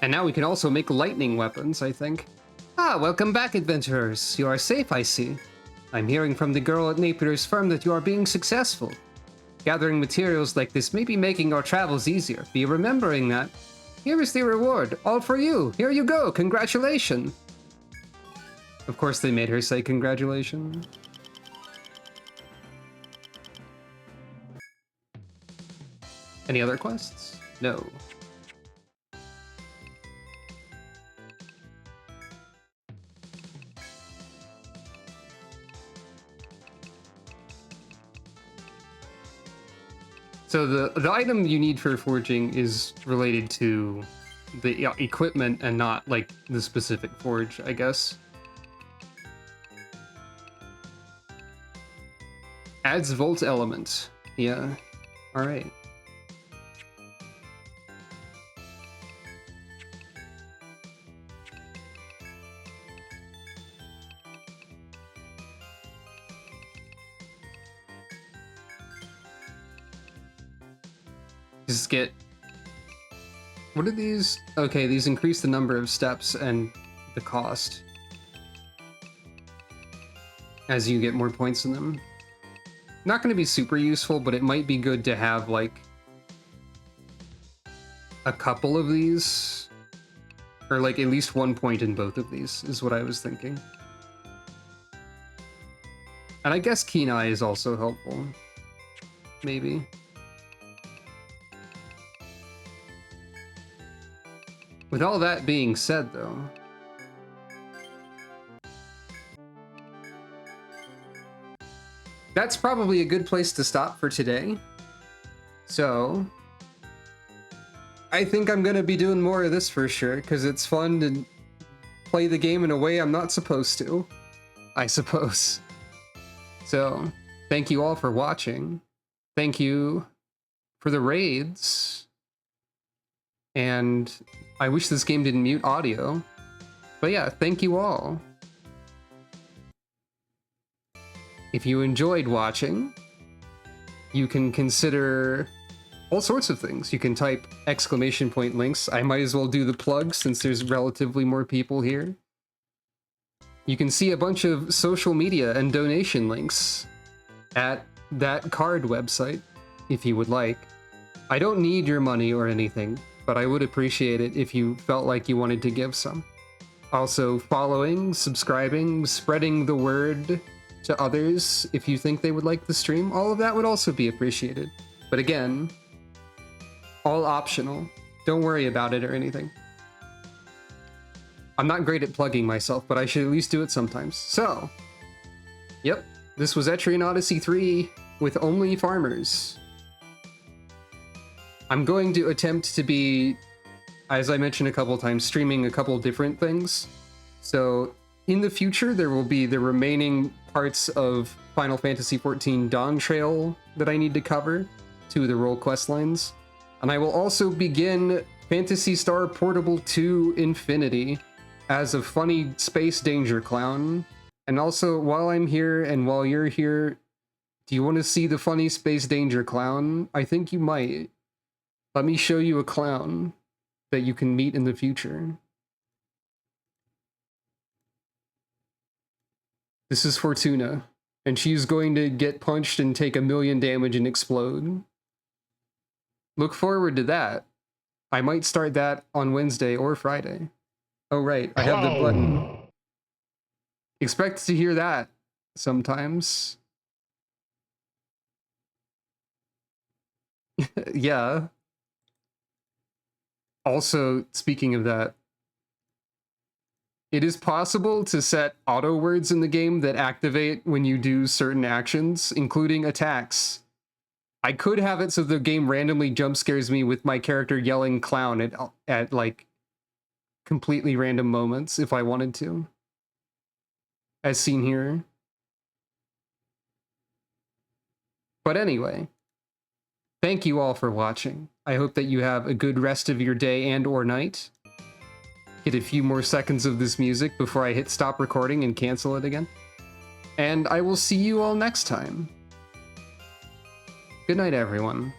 And now we can also make lightning weapons, I think. Ah, welcome back, adventurers. You are safe, I see. I'm hearing from the girl at Napier's firm that you are being successful. Gathering materials like this may be making our travels easier. Be remembering that. Here is the reward. All for you. Here you go. Congratulations. Of course they made her say congratulations. Any other quests? No. So the item you need for forging is related to the equipment and not like the specific forge, I guess. Adds volt element. Yeah. All right. Just get... What are these? Okay, these increase the number of steps and the cost as you get more points in them. Not going to be super useful, but it might be good to have, like, a couple of these. Or, like, at least 1 point in both of these, is what I was thinking. And I guess Keen Eye is also helpful. Maybe. With all that being said, though... That's probably a good place to stop for today. So... I think I'm gonna be doing more of this for sure, because it's fun to play the game in a way I'm not supposed to, I suppose. So, thank you all for watching. Thank you for the raids. And I wish this game didn't mute audio. But yeah, thank you all. If you enjoyed watching, you can consider all sorts of things. You can type !Lynx. I might as well do the plug since there's relatively more people here. You can see a bunch of social media and donation links at that card website, if you would like. I don't need your money or anything, but I would appreciate it if you felt like you wanted to give some. Also, following, subscribing, spreading the word to others if you think they would like the stream, all of that would also be appreciated. But again, all optional. Don't worry about it or anything. I'm not great at plugging myself, but I should at least do it sometimes. So, yep, this was Etrian Odyssey 3 with only farmers. I'm going to attempt to be, as I mentioned a couple times, streaming a couple different things. So in the future, there will be the remaining parts of Final Fantasy XIV Dawn Trail that I need to cover, 2 of the role quest lines. And I will also begin Phantasy Star Portable 2 Infinity as a funny space danger clown. And also, while I'm here and while you're here, do you want to see the funny space danger clown? I think you might. Let me show you a clown that you can meet in the future. This is Fortuna, and she's going to get punched and take 1,000,000 damage and explode. Look forward to that. I might start that on Wednesday or Friday. Oh right, I have the button. Expect to hear that sometimes. Yeah. Also, speaking of that, it is possible to set auto words in the game that activate when you do certain actions, including attacks. I could have it so the game randomly jump scares me with my character yelling clown at like completely random moments if I wanted to. As seen here. But anyway, thank you all for watching. I hope that you have a good rest of your day and or night. Get a few more seconds of this music before I hit stop recording and cancel it again. And I will see you all next time. Good night, everyone.